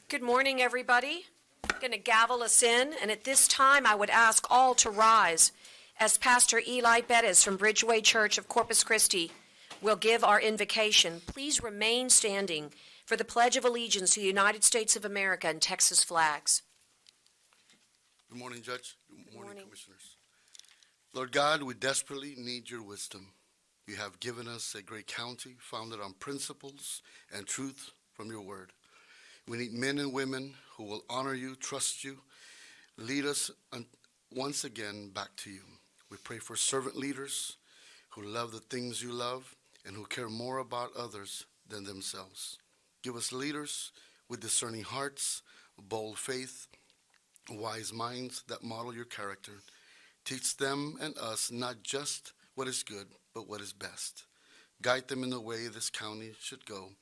Good morning, everybody. I'm going to gavel us in, and at this time I would ask all to rise as Pastor Eli Bettis from Bridgeway Church of Corpus Christi will give our invocation. Please remain standing for the Pledge of Allegiance to the United States of America and Texas flags. Good morning, Judge. Good morning, Commissioners. Lord God, we desperately need your wisdom. You have given us a great county founded on principles and truth from your word. We need men and women who will honor you, trust you, lead us once again back to you. We pray for servant leaders who love the things you love and who care more about others than themselves. Give us leaders with discerning hearts, bold faith, wise minds that model your character. Teach them and us not just what is good, but what is best. Guide them in the way this county should go.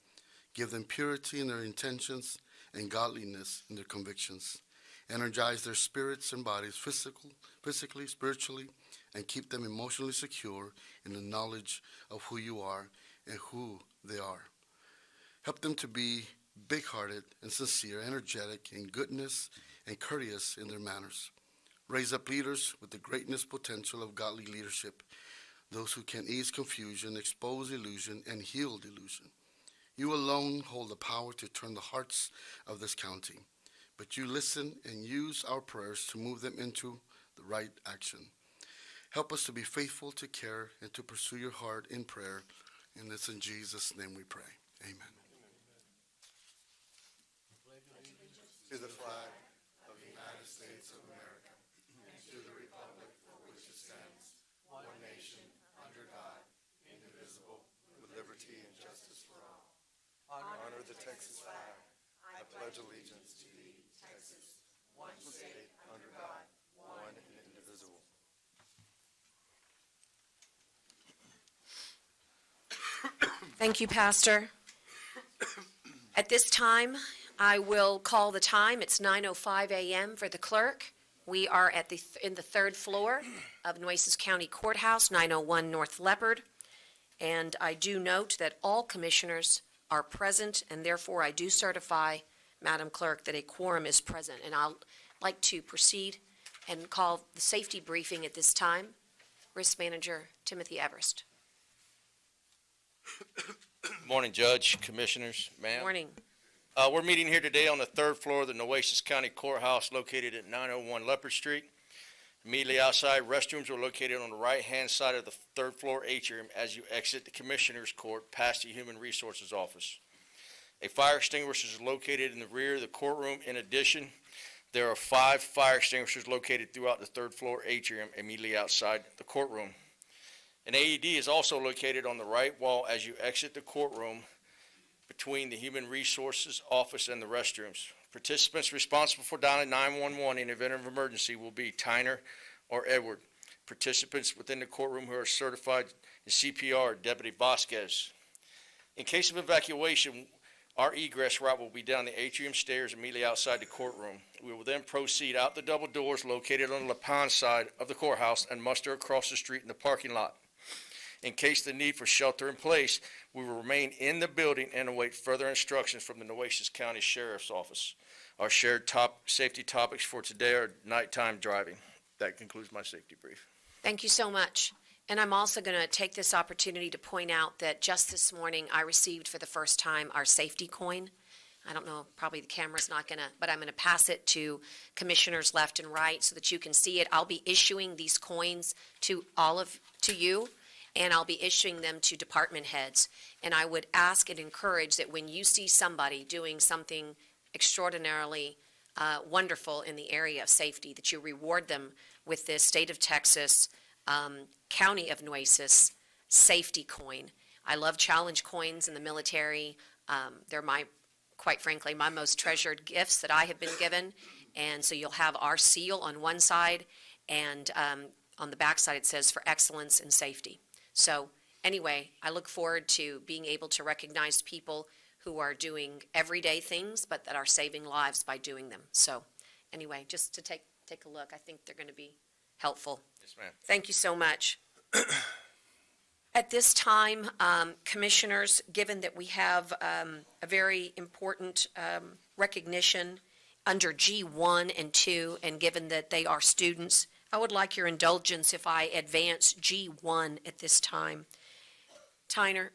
Give them purity in their intentions and godliness in their convictions. Energize their spirits and bodies physically, spiritually, and keep them emotionally secure in the knowledge of who you are and who they are. Help them to be big-hearted and sincere, energetic in goodness and courteous in their manners. Raise up leaders with the greatness potential of godly leadership, those who can ease confusion, expose illusion, and heal delusion. You alone hold the power to turn the hearts of this county, but you listen and use our prayers to move them into the right action. Help us to be faithful to care and to pursue your heart in prayer. And it's in Jesus' name we pray. Amen. To the flag of the United States of America, and to the republic for which it stands, one nation, under God, indivisible, with liberty and justice for all. Honor the Texas flag. I pledge allegiance to thee, Texas, one state, under God, one and indivisible. Thank you, Pastor. At this time, I will call the time. It's 9:05 a.m. for the clerk. We are in the third floor of Nueces County Courthouse, 901 North Leopard. And I do note that all commissioners are present, and therefore I do certify, Madam Clerk, that a quorum is present. And I'll like to proceed and call the safety briefing at this time. Risk Manager Timothy Everest. Morning, Judge, Commissioners, ma'am. Morning. We're meeting here today on the third floor of the Nueces County Courthouse located at 901 Leopard Street. Immediately outside, restrooms are located on the right-hand side of the third floor atrium as you exit the Commissioner's Court past the Human Resources Office. A fire extinguisher is located in the rear of the courtroom. In addition, there are 5 fire extinguishers located throughout the third floor atrium immediately outside the courtroom. An AED is also located on the right wall as you exit the courtroom between the Human Resources Office and the restrooms. Participants responsible for dialing 911 in event of emergency will be Tyner or Edward. Participants within the courtroom who are certified in CPR, Deputy Vasquez. In case of evacuation, our egress route will be down the atrium stairs immediately outside the courtroom. We will then proceed out the double doors located on the Lapine side of the courthouse and muster across the street in the parking lot. In case the need for shelter in place, we will remain in the building and await further instructions from the Nueces County Sheriff's Office. Our shared safety topics for today are nighttime driving. That concludes my safety brief. Thank you so much. And I'm also going to take this opportunity to point out that just this morning I received for the first time our safety coin. I don't know, probably the camera's not going to, but I'm going to pass it to commissioners left and right so that you can see it. I'll be issuing these coins to you, and I'll be issuing them to department heads. And I would ask and encourage that when you see somebody doing something extraordinarily wonderful in the area of safety, that you reward them with this State of Texas, County of Nueces safety coin. I love challenge coins in the military. They're quite frankly, my most treasured gifts that I have been given. And so you'll have our seal on one side, and on the back side it says for excellence and safety. So anyway, I look forward to being able to recognize people who are doing everyday things, but that are saving lives by doing them. So anyway, just to take a look, I think they're going to be helpful. Yes, ma'am. Thank you so much. At this time, commissioners, given that we have a very important recognition under G1 and 2, and given that they are students, I would like your indulgence if I advance G1 at this time. Tyner,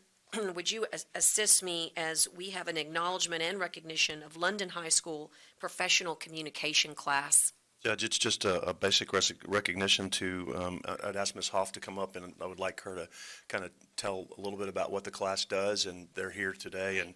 would you assist me as we have an acknowledgement and recognition of London High School professional communication class? Judge, it's just a basic recognition to, I'd ask Ms. Hoff to come up, and I would like her to kind of tell a little bit about what the class does, and they're here today, and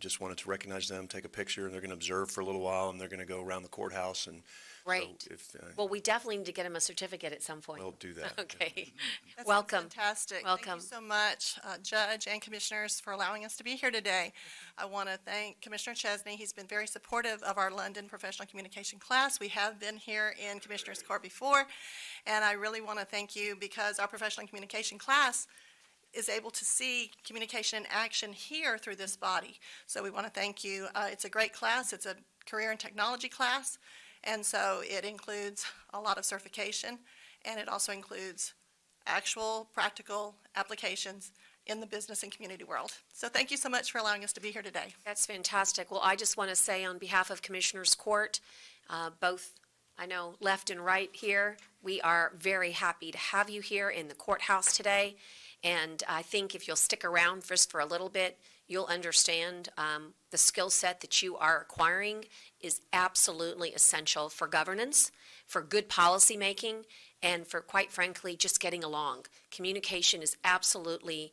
just wanted to recognize them, take a picture, and they're going to observe for a little while, and they're going to go around the courthouse, and Great. so if, Well, we definitely need to get them a certificate at some point. we'll do that. Okay. That sounds Welcome. fantastic. Welcome. Thank you so much, Judge and Commissioners, for allowing us to be here today. I want to thank Commissioner Chesney. He's been very supportive of our London Professional Communication class. We have been here in Commissioners Court before, and I really want to thank you because our Professional Communication class is able to see communication in action here through this body. So we want to thank you. It's a great class. It's a career and technology class. And so it includes a lot of certification, and it also includes actual practical applications in the business and community world. So thank you so much for allowing us to be here today. That's fantastic. Well, I just want to say on behalf of Commissioners Court, both, I know, left and right here, we are very happy to have you here in the courthouse today. And I think if you'll stick around just for a little bit, you'll understand the skill set that you are acquiring is absolutely essential for governance, for good policy making, and for, quite frankly, just getting along. Communication is absolutely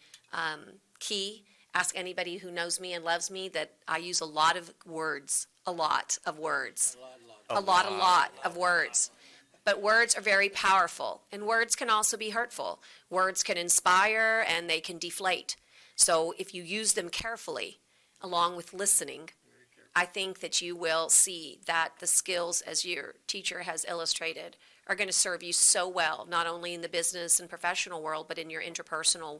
key. Ask anybody who knows me and loves me that I use a lot of words, a lot of words. A lot of words. But words are very powerful, and words can also be hurtful. Words can inspire and they can deflate. So if you use them carefully, along with listening, I think that you will see that the skills, as your teacher has illustrated, are going to serve you so well, not only in the business and professional world, but in your interpersonal,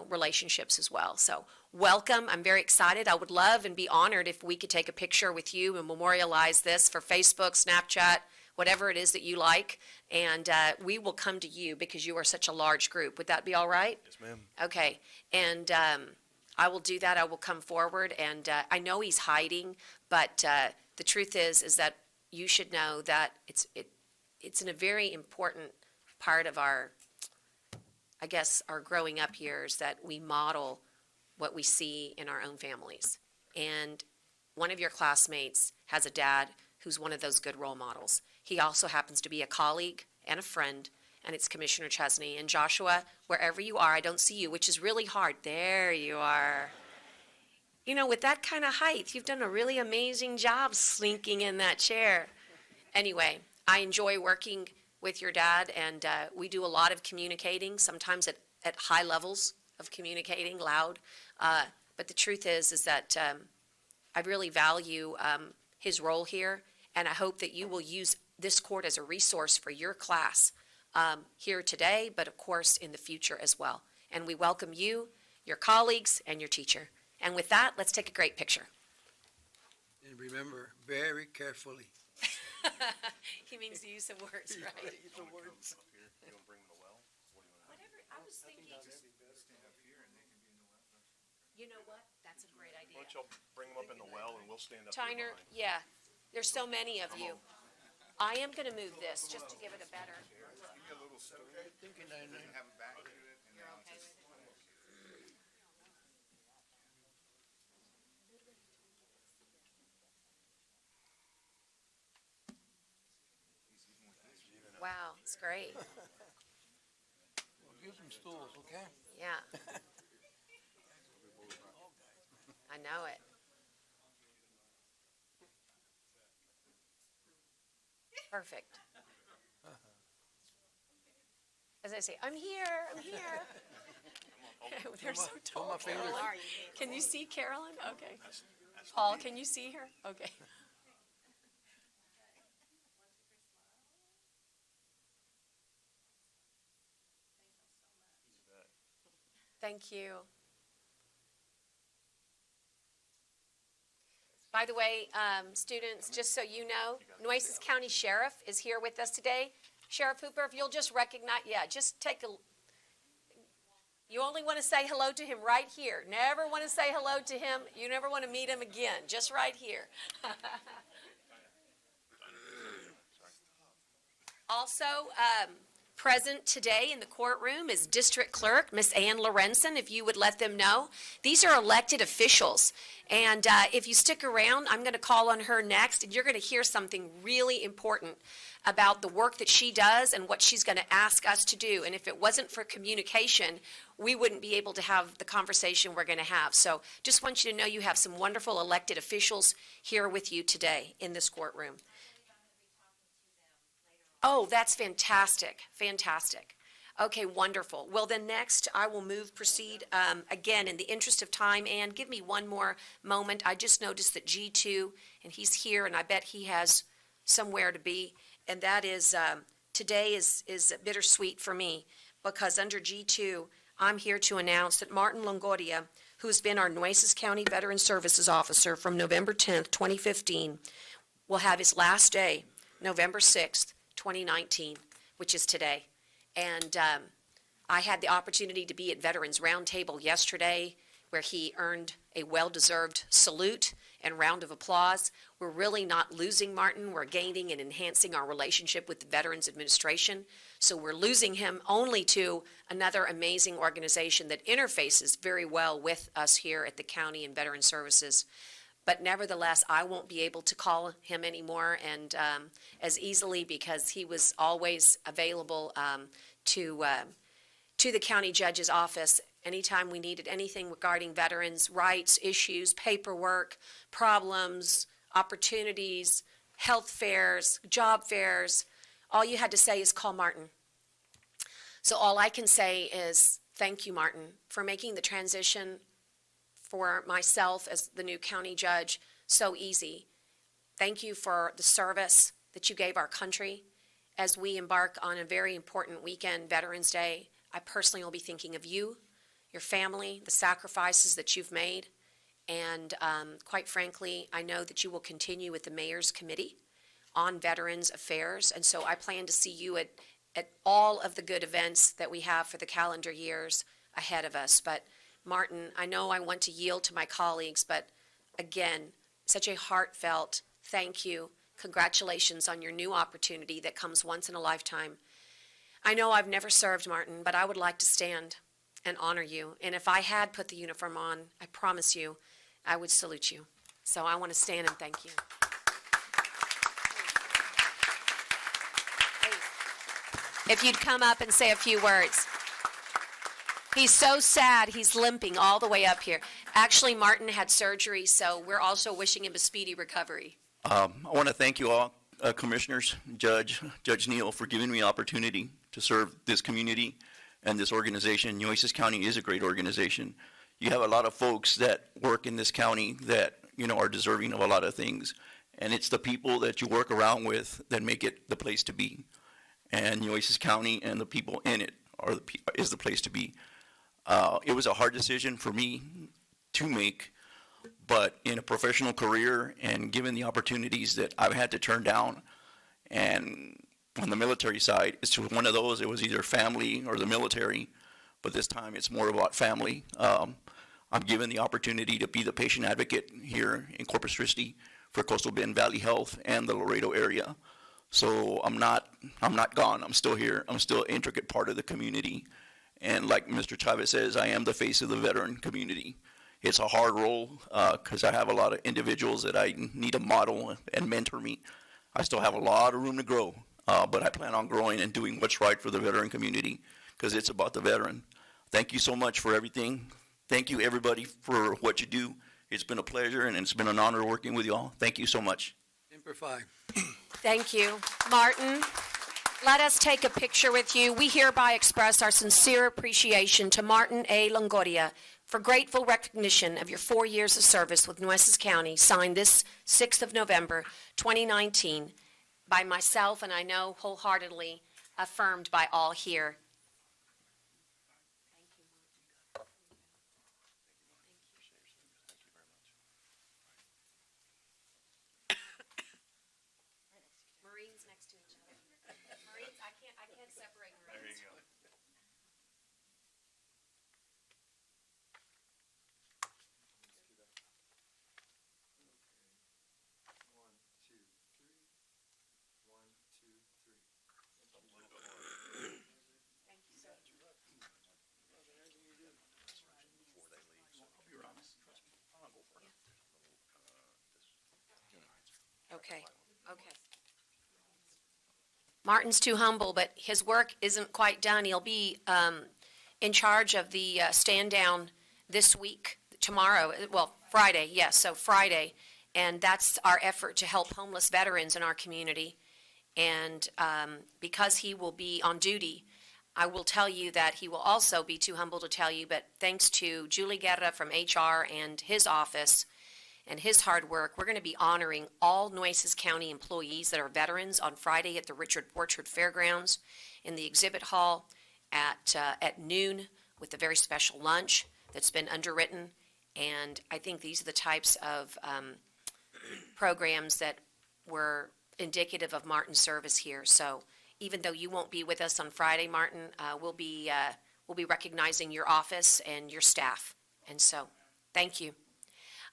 relationships as well. So welcome. I'm very excited. I would love and be honored if we could take a picture with you and memorialize this for Facebook, Snapchat, whatever it is that you like. And we will come to you because you are such a large group. Would that be all right? Yes, ma'am. Okay. And I will do that. I will come forward. And I know he's hiding, but the truth is that you should know that it's in a very important part of our, I guess, our growing up years that we model what we see in our own families. And one of your classmates has a dad who's one of those good role models. He also happens to be a colleague and a friend, and it's Commissioner Chesney. And Joshua, wherever you are, I don't see you, which is really hard. There you are. You know, with that kind of height, you've done a really amazing job slinking in that chair. Anyway, I enjoy working with your dad, and we do a lot of communicating, sometimes at high levels of communicating, loud. But the truth is that I really value his role here, and I hope that you will use this court as a resource for your class here today, but of course in the future as well. And we welcome you, your colleagues, and your teacher. And with that, let's take a great picture. And remember, very carefully. He means the use of words, right? Whatever, I was thinking. You know what? That's a great idea. Why don't y'all bring them up in the well, and we'll stand up Tyner, yeah, there's so many of you. I am gonna move this just to give it a better. Wow, it's great. Use some stools, okay? Yeah. I know it. Perfect. As I say, I'm here. They're so tall. Hold my fingers. Carolyn. Can you see Carolyn? Okay. Paul, can you see her? Okay. Thank you. By the way, students, just so you know, Nueces County Sheriff is here with us today. Sheriff Hooper, if you'll just recognize, just You only want to say hello to him right here. Never want to say hello to him. You never want to meet him again. Just right here. Also, present today in the courtroom is District Clerk, Miss Ann Lorenzen, if you would let them know. These are elected officials, and if you stick around, I'm going to call on her next, and you're going to hear something really important about the work that she does and what she's going to ask us to do. And if it wasn't for communication, we wouldn't be able to have the conversation we're going to have. So just want you to know you have some wonderful elected officials here with you today in this courtroom. Oh, that's fantastic, fantastic. Okay, wonderful. Well, then next, I will proceed, again, in the interest of time, and give me one more moment. I just noticed that G2, and he's here, and I bet he has somewhere to be, and that is, today is bittersweet for me, because under G2, I'm here to announce that Martin Longoria, who's been our Nueces County Veteran Services Officer from November 10th, 2015, will have his last day, November 6th, 2019, which is today. And I had the opportunity to be at Veterans Roundtable yesterday, where he earned a well-deserved salute and round of applause. We're really not losing Martin. We're gaining and enhancing our relationship with the Veterans Administration. So we're losing him only to another amazing organization that interfaces very well with us here at the county and Veteran Services. But nevertheless, I won't be able to call him anymore and as easily, because he was always available to the county judge's office anytime we needed anything regarding veterans' rights, issues, paperwork, problems, opportunities, health fairs, job fairs. All you had to say is call Martin. So all I can say is thank you, Martin, for making the transition for myself as the new county judge so easy. Thank you for the service that you gave our country as we embark on a very important weekend, Veterans Day. I personally will be thinking of you, your family, the sacrifices that you've made, and quite frankly, I know that you will continue with the Mayor's Committee on Veterans Affairs, and so I plan to see you at all of the good events that we have for the calendar years ahead of us. But Martin, I know I want to yield to my colleagues, but again, such a heartfelt thank you. Congratulations on your new opportunity that comes once in a lifetime. I know I've never served, Martin, but I would like to stand and honor you. And if I had put the uniform on, I promise you, I would salute you. So I want to stand and thank you. If you'd come up and say a few words. He's so sad, he's limping all the way up here. Actually, Martin had surgery, so we're also wishing him a speedy recovery. I want to thank you all, commissioners, Judge Neal, for giving me the opportunity to serve this community and this organization. Nueces County is a great organization. You have a lot of folks that work in this county that, are deserving of a lot of things. And it's the people that you work around with that make it the place to be. And Nueces County and the people in it is the place to be. It was a hard decision for me to make, but in a professional career and given the opportunities that I've had to turn down, and on the military side, it's one of those, it was either family or the military, but this time it's more about family. I'm given the opportunity to be the patient advocate here in Corpus Christi for Coastal Bend Valley Health and the Laredo area. So I'm not gone. I'm still here. I'm still an intricate part of the community. And like Mr. Chavez says, I am the face of the veteran community. It's a hard role because I have a lot of individuals that I need to model and mentor me. I still have a lot of room to grow, but I plan on growing and doing what's right for the veteran community because it's about the veteran. Thank you so much for everything. Thank you, everybody, for what you do. It's been a pleasure, and it's been an honor working with you all. Thank you so much. Semper Fi. Thank you. Martin, let us take a picture with you. We hereby express our sincere appreciation to Martin A. Longoria for grateful recognition of your 4 years of service with Nueces County, signed this 6th of November, 2019, by myself, and I know wholeheartedly affirmed by all here. Marines next to each other. Marines, I can't separate Marines. Okay, okay. Martin's too humble, but his work isn't quite done. He'll be in charge of the stand down this week, tomorrow, well, Friday, yes, so Friday. And that's our effort to help homeless veterans in our community. And because he will be on duty, I will tell you that he will also be too humble to tell you, but thanks to Julie Guerra from HR and his office and his hard work, we're going to be honoring all Nueces County employees that are veterans on Friday at the Richard Portrait Fairgrounds in the exhibit hall at noon with a very special lunch that's been underwritten. And I think these are the types of programs that were indicative of Martin's service here. So even though you won't be with us on Friday, Martin, we'll be recognizing your office and your staff. And so, thank you.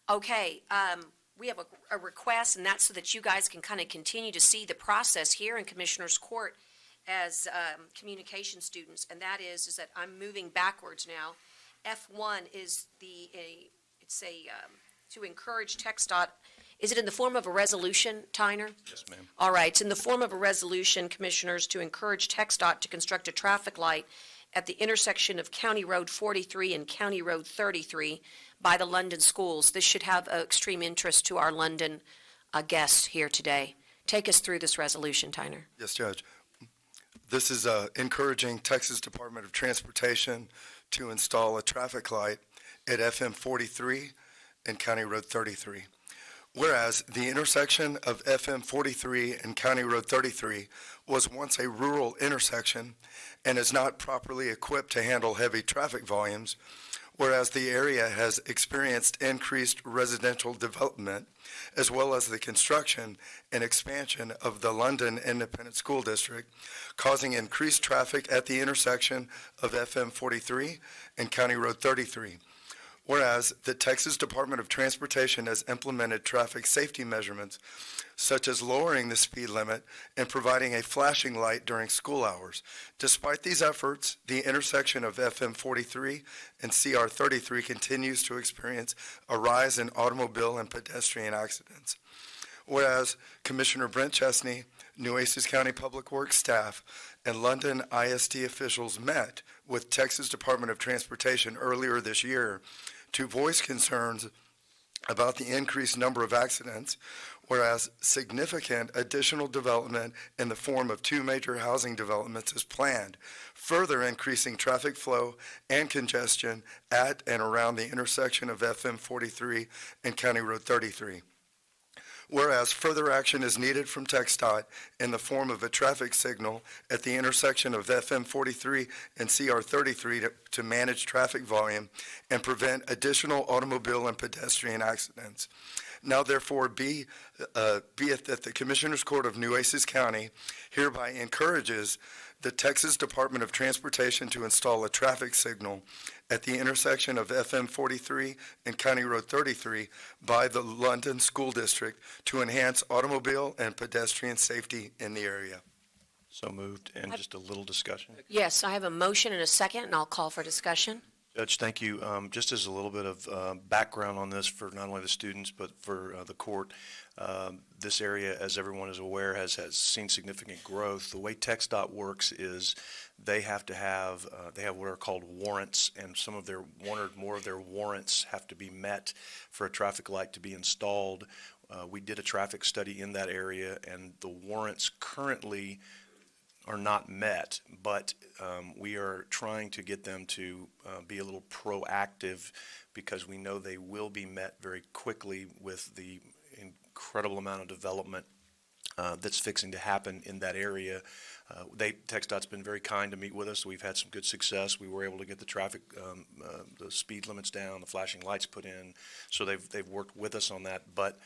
Okay, we have a request, and that's so that you guys can kind of continue to see the process here in Commissioner's Court as communication students, and that is that I'm moving backwards now. F1 is to encourage TxDOT. Is it in the form of a resolution, Tyner? Yes, ma'am. All right, it's in the form of a resolution, Commissioners, to encourage TxDOT to construct a traffic light at the intersection of County Road 43 and County Road 33 by the London schools. This should have extreme interest to our London guests here today. Take us through this resolution, Tyner. Yes, Judge. This is encouraging Texas Department of Transportation to install a traffic light at FM 43 and County Road 33. Whereas the intersection of FM 43 and County Road 33 was once a rural intersection and is not properly equipped to handle heavy traffic volumes, whereas the area has experienced increased residential development, as well as the construction and expansion of the London Independent School District, causing increased traffic at the intersection of FM 43 and County Road 33. Whereas the Texas Department of Transportation has implemented traffic safety measurements, such as lowering the speed limit and providing a flashing light during school hours. Despite these efforts, the intersection of FM 43 and CR 33 continues to experience a rise in automobile and pedestrian accidents. Whereas Commissioner Brent Chesney, Nueces County Public Works staff, and London ISD officials met with Texas Department of Transportation earlier this year to voice concerns about the increased number of accidents, whereas significant additional development in the form of 2 major housing developments is planned, further increasing traffic flow and congestion at and around the intersection of FM 43 and County Road 33. Whereas further action is needed from TxDOT in the form of a traffic signal at the intersection of FM 43 and CR 33 to manage traffic volume and prevent additional automobile and pedestrian accidents. Now therefore be it that the Commissioners Court of Nueces County hereby encourages the Texas Department of Transportation to install a traffic signal at the intersection of FM 43 and County Road 33 by the London School District to enhance automobile and pedestrian safety in the area. So moved, and just a little discussion. Yes, I have a motion and a second, and I'll call for discussion. Judge, thank you. Just as a little bit of background on this for not only the students, but for the court, this area, as everyone is aware, has seen significant growth. The way TxDOT works is they have what are called warrants, and one or more of their warrants have to be met for a traffic light to be installed. We did a traffic study in that area, and the warrants currently are not met, but we are trying to get them to be a little proactive, because we know they will be met very quickly with the incredible amount of development that's fixing to happen in that area. TxDOT's been very kind to meet with us. We've had some good success. We were able to get the traffic, the speed limits down, the flashing lights put in. So they've worked with us on that. But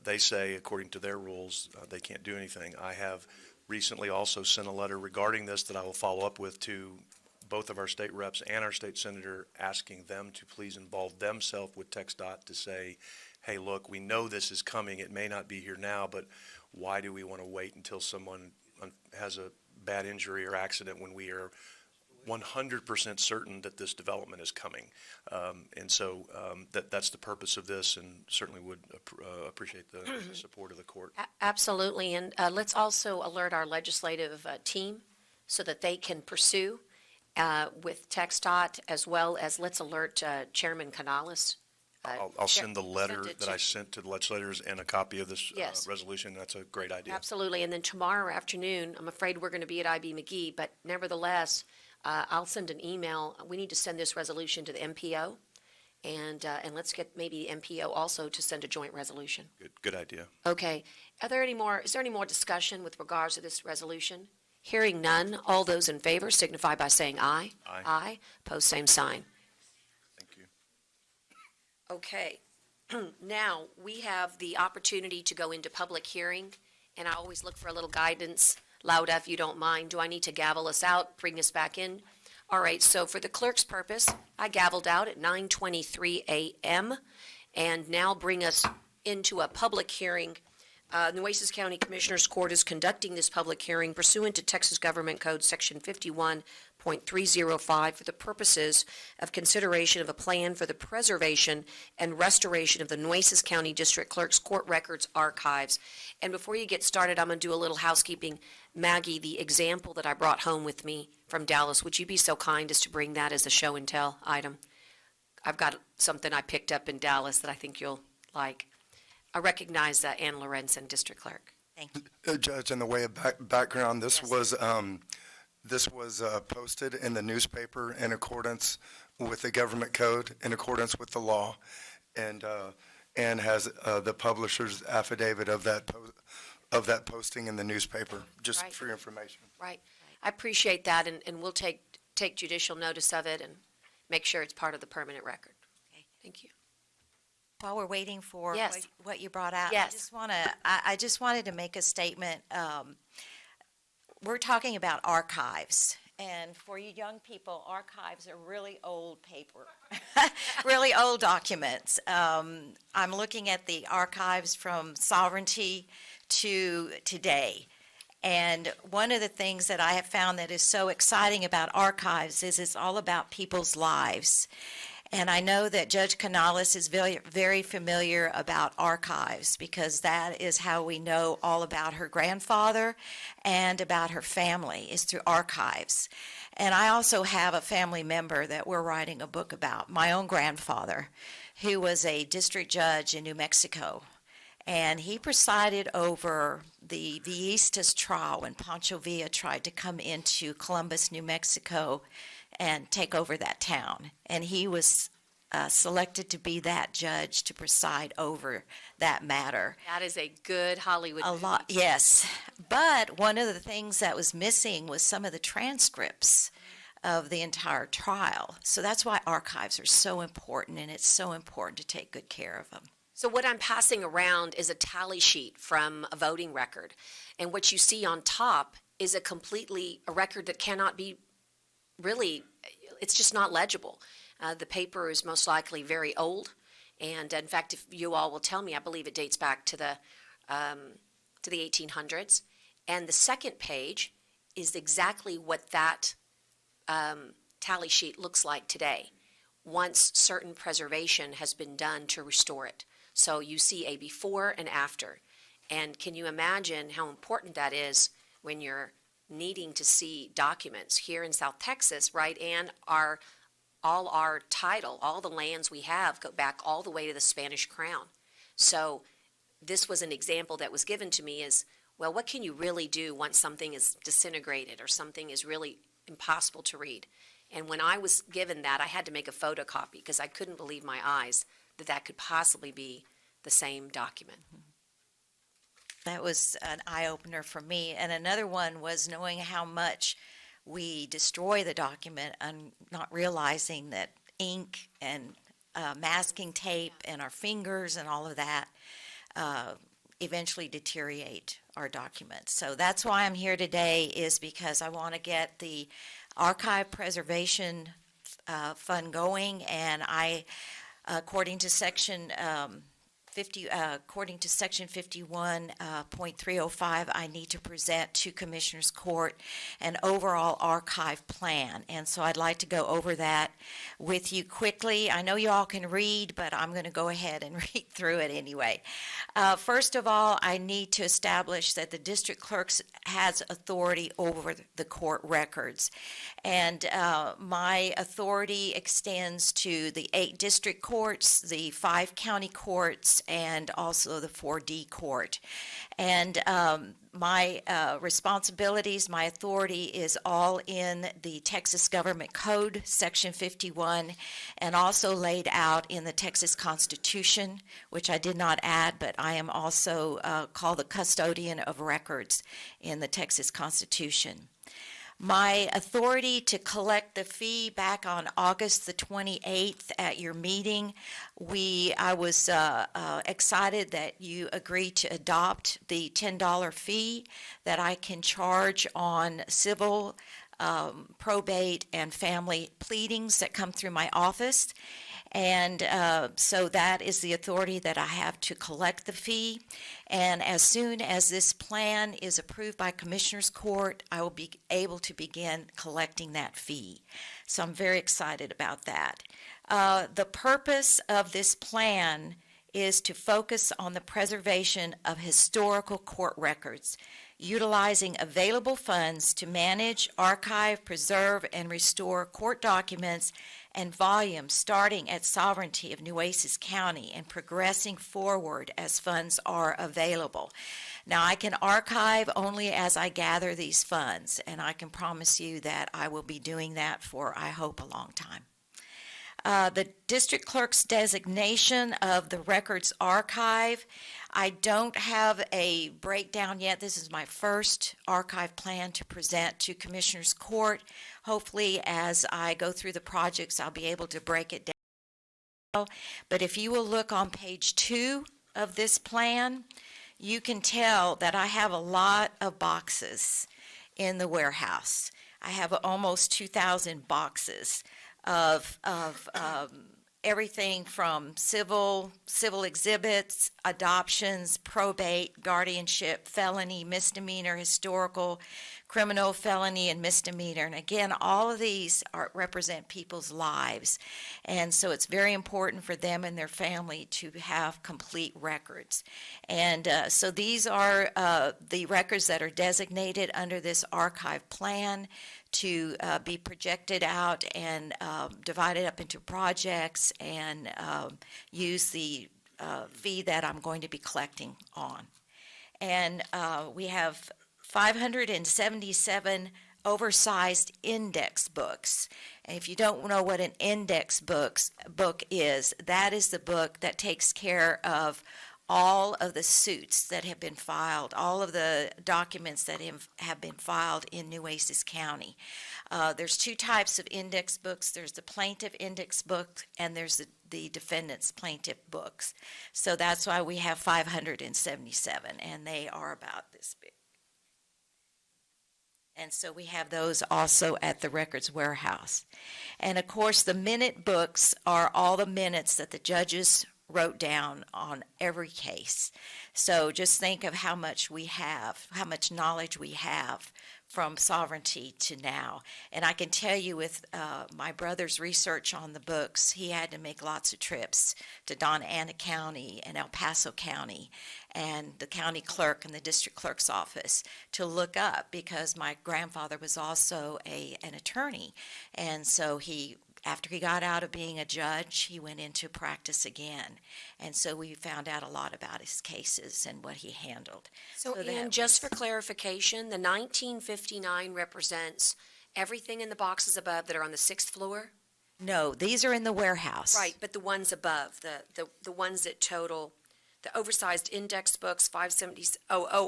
they say, according to their rules, they can't do anything. I have recently also sent a letter regarding this that I will follow up with to both of our state reps and our state senator, asking them to please involve themselves with TxDOT to say, hey, look, we know this is coming. It may not be here now, but why do we want to wait until someone has a bad injury or accident when we are 100% certain that this development is coming. And so that's the purpose of this, and certainly would appreciate the support of the court. Absolutely, and let's also alert our legislative team so that they can pursue with TxDOT, as well as let's alert Chairman Canales. I'll send the letter send it that to- I sent to the legislators and a copy of this Yes. resolution. That's a great idea. Absolutely, and then tomorrow afternoon, I'm afraid we're going to be at IB McGee, but nevertheless, I'll send an email. We need to send this resolution to the MPO, and let's get maybe MPO also to send a joint resolution. Good idea. Okay, is there any more discussion with regards to this resolution? Hearing none, all those in favor signify by saying aye. Aye. Aye, pose same sign. Thank you. Okay, now, we have the opportunity to go into public hearing, and I always look for a little guidance. Lauda, if you don't mind, do I need to gavel us out, bring us back in? All right, so for the clerk's purpose, I gavelled out at 9:23 a.m. and now bring us into a public hearing. Nueces County Commissioners Court is conducting this public hearing pursuant to Texas Government Code Section 51.305 for the purposes of consideration of a plan for the preservation and restoration of the Nueces County District Clerk's Court Records Archives. And before you get started, I'm going to do a little housekeeping. Maggie, the example that I brought home with me from Dallas, would you be so kind as to bring that as a show and tell item? I've got something I picked up in Dallas that I think you'll like. I recognize Ann Lorenzen, District Clerk. Thank you. Judge, in the way of background, this Yes. was posted in the newspaper in accordance with the government code, in accordance with the law, and has the publisher's affidavit of that posting in the newspaper, just Right. for your information. Right. I appreciate that, and we'll take judicial notice of it and make sure it's part of the permanent record. Okay. Thank you. While we're waiting for Yes. what you brought out, Yes. I just wanted to make a statement. We're talking about archives, and for you young people, archives are really old paper, really old documents. I'm looking at the archives from sovereignty to today. And one of the things that I have found that is so exciting about archives is it's all about people's lives. And I know that Judge Canales is very, very familiar about archives because that is how we know all about her grandfather and about her family is through archives. And I also have a family member that we're writing a book about, my own grandfather, who was a district judge in New Mexico. And he presided over the Villistas trial when Pancho Villa tried to come into Columbus, New Mexico, and take over that town. And he was selected to be that judge to preside over that matter. That is a good Hollywood A movie. lot, yes. But one of the things that was missing was some of the transcripts of the entire trial. So that's why archives are so important, and it's so important to take good care of them. So what I'm passing around is a tally sheet from a voting record. And what you see on top is a record that cannot be really, it's just not legible. The paper is most likely very old. And in fact, if you all will tell me, I believe it dates back to the 1800s. And the second page is exactly what that tally sheet looks like today, once certain preservation has been done to restore it. So you see a before and after. And can you imagine how important that is when you're needing to see documents here in South Texas, right? And all our title, all the lands we have go back all the way to the Spanish crown. So this was an example that was given to me is, well, what can you really do once something is disintegrated or something is really impossible to read? And when I was given that, I had to make a photocopy because I couldn't believe my eyes that that could possibly be the same document. That was an eye-opener for me. And another one was knowing how much we destroy the document and not realizing that ink and masking tape and our fingers and all of that eventually deteriorate our documents. So that's why I'm here today, is because I want to get the archive preservation fund going, and I, according to section according to section 51.305, I need to present to Commissioners Court an overall archive plan. And so I'd like to go over that with you quickly. I know you all can read, but I'm going to go ahead and read through it anyway. First of all, I need to establish that the district clerk has authority over the court records. And my authority extends to the 8 district courts, the 5 county courts, and also the 4D court. And my responsibilities, my authority is all in the Texas Government Code, Section 51, and also laid out in the Texas Constitution, which I did not add, but I am also called the custodian of records in the Texas Constitution. My authority to collect the fee back on August the 28th at your meeting, I was excited that you agreed to adopt the $10 fee that I can charge on civil, probate, and family pleadings that come through my office. And so that is the authority that I have to collect the fee. And as soon as this plan is approved by Commissioners Court, I will be able to begin collecting that fee. So I'm very excited about that. The purpose of this plan is to focus on the preservation of historical court records, utilizing available funds to manage, archive, preserve, and restore court documents and volumes starting at sovereignty of Nueces County and progressing forward as funds are available. Now, I can archive only as I gather these funds, and I can promise you that I will be doing that for, I hope, a long time. The district clerk's designation of the records archive, I don't have a breakdown yet. This is my first archive plan to present to Commissioners Court. Hopefully, as I go through the projects, I'll be able to break it down. But if you will look on page 2 of this plan, you can tell that I have a lot of boxes in the warehouse. I have almost 2,000 boxes of everything from civil exhibits, adoptions, probate, guardianship, felony, misdemeanor, historical, criminal, felony, and misdemeanor. And again, all of these represent people's lives. And so it's very important for them and their family to have complete records. And so these are the records that are designated under this archive plan to be projected out and divided up into projects and use the fee that I'm going to be collecting on. And we have 577 oversized index books. And if you don't know what an index book is, that is the book that takes care of all of the suits that have been filed, all of the documents that have been filed in Nueces County. There's 2 types of index books. There's the plaintiff index book and there's the defendant's plaintiff books. So that's why we have 577, and they are about this big. And so we have those also at the records warehouse. And of course, the minute books are all the minutes that the judges wrote down on every case. So just think of how much we have, how much knowledge we have from sovereignty to now. And I can tell you with my brother's research on the books, he had to make lots of trips to Donna Ana County and El Paso County and the county clerk and the district clerk's office to look up, because my grandfather was also an attorney. And so after he got out of being a judge, he went into practice again. And so we found out a lot about his cases and what he handled. So, that and just for clarification, the 1959 represents everything in the boxes above that are on the 6th floor? No, these are in the warehouse. Right, but the ones above, the ones that total, the oversized index books, 570,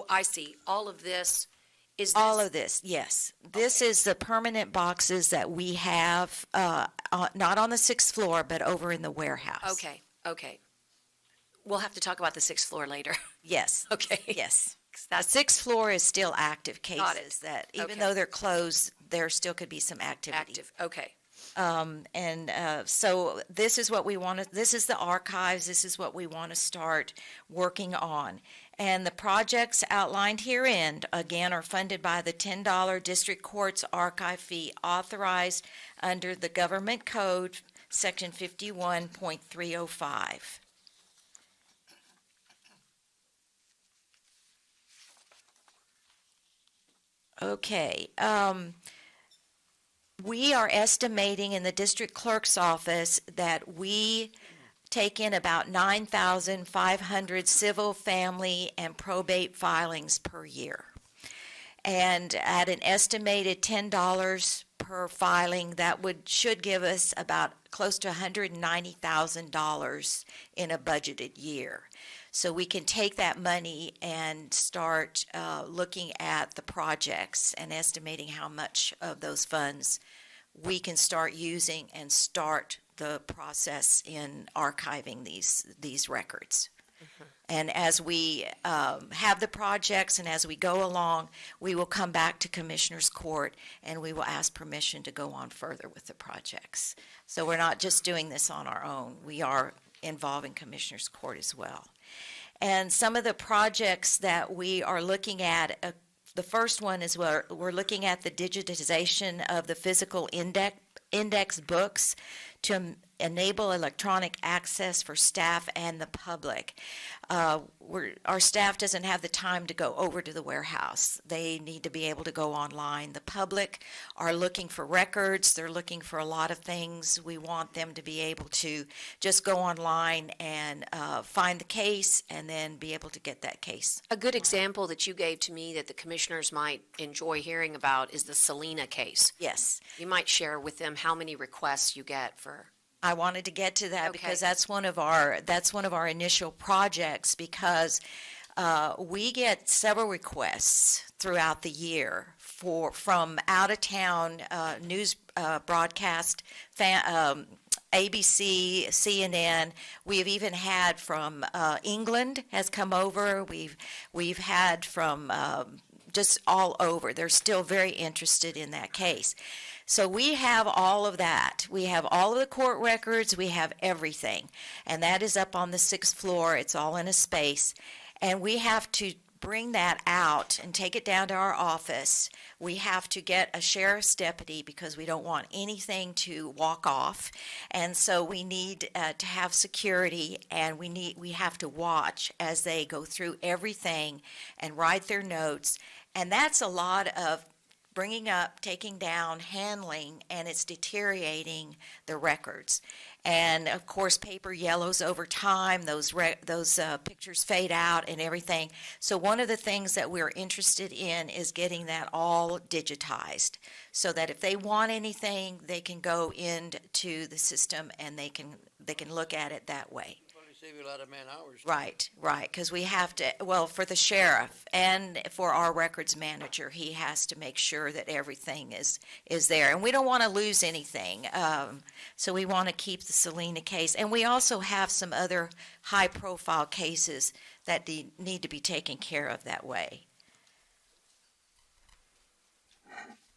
I see. All of this is this? All of this, yes. This is the permanent boxes that we have, not on the 6th floor, but over in the warehouse. Okay. We'll have to talk about the 6th floor later. Yes. Okay. Yes. The 6th floor is still active Got it. cases that, even Okay. though they're closed, there still could be some activity. Active, okay. So this is what we want to, this is the archives, this is what we want to start working on. And the projects outlined herein, again, are funded by the $10 District Court's archive fee authorized under the Government Code, Section 51.305. Okay, we are estimating in the district clerk's office that we take in about 9,500 civil, family, and probate filings per year. And at an estimated $10 per filing, that should give us about close to $190,000 in a budgeted year. So we can take that money and start looking at the projects and estimating how much of those funds we can start using and start the process in archiving these records. And as we have the projects and as we go along, we will come back to Commissioners Court and we will ask permission to go on further with the projects. So we're not just doing this on our own. We are involving Commissioners Court as well. And some of the projects that we are looking at, the first one is we're looking at the digitization of the physical index books to enable electronic access for staff and the public. Our staff doesn't have the time to go over to the warehouse. They need to be able to go online. The public are looking for records. They're looking for a lot of things. We want them to be able to just go online and find the case and then be able to get that case. A good example that you gave to me that the commissioners might enjoy hearing about is the Selena case. Yes. You might share with them how many requests you get for. I wanted to get to that Okay. because that's one of our initial projects, because we get several requests throughout the year from out of town news broadcast, ABC, CNN. We've even had from England has come over. We've had from just all over. They're still very interested in that case. So we have all of that. We have all of the court records. We have everything. And that is up on the 6th floor. It's all in a space. And we have to bring that out and take it down to our office. We have to get a sheriff's deputy because we don't want anything to walk off. And so we need to have security, and we have to watch as they go through everything and write their notes. And that's a lot of bringing up, taking down, handling, and it's deteriorating the records. And of course, paper yellows over time. Those pictures fade out and everything. So one of the things that we're interested in is getting that all digitized, so that if they want anything, they can go into the system and they can look at it that way. Probably save you a lot of man hours. Right, because we have to, well, for the sheriff and for our records manager, he has to make sure that everything is there. And we don't want to lose anything, so we want to keep the Selena case. And we also have some other high-profile cases that need to be taken care of that way.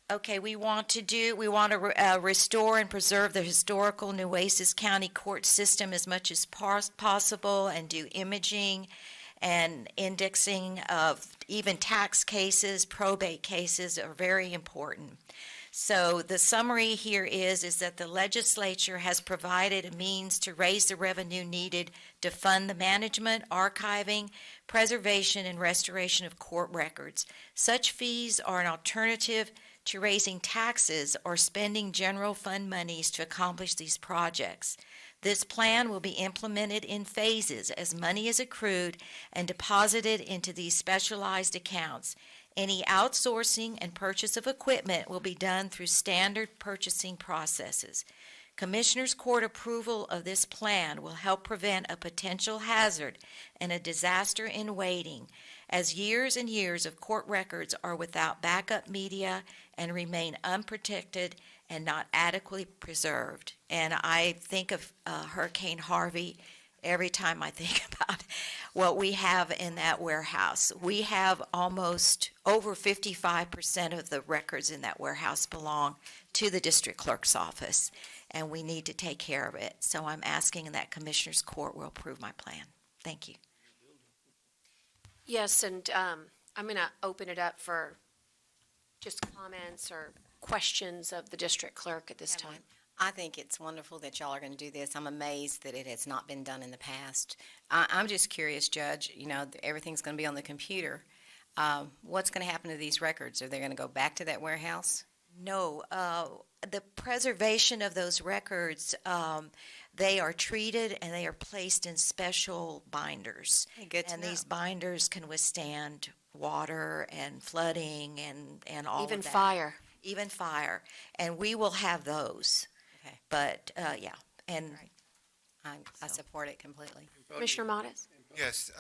Okay, we want to restore and preserve the historical Nueces County court system as much as possible, and do imaging and indexing of even tax cases. Probate cases are very important. So the summary here is that the legislature has provided a means to raise the revenue needed to fund the management, archiving, preservation, and restoration of court records. Such fees are an alternative to raising taxes or spending general fund monies to accomplish these projects. This plan will be implemented in phases as money is accrued and deposited into these specialized accounts. Any outsourcing and purchase of equipment will be done through standard purchasing processes. Commissioners' Court approval of this plan will help prevent a potential hazard and a disaster in waiting, as years and years of court records are without backup media and remain unprotected and not adequately preserved. And I think of Hurricane Harvey every time I think about what we have in that warehouse. We have almost over 55% of the records in that warehouse belong to the district clerk's office, and we need to take care of it. So I'm asking that Commissioners Court will approve my plan. Thank you. Yes, and I'm going to open it up for just comments or questions of the district clerk at this Have one. time. I think it's wonderful that y'all are going to do this. I'm amazed that it has not been done in the past. I'm just curious, Judge, everything's going to be on the computer. What's going to happen to these records? Are they going to go back to that warehouse? No, the preservation of those records, they are treated and they are placed in special binders. Hey, good to And know. these binders can withstand water and flooding and all Even of that. fire. Even fire. And we will have those. Okay. But, yeah, and Right. I support it completely. Commissioner Modis? Yes,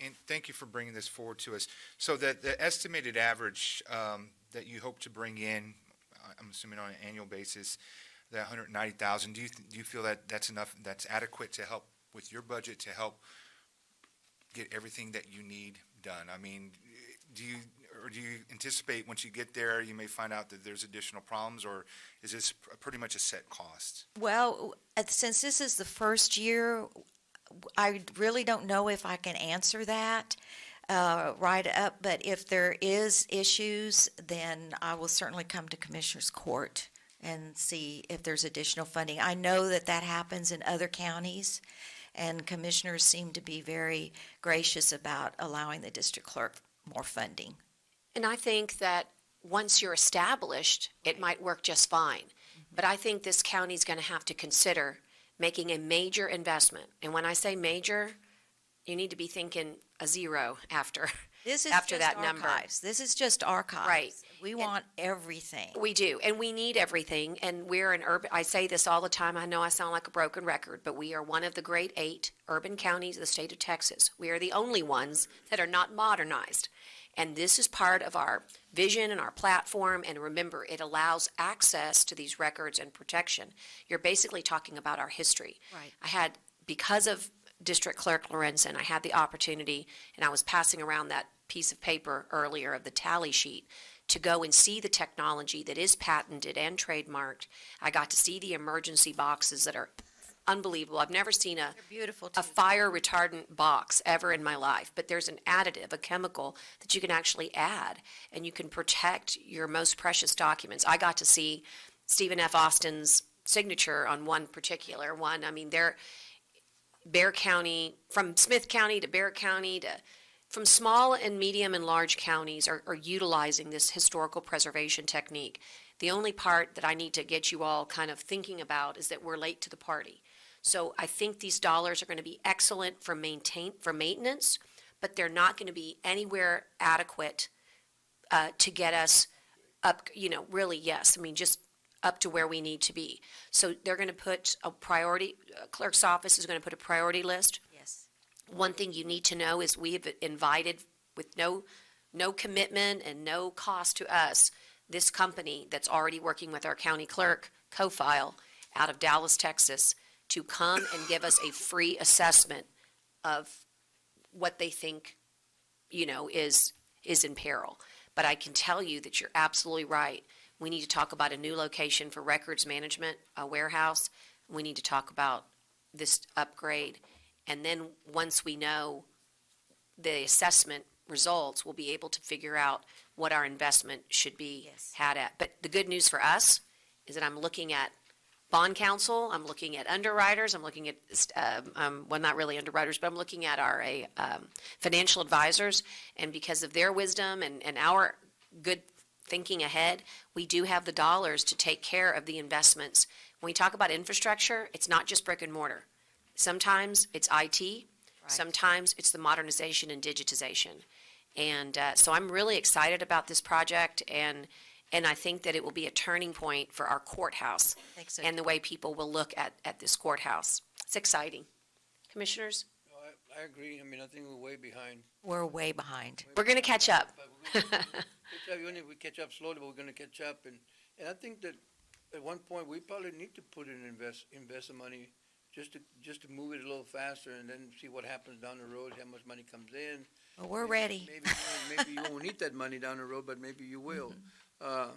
and thank you for bringing this forward to us. So the estimated average that you hope to bring in, I'm assuming on an annual basis, the 190,000, do you feel that that's enough, that's adequate to help with your budget, to help get everything that you need done? I mean, do you anticipate once you get there, you may find out that there's additional problems, or is this pretty much a set cost? well, since this is the first year, I really don't know if I can answer that right up, but if there is issues, then I will certainly come to Commissioners Court and see if there's additional funding. I know that that happens in other counties, and commissioners seem to be very gracious about allowing the district clerk more funding. And I think that once you're established, it might work just fine. But I think this county's going to have to consider making a major investment. And when I say major, you need to be thinking a zero after. This is After just that number. archives. This is just archives. Right. We want everything. We do, and we need everything, and we're an urban, I say this all the time, I know I sound like a broken record, but we are one of the great 8 urban counties of the state of Texas. We are the only ones that are not modernized. And this is part of our vision and our platform, and remember, it allows access to these records and protection. You're basically talking about our history. Right. I had, because of District Clerk Lorenzen, I had the opportunity, and I was passing around that piece of paper earlier of the tally sheet, to go and see the technology that is patented and trademarked. I got to see the emergency boxes that are unbelievable. I've never seen They're beautiful a too. fire retardant box ever in my life, but there's an additive, a chemical that you can actually add, and you can protect your most precious documents. I got to see Stephen F. Austin's signature on one particular one. I mean, they're Bexar County, from Smith County to Bexar County to from small and medium and large counties are utilizing this historical preservation technique. The only part that I need to get you all kind of thinking about is that we're late to the party. So I think these dollars are going to be excellent for maintenance, but they're not going to be anywhere adequate to get us up, really, yes. I mean, just up to where we need to be. So they're going to put a priority, clerk's office is going to put a priority list. Yes. One thing you need to know is we have invited, with no commitment and no cost to us, this company that's already working with our county clerk, CoFile, out of Dallas, Texas, to come and give us a free assessment of what they think, is in peril. But I can tell you that you're absolutely right. We need to talk about a new location for records management, a warehouse. We need to talk about this upgrade. And then once we know the assessment results, we'll be able to figure out what our investment should be Yes. had at. But the good news for us is that I'm looking at bond counsel, I'm looking at underwriters, I'm looking at, well, not really underwriters, but I'm looking at our financial advisors. And because of their wisdom and our good thinking ahead, we do have the dollars to take care of the investments. When we talk about infrastructure, it's not just brick and mortar. Sometimes it's IT, sometimes it's the modernization and digitization. And so I'm really excited about this project, and I think that it will be a turning point for our courthouse I think so. and the way people will look at this courthouse. It's exciting. Commissioners, No, I agree. I mean, I think we're way behind. We're way behind. we're going to catch up. But we're gonna catch up, even if we catch up slowly, but we're gonna catch up. And I think that at one point, we probably need to put in invest the money just to move it a little faster and then see what happens down the road, how much money comes in. Well, we're ready. Maybe you won't need that money down the road, but maybe you will. But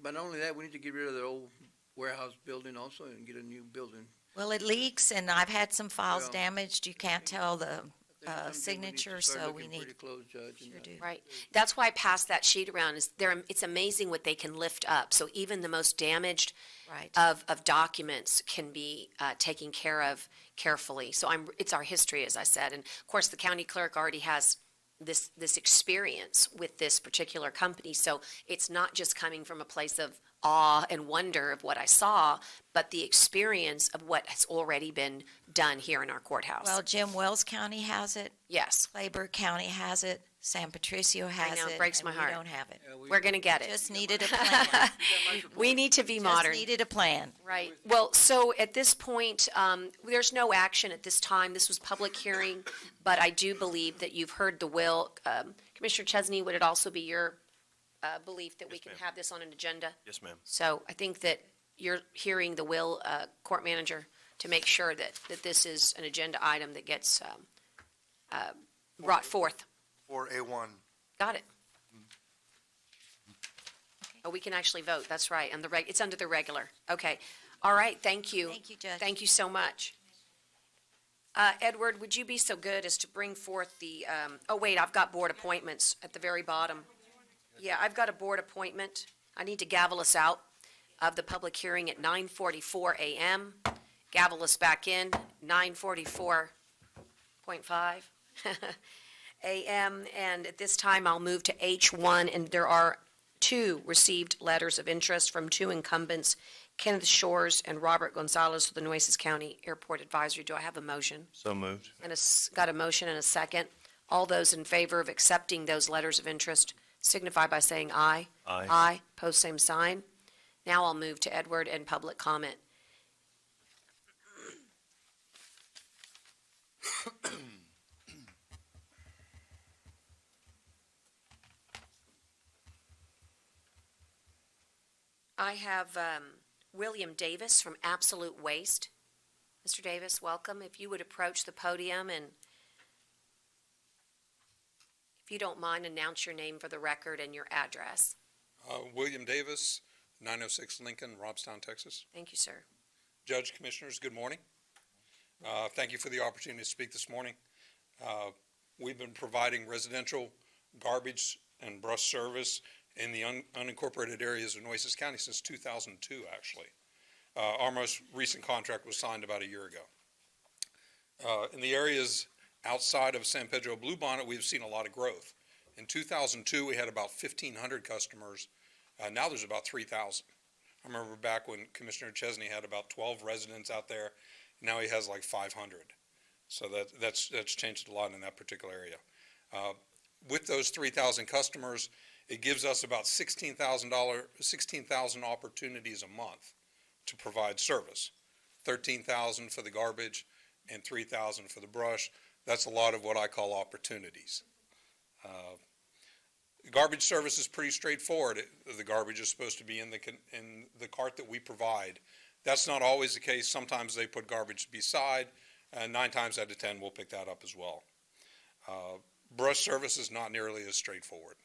not only that, we need to get rid of the old warehouse building also and get a new building. Well, it leaks, and I've had some files Yeah. damaged. You can't tell the I think someday we need to signature, start so looking we need, pretty close, Judge, and, sure do. Right. That's why I passed that sheet around. It's amazing what they can lift up. So even the most damaged Right. of documents can be taken care of carefully. So it's our history, as I said. And of course, the county clerk already has this experience with this particular company. So it's not just coming from a place of awe and wonder of what I saw, but the experience of what has already been done here in our courthouse. Well, Jim Wells County has it, Yes, Clayburgh County has it, San Patricio has know, it. it breaks and my heart. We don't have it. we're going to get it. Just needed a plan. We need to be Just modern. needed a plan. Right. Well, so at this point, there's no action at this time. This was public hearing, but I do believe that you've heard the will. Commissioner Chesney, would it also be your belief that we Yes, can ma'am. have this on an agenda? Yes, ma'am. So I think that you're hearing the will, court manager, to make sure that this is an agenda item that gets brought forth. For A1. Got it. Oh, we can actually vote, that's right, and it's under the regular. Okay. All right, thank you. Thank you, Judge. Thank you so much. Edward, would you be so good as to bring forth the, oh, wait, I've got board appointments at the very bottom. Yeah, I've got a board appointment. I need to gavel us out of the public hearing at 9:44 a.m. Gavel us back in, 9:44.5 a.m. And at this time, I'll move to H1, and there are two received letters of interest from two incumbents, Kenneth Shores and Robert Gonzalez of the Nueces County Airport Advisory. Do I have a motion? So moved. And got a motion and a second. All those in favor of accepting those letters of interest signify by saying aye. Aye. Aye, pose same sign. Now I'll move to Edward and public comment. I have William Davis from Absolute Waste. Mr. Davis, welcome. If you would approach the podium and, if you don't mind, announce your name for the record and your address. William Davis, 906 Lincoln, Robstown, Texas. Thank you, sir. Judge, Commissioners, good morning. Thank you for the opportunity to speak this morning. We've been providing residential garbage and brush service in the unincorporated areas of Nueces County since 2002, actually. Our most recent contract was signed about a year ago. In the areas outside of San Pedro Bluebonnet, we've seen a lot of growth. In 2002, we had about 1,500 customers. Now there's about 3,000. I remember back when Commissioner Chesney had about 12 residents out there. Now he has like 500. So that's changed a lot in that particular area. With those 3,000 customers, it gives us about 16,000 opportunities a month to provide service. 13,000 for the garbage and 3,000 for the brush. That's a lot of what I call opportunities. Garbage service is pretty straightforward. The garbage is supposed to be in the cart that we provide. That's not always the case. Sometimes they put garbage beside, and 9 times out of 10 we'll pick that up as well. Brush service is not nearly as straightforward.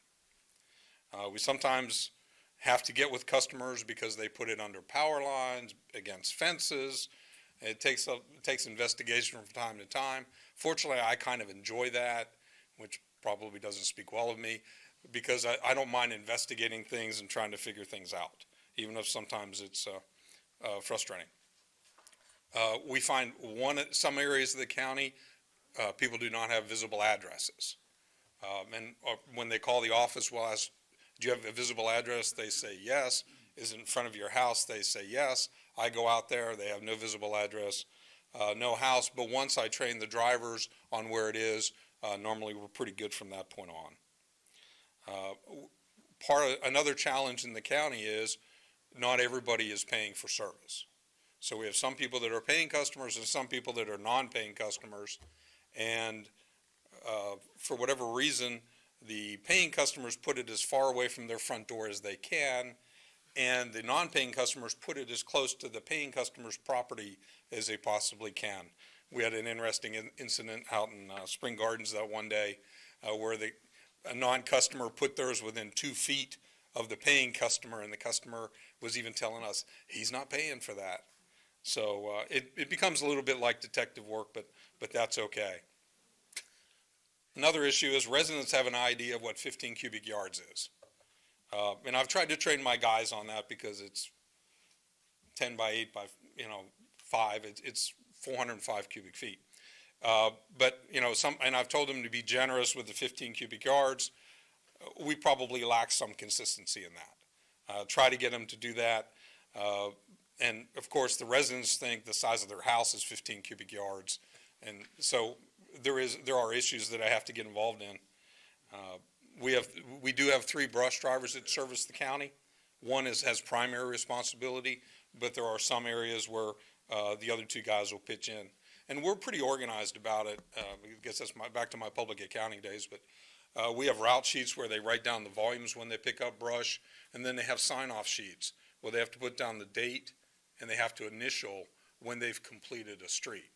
We sometimes have to get with customers because they put it under power lines, against fences. It takes investigation from time to time. Fortunately, I kind of enjoy that, which probably doesn't speak well of me, because I don't mind investigating things and trying to figure things out, even if sometimes it's frustrating. We find some areas of the county, people do not have visible addresses. And when they call the office, we'll ask, do you have a visible address? They say yes. Is it in front of your house? They say yes. I go out there, they have no visible address, no house, but once I train the drivers on where it is, normally we're pretty good from that point on. Another challenge in the county is not everybody is paying for service. So we have some people that are paying customers and some people that are non-paying customers, and for whatever reason, the paying customers put it as far away from their front door as they can, and the non-paying customers put it as close to the paying customer's property as they possibly can. We had an interesting incident out in Spring Gardens that one day where a non-customer put theirs within 2 feet of the paying customer, and the customer was even telling us, he's not paying for that. So it becomes a little bit like detective work, but that's okay. Another issue is residents have an idea of what 15 cubic yards is. And I've tried to train my guys on that because it's 10 by 8 by, 5. It's 405 cubic feet. But, and I've told them to be generous with the 15 cubic yards. We probably lack some consistency in that. Try to get them to do that. And of course, the residents think the size of their house is 15 cubic yards. And so there are issues that I have to get involved in. We do have 3 brush drivers that service the county. One has primary responsibility, but there are some areas where the other 2 guys will pitch in. And we're pretty organized about it. I guess that's back to my public accounting days, but we have route sheets where they write down the volumes when they pick up brush, and then they have sign-off sheets where they have to put down the date and they have to initial when they've completed a street.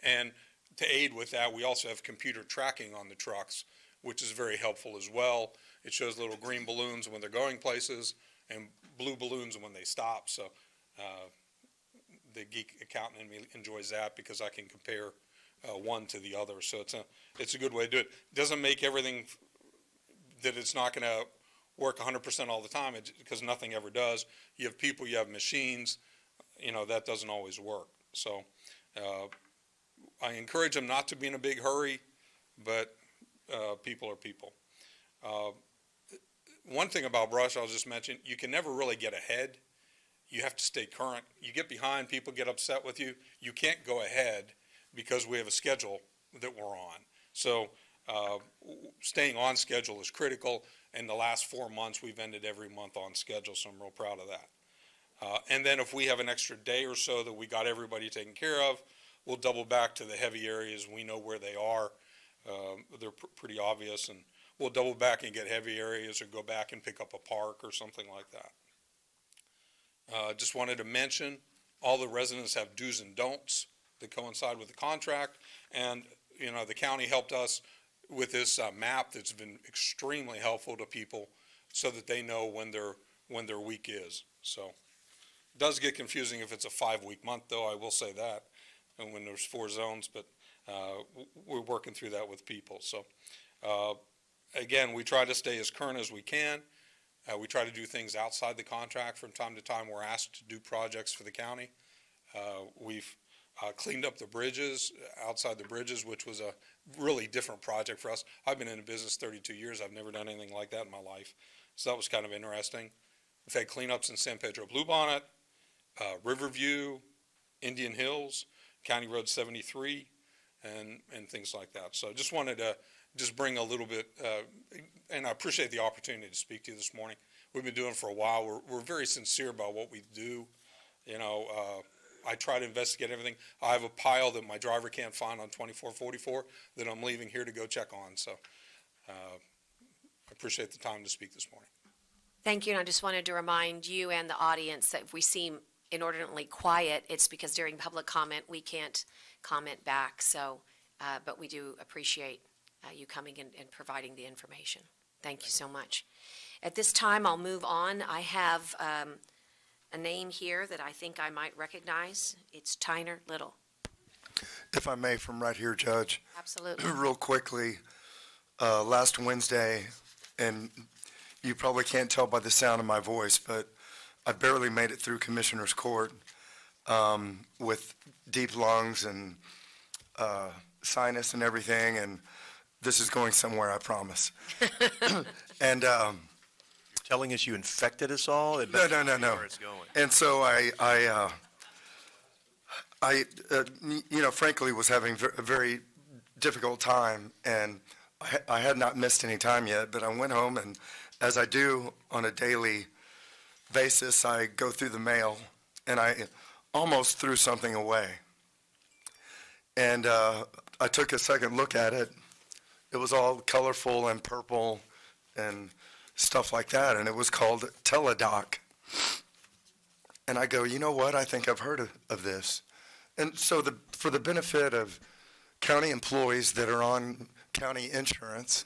And to aid with that, we also have computer tracking on the trucks, which is very helpful as well. It shows little green balloons when they're going places and blue balloons when they stop. So the geek accountant in me enjoys that because I can compare one to the other. So it's a good way to do it. It doesn't make everything that it's not going to work 100% all the time because nothing ever does. You have people, you have machines, that doesn't always work. So I encourage them not to be in a big hurry, but people are people. One thing about brush I'll just mention, you can never really get ahead. You have to stay current. You get behind, people get upset with you. You can't go ahead because we have a schedule that we're on. So staying on schedule is critical. In the last 4 months, we've ended every month on schedule, so I'm real proud of that. And then if we have an extra day or so that we got everybody taken care of, we'll double back to the heavy areas. We know where they are. They're pretty obvious, and we'll double back and get heavy areas or go back and pick up a park or something like that. Just wanted to mention, all the residents have do's and don'ts that coincide with the contract, and the county helped us with this map that's been extremely helpful to people so that they know when their week is. So it does get confusing if it's a 5-week month, though, I will say that, and when there's 4 zones, but we're working through that with people. So again, we try to stay as current as we can. We try to do things outside the contract. From time to time, we're asked to do projects for the county. We've cleaned up the bridges, outside the bridges, which was a really different project for us. I've been in the business 32 years. I've never done anything like that in my life. So that was kind of interesting. We've had cleanups in San Pedro Bluebonnet, Riverview, Indian Hills, County Road 73, and things like that. So I just wanted to bring a little bit, and I appreciate the opportunity to speak to you this morning. We've been doing it for a while. We're very sincere about what we do. I try to investigate everything. I have a pile that my driver can't find on 2444 that I'm leaving here to go check on. So I appreciate the time to speak this morning. Thank you, and I just wanted to remind you and the audience that if we seem inordinately quiet, it's because during public comment, we can't comment back. So, but we do appreciate you coming in and providing the information. Thank you so much. At this time, I'll move on. I have a name here that I think I might recognize. It's Tyner Little. If I may, from right here, Judge. Absolutely. Real quickly, last Wednesday, and you probably can't tell by the sound of my voice, but I barely made it through Commissioner's Court with deep lungs and sinus and everything, and this is going somewhere, I promise. And Telling us you infected us all? No. Where it's going. And so I frankly was having a very difficult time, and I had not missed any time yet, but I went home, and as I do on a daily basis, I go through the mail, and I almost threw something away. And I took a second look at it. It was all colorful and purple and stuff like that, and it was called Teledoc. And I go, you know what? I think I've heard of this. And so for the benefit of county employees that are on county insurance,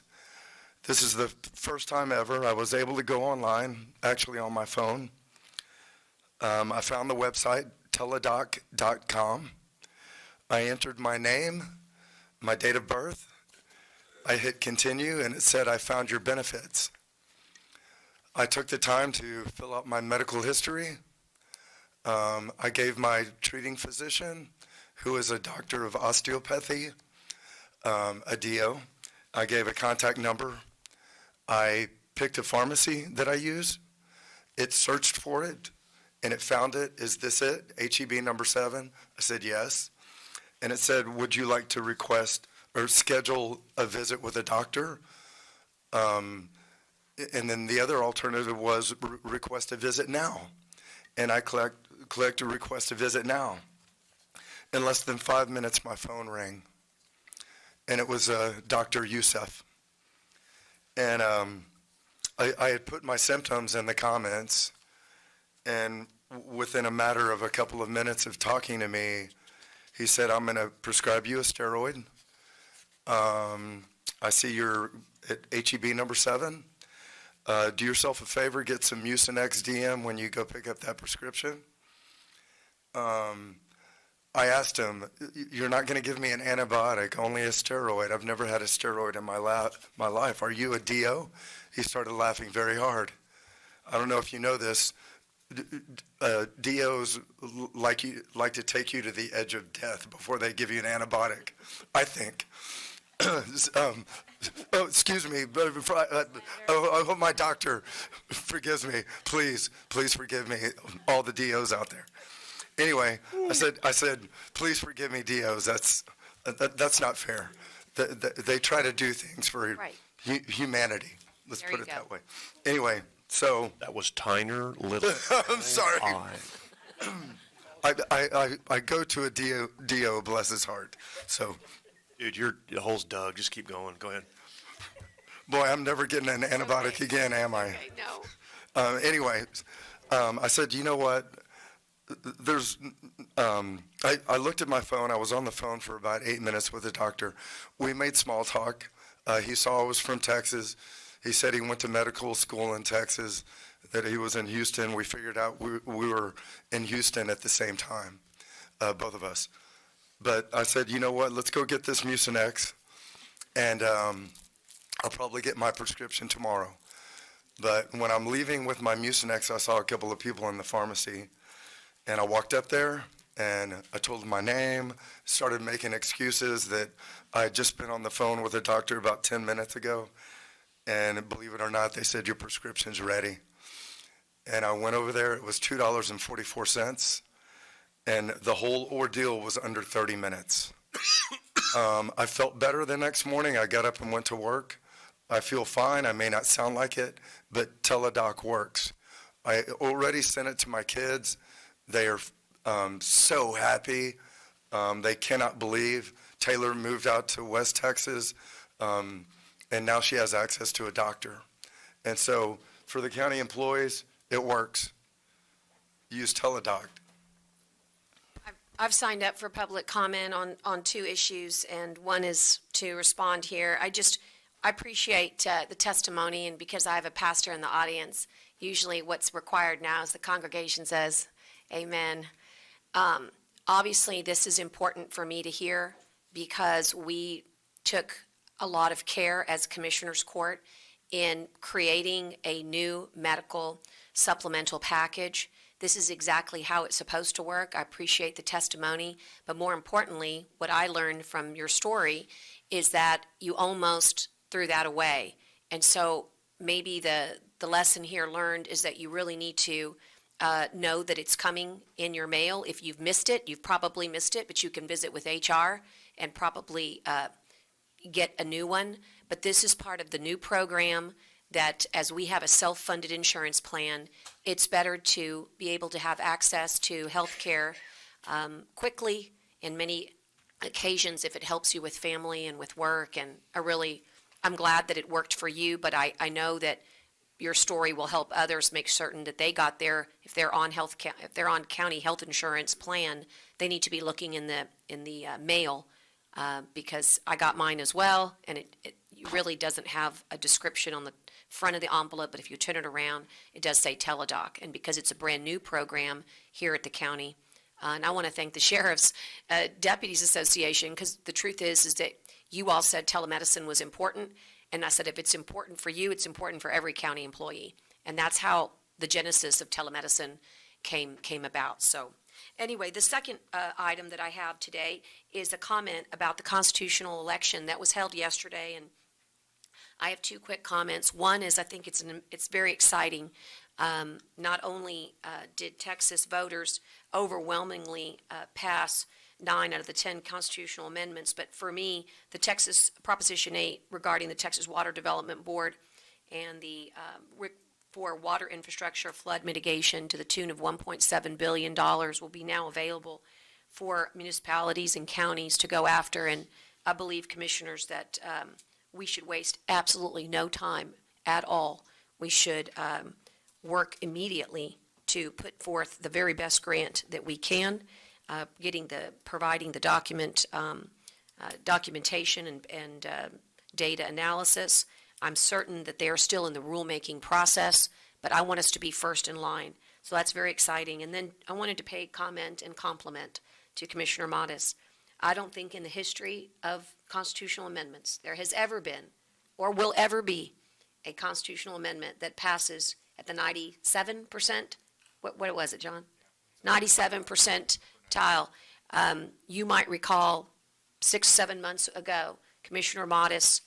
this is the first time ever I was able to go online, actually on my phone. I found the website, teledoc.com. I entered my name, my date of birth. I hit continue, and it said, I found your benefits. I took the time to fill out my medical history. I gave my treating physician, who is a doctor of osteopathy, a DO. I gave a contact number. I picked a pharmacy that I use. It searched for it, and it found it. Is this it? HEB number 7? I said yes. And it said, would you like to request or schedule a visit with a doctor? And then the other alternative was request a visit now. And I clicked to request a visit now. In less than 5 minutes, my phone rang. And it was Dr. Youssef. And I had put my symptoms in the comments, and within a matter of a couple of minutes of talking to me, he said, I'm going to prescribe you a steroid. I see you're at HEB number 7. Do yourself a favor, get some Mucinex DM when you go pick up that prescription. I asked him, you're not going to give me an antibiotic, only a steroid. I've never had a steroid in my life. Are you a DO? He started laughing very hard. I don't know if you know this. DOs like to take you to the edge of death before they give you an antibiotic, I think. Excuse me, but I hope my doctor forgives me. Please forgive me, all the DOs out there. Anyway, I said, please forgive me, DOs. That's not fair. They try to do things for humanity. Let's put it that way. Anyway, so That was Tyner Little. I'm sorry. I go to a DO, bless his heart. So, Dude, your hole's dug. Just keep going. Go ahead. boy, I'm never getting an antibiotic again, am I? Okay, no. Anyway, I said, you know what? I looked at my phone. I was on the phone for about 8 minutes with the doctor. We made small talk. He saw I was from Texas. He said he went to medical school in Texas, that he was in Houston. We figured out we were in Houston at the same time, both of us. But I said, you know what, let's go get this Mucinex, and I'll probably get my prescription tomorrow. But when I'm leaving with my Mucinex, I saw a couple of people in the pharmacy, and I walked up there, and I told them my name, started making excuses that I had just been on the phone with a doctor about 10 minutes ago. And believe it or not, they said, your prescription's ready. And I went over there. It was $2.44. And the whole ordeal was under 30 minutes. I felt better the next morning. I got up and went to work. I feel fine. I may not sound like it, but Teledoc works. I already sent it to my kids. They are so happy. They cannot believe. Taylor moved out to West Texas. And now she has access to a doctor. And so for the county employees, it works. Use Teledoc. I've signed up for public comment on 2 issues, and one is to respond here. I appreciate the testimony, and because I have a pastor in the audience, usually what's required now is the congregation says, amen. Obviously, this is important for me to hear because we took a lot of care as Commissioners Court in creating a new medical supplemental package. This is exactly how it's supposed to work. I appreciate the testimony, but more importantly, what I learned from your story is that you almost threw that away. And so maybe the lesson here learned is that you really need to know that it's coming in your mail. If you've missed it, you've probably missed it, but you can visit with HR and probably get a new one. But this is part of the new program that as we have a self-funded insurance plan, it's better to be able to have access to health care quickly in many occasions if it helps you with family and with work. And I'm glad that it worked for you, but I know that your story will help others make certain that they got their, if they're on if they're on county health insurance plan, they need to be looking in the mail, because I got mine as well, and it really doesn't have a description on the front of the envelope, but if you turn it around, it does say Teledoc. And because it's a brand-new program here at the county, and I want to thank the Sheriff's Deputies Association, because the truth is that you all said telemedicine was important, and I said if it's important for you, it's important for every county employee. And that's how the genesis of telemedicine came about. So anyway, the second item that I have today is a comment about the constitutional election that was held yesterday, and I have two quick comments. One is I think it's very exciting. Not only did Texas voters overwhelmingly pass 9 out of the 10 constitutional amendments, but for me, the Texas Proposition 8 regarding the Texas Water Development Board and the for water infrastructure flood mitigation to the tune of $1.7 billion will be now available for municipalities and counties to go after. And I believe, commissioners, that we should waste absolutely no time at all. We should work immediately to put forth the very best grant that we can, providing the documentation and data analysis. I'm certain that they are still in the rulemaking process, but I want us to be first in line. So that's very exciting. And then I wanted to pay comment and compliment to Commissioner Modis. I don't think in the history of constitutional amendments there has ever been or will ever be a constitutional amendment that passes at the 97%, what was it, John? 97% tile. You might recall 6-7 months ago, Commissioner Modis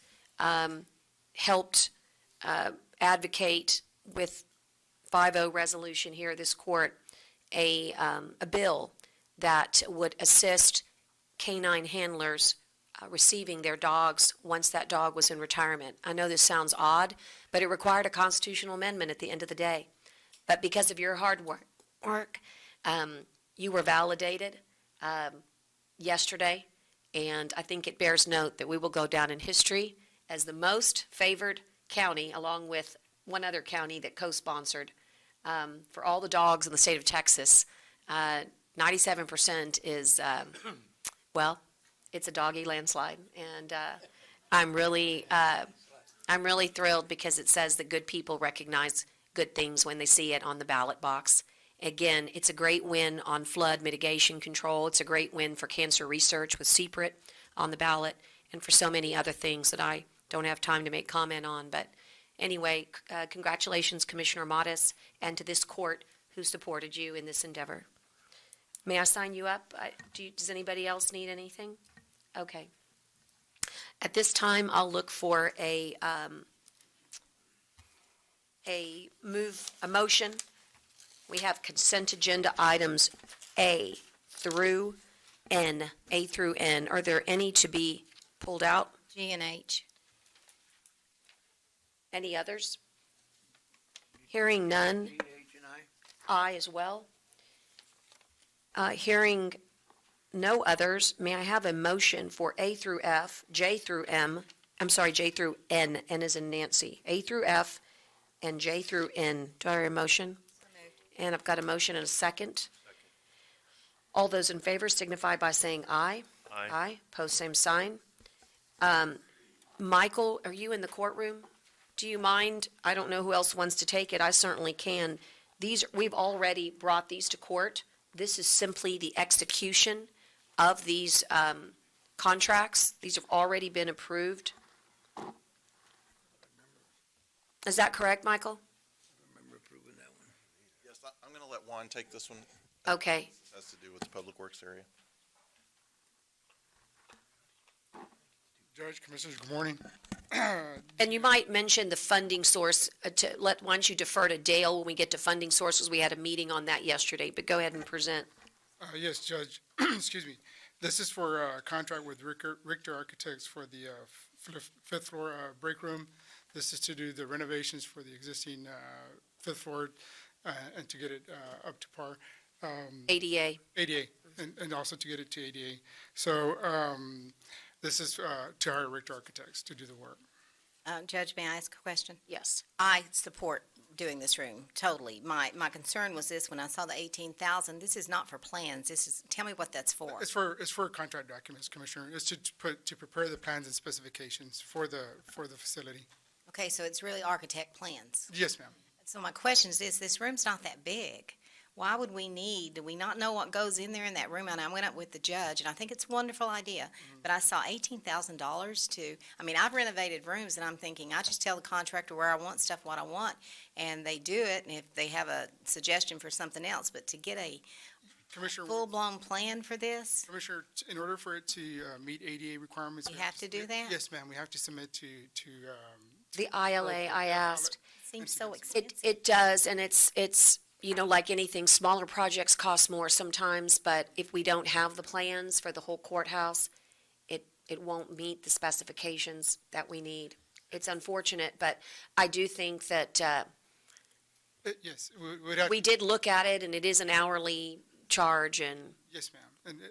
helped advocate with 5-0 resolution here, this court, a bill that would assist canine handlers receiving their dogs once that dog was in retirement. I know this sounds odd, but it required a constitutional amendment at the end of the day. But because of your hard work, you were validated yesterday, and I think it bears note that we will go down in history as the most favored county, along with one other county that co-sponsored, for all the dogs in the state of Texas. 97% is, well, it's a doggy landslide, and I'm really thrilled because it says that good people recognize good things when they see it on the ballot box. Again, it's a great win on flood mitigation control. It's a great win for cancer research with CPRIT on the ballot, and for so many other things that I don't have time to make comment on. But anyway, congratulations, Commissioner Modis, and to this court who supported you in this endeavor. May I sign you up? Does anybody else need anything? Okay. At this time, I'll look for a motion. We have consent agenda items A through N. A through N. Are there any to be pulled out? G and H. Any others? Hearing none. G, H, and I. I as well. Hearing no others, may I have a motion for A through F, J through M, I'm sorry, J through N, N as in Nancy, A through F, and J through N. Do I hear a motion? And I've got a motion and a second. All those in favor signify by saying aye. Aye. Aye. Pose same sign. Michael, are you in the courtroom? Do you mind? I don't know who else wants to take it. I certainly can. We've already brought these to court. This is simply the execution of these contracts. These have already been approved. Is that correct, Michael? I remember approving that one. Yes, I'm going to let Juan take this one. Okay. It has to do with the public works area. Judge, Commissioners, good morning. And you might mention the funding source why don't you defer to Dale when we get to funding sources? We had a meeting on that yesterday, but go ahead and present. Yes, Judge, excuse me. This is for a contract with Richter Architects for the fifth floor break room. This is to do the renovations for the existing fifth floor and to get it up to par. ADA. ADA, and also to get it to ADA. So this is to hire Richter Architects to do the work. Judge, may I ask a question? Yes. I support doing this room, totally. My concern was this, when I saw the 18,000, this is not for plans, tell me what that's for. It's for contract documents, Commissioner. It's to prepare the plans and specifications for the facility. Okay, so it's really architect plans. Yes, ma'am. So my question is this room's not that big. Why would do we not know what goes in there in that room? And I went up with the judge, and I think it's a wonderful idea, but I saw $18,000 I've renovated rooms, and I'm thinking, I just tell the contractor where I want stuff, what I want, and they do it, and if they have a suggestion for something else, but to get a Commissioner, full-blown plan for this, Commissioner, in order for it to meet ADA requirements. you have to do that? Yes, ma'am. We have to submit to The ILA, I asked. Seems so expensive. It does, and it's, like anything, smaller projects cost more sometimes, but if we don't have the plans for the whole courthouse, it won't meet the specifications that we need. It's unfortunate, but I do think that, yes, we'd have. we did look at it, and it is an hourly charge, and Yes, ma'am. And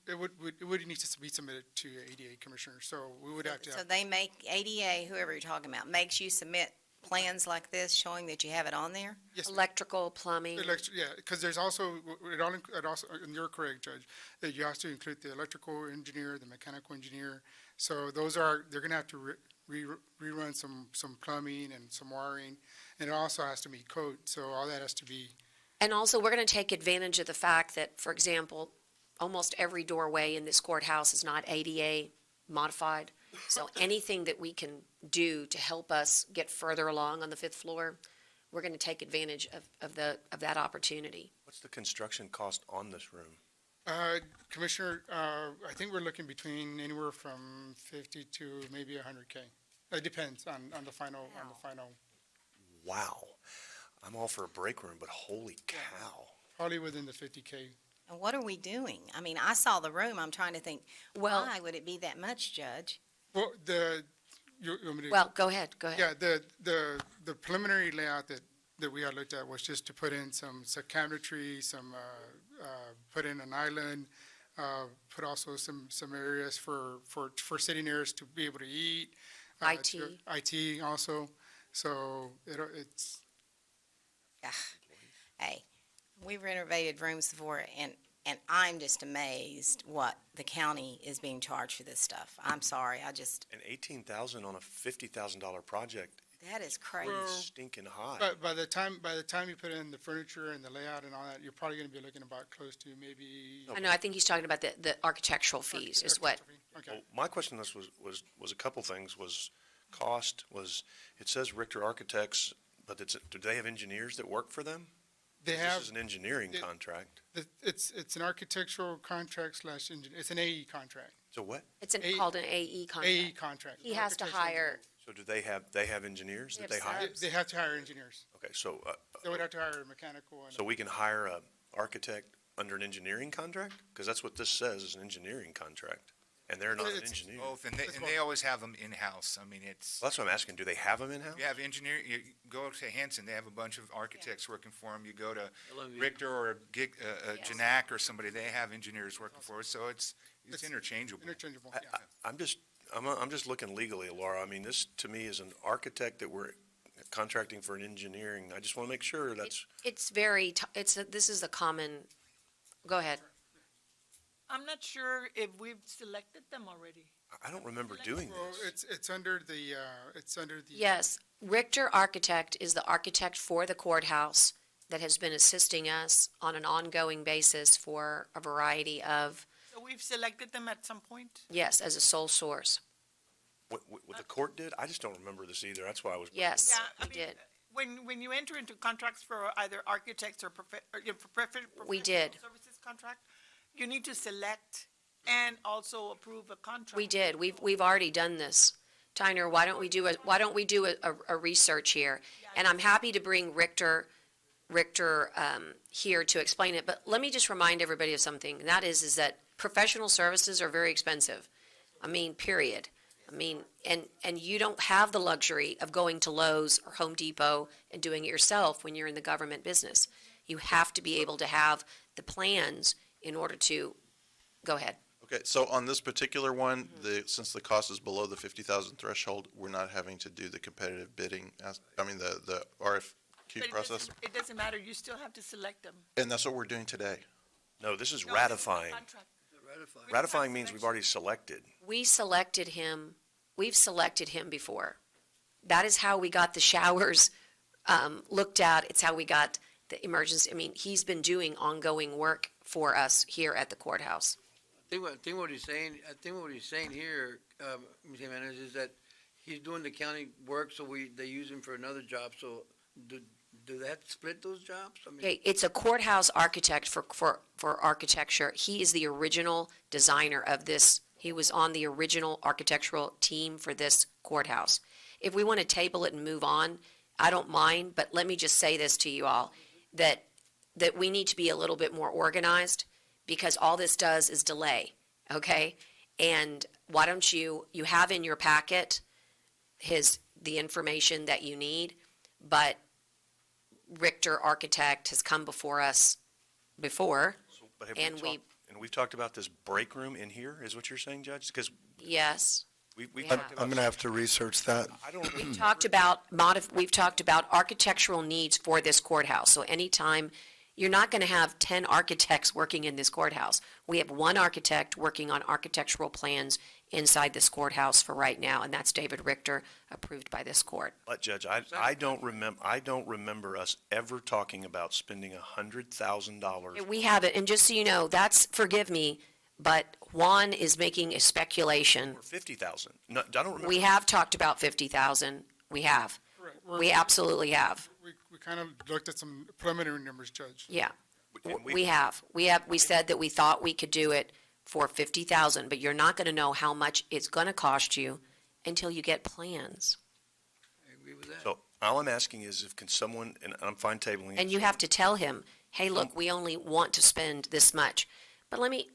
it would need to be submitted to ADA, Commissioner, so we would have to. So they make, ADA, whoever you're talking about, makes you submit plans like this showing that you have it on there? Yes, ma'am. electrical, plumbing. Yeah, because there's also, and you're correct, Judge, that you have to include the electrical engineer, the mechanical engineer. So they're gonna have to rerun some plumbing and some wiring, and it also has to meet code, so all that has to be. And also, we're going to take advantage of the fact that, for example, almost every doorway in this courthouse is not ADA modified. So anything that we can do to help us get further along on the fifth floor, we're going to take advantage of that opportunity. What's the construction cost on this room? Commissioner, I think we're looking between anywhere from 50 to maybe 100K. It depends on the final. Wow. I'm all for a break room, but holy cow. Probably within the 50K. And what are we doing? I saw the room, I'm trying to think, why would it be that much, Judge? Well, you want me to? Well, go ahead. Yeah, the preliminary layout that we had looked at was just to put in some cabinetry, put in an island, put also some areas for sitting areas to be able to eat. IT also, so it's. Hey, we've renovated rooms before, and I'm just amazed what the county is being charged for this stuff. I'm sorry, And $18,000 on a $50,000 project. that is crazy. Stinking high. But by the time you put in the furniture and the layout and all that, you're probably going to be looking about close to maybe. I know, I think he's talking about the architectural fees is what. Okay. Well, my question on this was a couple things, was cost, it says Richter Architects, but do they have engineers that work for them? They have. This is an engineering contract. It's an architectural contract / it's an AE contract. So what? It's called an AE contract. AE contract. He has to hire, So do they have engineers that they hire? They have to hire engineers. Okay, so, They would have to hire a mechanical and. so we can hire a architect under an engineering contract? Because that's what this says, is an engineering contract, and they're not an It's engineer. Both, and they always have them in-house. it's. Well, that's what I'm asking, do they have them in-house? You have you go to Hanson, they have a bunch of architects working for them. You go to Richter or Janak or somebody, they have engineers working for us, so it's interchangeable. Interchangeable, yeah. I'm just looking legally, Laura. This, to me, is an architect that we're contracting for an engineering. I just want to make sure that's, it's this is a common, go ahead. I'm not sure if we've selected them already. I don't remember doing Well, this. it's under the. Yes, Richter Architect is the architect for the courthouse that has been assisting us on an ongoing basis for a variety of, So we've selected them at some point? yes, as a sole source. What the court did? I just don't remember this either. That's why I was. Yes, Yeah, we did. When you enter into contracts for either architects or professional We did. services contract, you need to select and also approve a contract. We did. We've already done this. Tyner, why don't we do a research here? And I'm happy to bring Richter here to explain it, but let me just remind everybody of something, and that is that professional services are very expensive. Period. And you don't have the luxury of going to Lowe's or Home Depot and doing it yourself when you're in the government business. You have to be able to have the plans in order to, go ahead. Okay, so on this particular one, since the cost is below the 50,000 threshold, we're not having to do the competitive bidding, the RFQ But process? it doesn't matter, you still have to select them. And that's what we're doing today. No, this is No, ratifying. contract. Ratified. Ratifying means we've already selected. We've selected him before. That is how we got the showers looked at. It's how we got the emergency. I mean, he's been doing ongoing work for us here at the courthouse. I think what he's saying here, Ms. Jimenez, is that he's doing the county work, so they use him for another job, so do that split those jobs? I mean, Okay, it's a courthouse architect for architecture. He is the original designer of this. He was on the original architectural team for this courthouse. If we want to table it and move on, I don't mind, but let me just say this to you all, that we need to be a little bit more organized, because all this does is delay, okay? And why don't you have in your packet the information that you need, but Richter Architect has come before us before, But have and we've talked about this break room in here, is what you're saying, Judge? Because yes, we've Yeah. talked about. I'm going to have to research that. I don't. we've talked about architectural needs for this courthouse. So anytime, you're not going to have 10 architects working in this courthouse. We have one architect working on architectural plans inside this courthouse for right now, and that's David Richter, approved by this court. But Judge, I don't remember us ever talking about spending $100,000. We have it, and just so you know, forgive me, but Juan is making a speculation. Or 50,000. No, I don't remember. We have talked about 50,000. We have. Correct. We absolutely have. We kind of looked at some preliminary numbers, Judge. Yeah. And We have. We said that we thought we could do it for 50,000, but you're not going to know how much it's going to cost you until you get plans. I agree with that. So all I'm asking is can someone, and I'm fine tabling it. And you have to tell him, hey, look, we only want to spend this much. But let me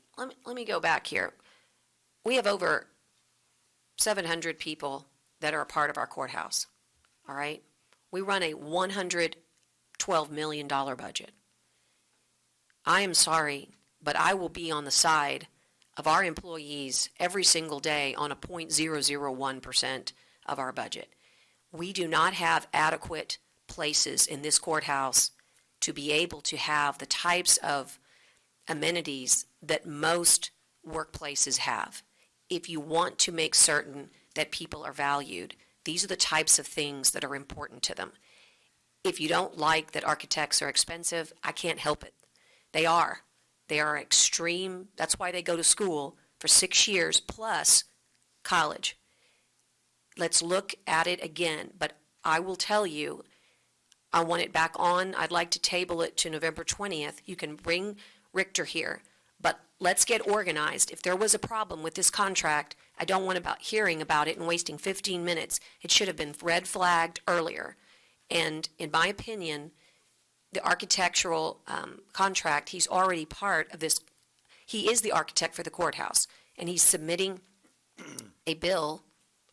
go back here. We have over 700 people that are a part of our courthouse, all right? We run a $112 million budget. I am sorry, but I will be on the side of our employees every single day on a 0.001% of our budget. We do not have adequate places in this courthouse to be able to have the types of amenities that most workplaces have. If you want to make certain that people are valued, these are the types of things that are important to them. If you don't like that architects are expensive, I can't help it. They are. They are extreme. That's why they go to school for 6 years plus college. Let's look at it again. But I will tell you, I want it back on. I'd like to table it to November 20th. You can bring Richter here. But let's get organized. If there was a problem with this contract, I don't want hearing about it and wasting 15 minutes. It should have been red flagged earlier. And in my opinion, the architectural contract, he's already part of this. He is the architect for the courthouse, and he's submitting a bill,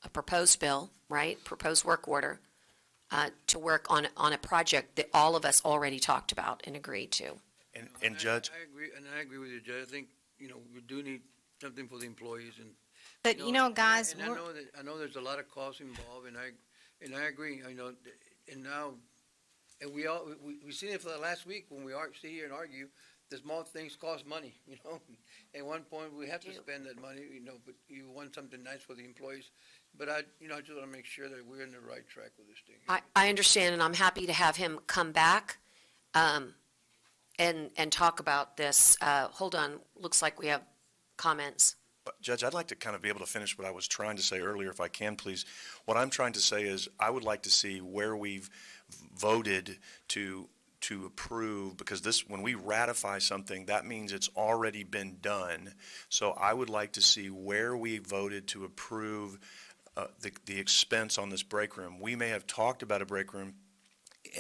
a proposed bill, right, proposed work order, to work on a project that all of us already talked about and agreed to. And Judge, I agree with you, Judge. I think, we do need something for the employees and. But, guys, And I know there's a lot of costs involved, and I agree, and now, and we seen it for the last week when we sit here and argue, the small things cost money, At one point, we have to spend that money, but you want something nice for the employees. But I just want to make sure that we're in the right track with this thing. I understand, and I'm happy to have him come back and talk about this. Hold on, looks like we have comments. Judge, I'd like to kind of be able to finish what I was trying to say earlier, if I can, please. What I'm trying to say is I would like to see where we've voted to approve, because when we ratify something, that means it's already been done. So I would like to see where we voted to approve the expense on this break room. We may have talked about a break room,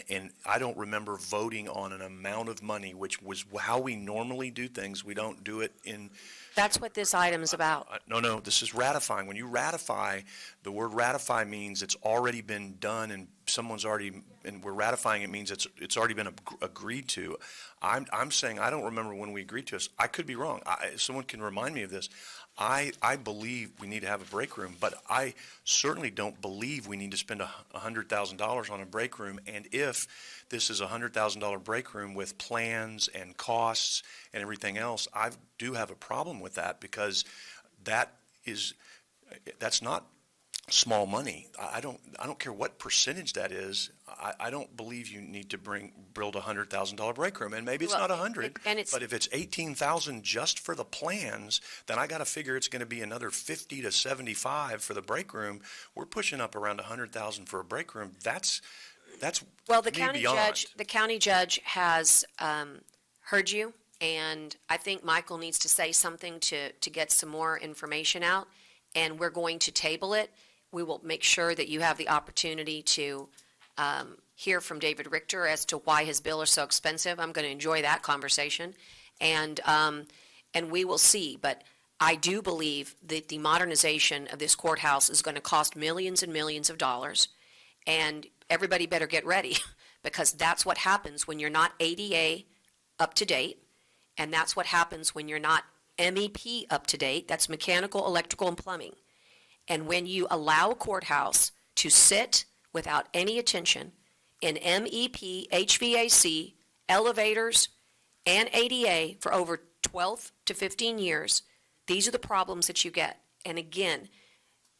and I don't remember voting on an amount of money, which was how we normally do things. We don't do it in. That's what this item is about. No, this is ratifying. When you ratify, the word ratify means it's already been done and someone's already, and we're ratifying it means it's already been agreed to. I'm saying, I don't remember when we agreed to this. I could be wrong. Someone can remind me of this. I believe we need to have a break room, but I certainly don't believe we need to spend $100,000 on a break room. And if this is a $100,000 break room with plans and costs and everything else, I do have a problem with that, because that's not small money. I don't care what percentage that is. I don't believe you need to build a $100,000 break room, and maybe it's not 100. But if it's 18,000 just for the plans, then I got to figure it's going to be another 50 to 75 for the break room. We're pushing up around 100,000 for a break room. That's Well, the beyond. county judge has heard you, and I think Michael needs to say something to get some more information out, and we're going to table it. We will make sure that you have the opportunity to hear from David Richter as to why his bill is so expensive. I'm going to enjoy that conversation, and we will see. But I do believe that the modernization of this courthouse is going to cost millions and millions of dollars, and everybody better get ready, because that's what happens when you're not ADA up to date, and that's what happens when you're not MEP up to date. That's mechanical, electrical, and plumbing. And when you allow a courthouse to sit without any attention in MEP, HVAC, elevators, and ADA for over 12 to 15 years, these are the problems that you get. And again,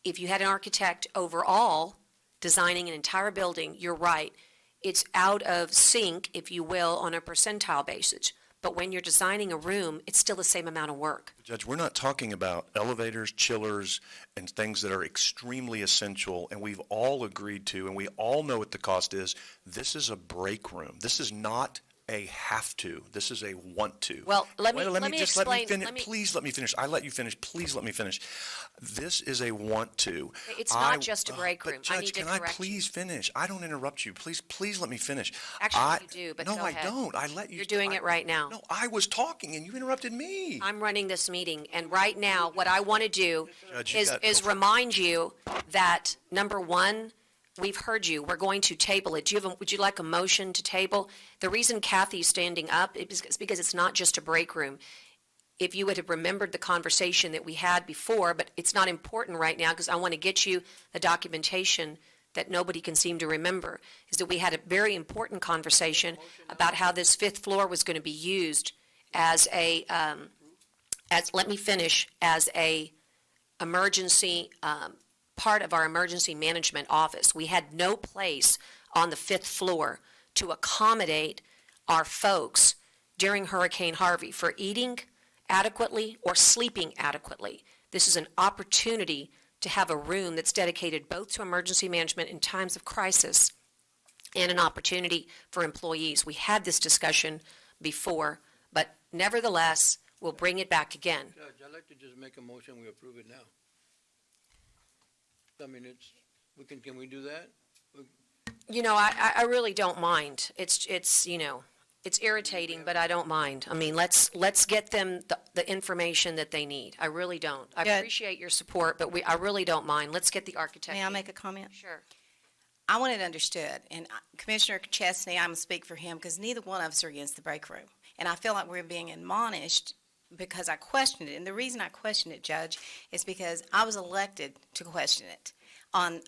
if you had an architect overall designing an entire building, you're right, it's out of sync, if you will, on a percentile basis. But when you're designing a room, it's still the same amount of work. Judge, we're not talking about elevators, chillers, and things that are extremely essential, and we've all agreed to, and we all know what the cost is. This is a break room. This is not a have to. This is a want to. Well, let me explain. explain. Please let me finish. I let you finish. Please let me finish. This is a want to. It's not just a break room. But Judge, I need to can I correct please finish? I don't interrupt you. Please let me finish. Actually, you do, but no, go ahead. I don't. I let you. You're doing it right now. No, I was talking and you interrupted me. I'm running this meeting, and right now, what I want to do Judge, is remind you that, number one, we've heard you. We're going to table it. Would you like a motion to table? The reason Kathy's standing up is because it's not just a break room. If you would have remembered the conversation that we had before, but it's not important right now because I want to get you the documentation that nobody can seem to remember, is that we had a very important conversation about how this fifth floor was going to be used as a, let me finish, as a emergency, part of our emergency management office. We had no place on the fifth floor to accommodate our folks during Hurricane Harvey for eating adequately or sleeping adequately. This is an opportunity to have a room that's dedicated both to emergency management in times of crisis and an opportunity for employees. We had this discussion before, but nevertheless, we'll bring it back again. Judge, I'd like to just make a motion, we approve it now. I mean, can we do that? You know, I really don't mind. It's it's irritating, but I don't mind. I mean, let's get them the information that they need. I really don't. I Good. appreciate your support, but I really don't mind. Let's get the architect. May I make a comment? Sure. I want it understood, and Commissioner Chesney, I'm going to speak for him, because neither one of us are against the break room. And I feel like we're being admonished because I questioned it. And the reason I questioned it, Judge, is because I was elected to question it. On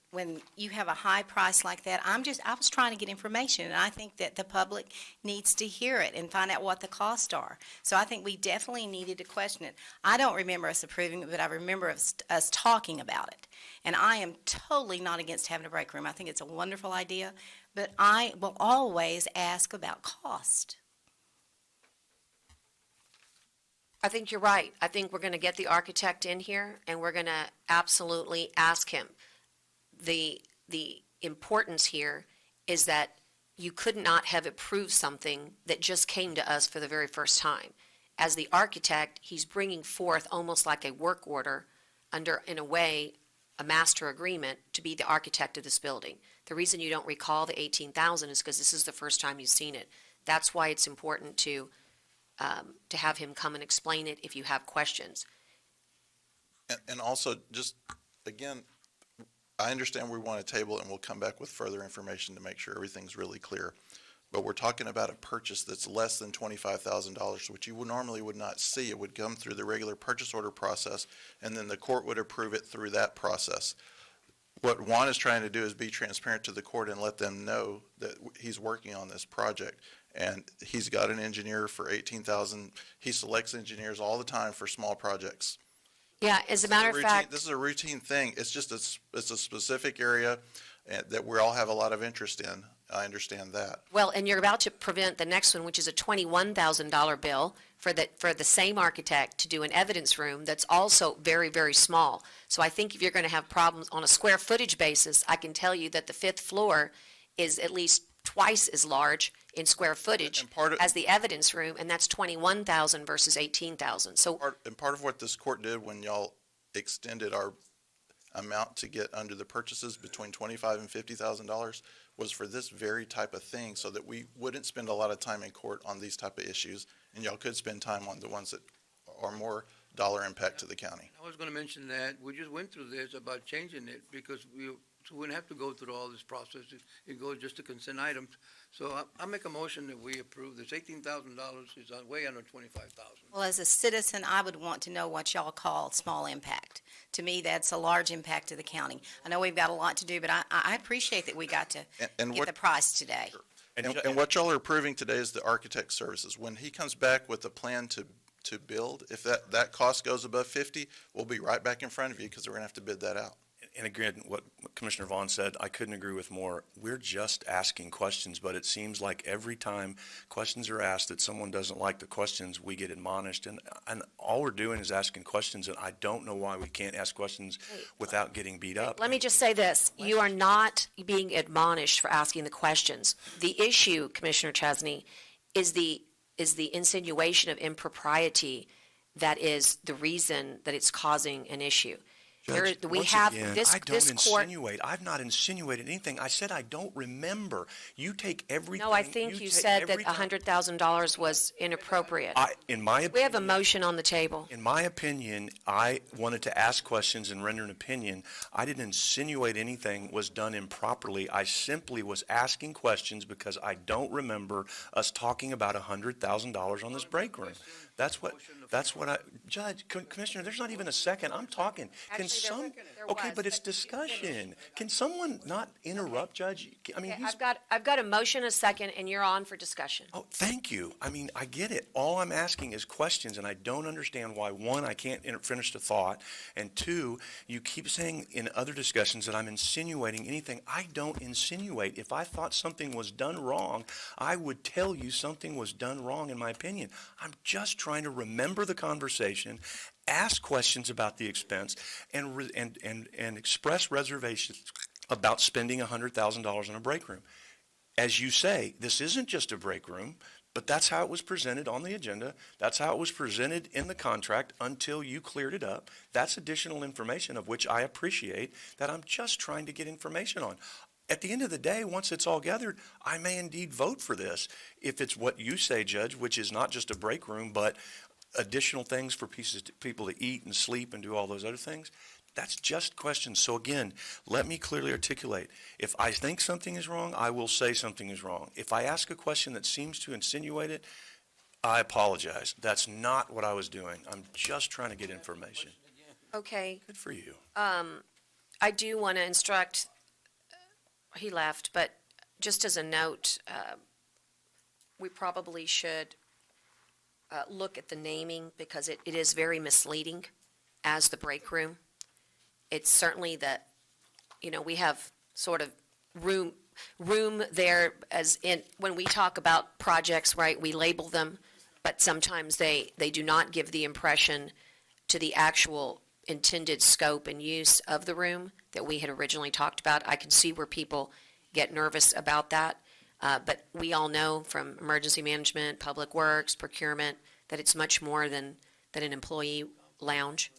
when you have a high price like that, I was trying to get information, and I think that the public needs to hear it and find out what the costs are. So I think we definitely needed to question it. I don't remember us approving it, but I remember us talking about it. And I am totally not against having a break room. I think it's a wonderful idea, but I will always ask about cost. I think you're right. I think we're going to get the architect in here, and we're going to absolutely ask him. The importance here is that you could not have approved something that just came to us for the very first time. As the architect, he's bringing forth almost like a work order under, in a way, a master agreement to be the architect of this building. The reason you don't recall the 18,000 is because this is the first time you've seen it. That's why it's important to have him come and explain it if you have questions. And also, just, again, I understand we want to table it and we'll come back with further information to make sure everything's really clear. But we're talking about a purchase that's less than $25,000, which you would normally would not see. It would come through the regular purchase order process, and then the court would approve it through that process. What Juan is trying to do is be transparent to the court and let them know that he's working on this project. And he's got an engineer for $18,000. He selects engineers all the time for small projects. Yeah, as a matter of fact, This is a routine thing. It's just it's a specific area that we all have a lot of interest in. I understand that. well, and you're about to prevent the next one, which is a $21,000 bill for the same architect to do an evidence room that's also very, very small. So I think if you're going to have problems on a square footage basis, I can tell you that the fifth floor is at least twice as large in square footage And part of- as the evidence room, and that's 21,000 versus 18,000. So Part of what this court did when y'all extended our amount to get under the purchases between $25,000 and $50,000 was for this very type of thing, so that we wouldn't spend a lot of time in court on these type of issues, and y'all could spend time on the ones that are more dollar impact to the county. I was gonna mention that, we just went through this about changing it, because we wouldn't have to go through all this process. It goes just to consent items. So I make a motion that we approve this. $18,000 is way under 25,000. Well, as a citizen, I would want to know what y'all call small impact. To me, that's a large impact to the county. I know we've got a lot to do, but I appreciate that we got to And get what, the price today. and what y'all are approving today is the architect services. When he comes back with a plan to build, if that cost goes above 50, we'll be right back in front of you, because we're gonna have to bid that out. And again, what Commissioner Vaughn said, I couldn't agree with more. We're just asking questions, but it seems like every time questions are asked that someone doesn't like the questions, we get admonished. And all we're doing is asking questions, and I don't know why we can't ask questions without getting beat up. let me just say this. You are not being admonished for asking the questions. The issue, Commissioner Chesney, is the insinuation of impropriety that is the reason that it's causing an issue. Judge, We once have again, this I don't court. insinuate. I've not insinuated anything. I said I don't remember. You take everything. No, I think you take said that everything- $100,000 was inappropriate. In my opinion. We have a motion on the table. In my opinion, I wanted to ask questions and render an opinion. I didn't insinuate anything was done improperly. I simply was asking questions because I don't remember us talking about $100,000 on this break room. That's what Judge, Commissioner, there's not even a second. I'm talking. Okay, but it's discussion. Can someone not interrupt, Judge? I mean, Okay, I've got a motion, a second, and you're on for discussion. Oh, thank you. I mean, I get it. All I'm asking is questions, and I don't understand why, one, I can't finish the thought, and two, you keep saying in other discussions that I'm insinuating anything. I don't insinuate. If I thought something was done wrong, I would tell you something was done wrong, in my opinion. I'm just trying to remember the conversation, ask questions about the expense, and express reservations about spending $100,000 on a break room. As you say, this isn't just a break room, but that's how it was presented on the agenda. That's how it was presented in the contract until you cleared it up. That's additional information of which I appreciate that I'm just trying to get information on. At the end of the day, once it's all gathered, I may indeed vote for this. If it's what you say, Judge, which is not just a break room, but additional things for people to eat and sleep and do all those other things, that's just questions. So again, let me clearly articulate. If I think something is wrong, I will say something is wrong. If I ask a question that seems to insinuate it, I apologize. That's not what I was doing. I'm just trying to get information. Okay. Good for you. I do want to instruct, he left, but just as a note, we probably should look at the naming because it is very misleading as the break room. It's certainly that, we have sort of room there as in, when we talk about projects, right, we label them, but sometimes they do not give the impression to the actual intended scope and use of the room that we had originally talked about. I can see where people get nervous about that, but we all know from emergency management, public works, procurement, that it's much more than an employee lounge.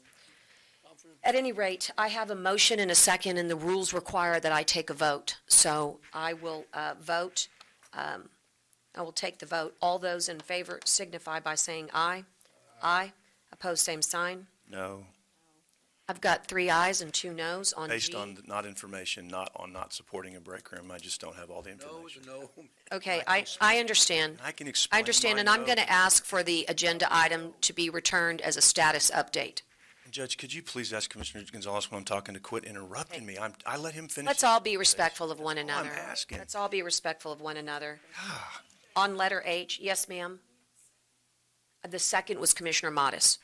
At any rate, I have a motion and a second, and the rules require that I take a vote. So I will vote. I will take the vote. All those in favor signify by saying aye. Aye. Opposed, same sign. No. I've got 3 ayes and 2 noes on G. Based on not information, not on not supporting a break room, I just don't have all the No is information. a no. Okay, I understand. I can I explain understand, my and I'm no. going to ask for the agenda item to be returned as a status update. Judge, could you please ask Commissioner Gonzalez when I'm talking to quit interrupting me? I let him finish. Let's all be respectful of one all I'm another. asking. Let's all be respectful of one another. On letter H, yes, ma'am. The second was Commissioner Modis.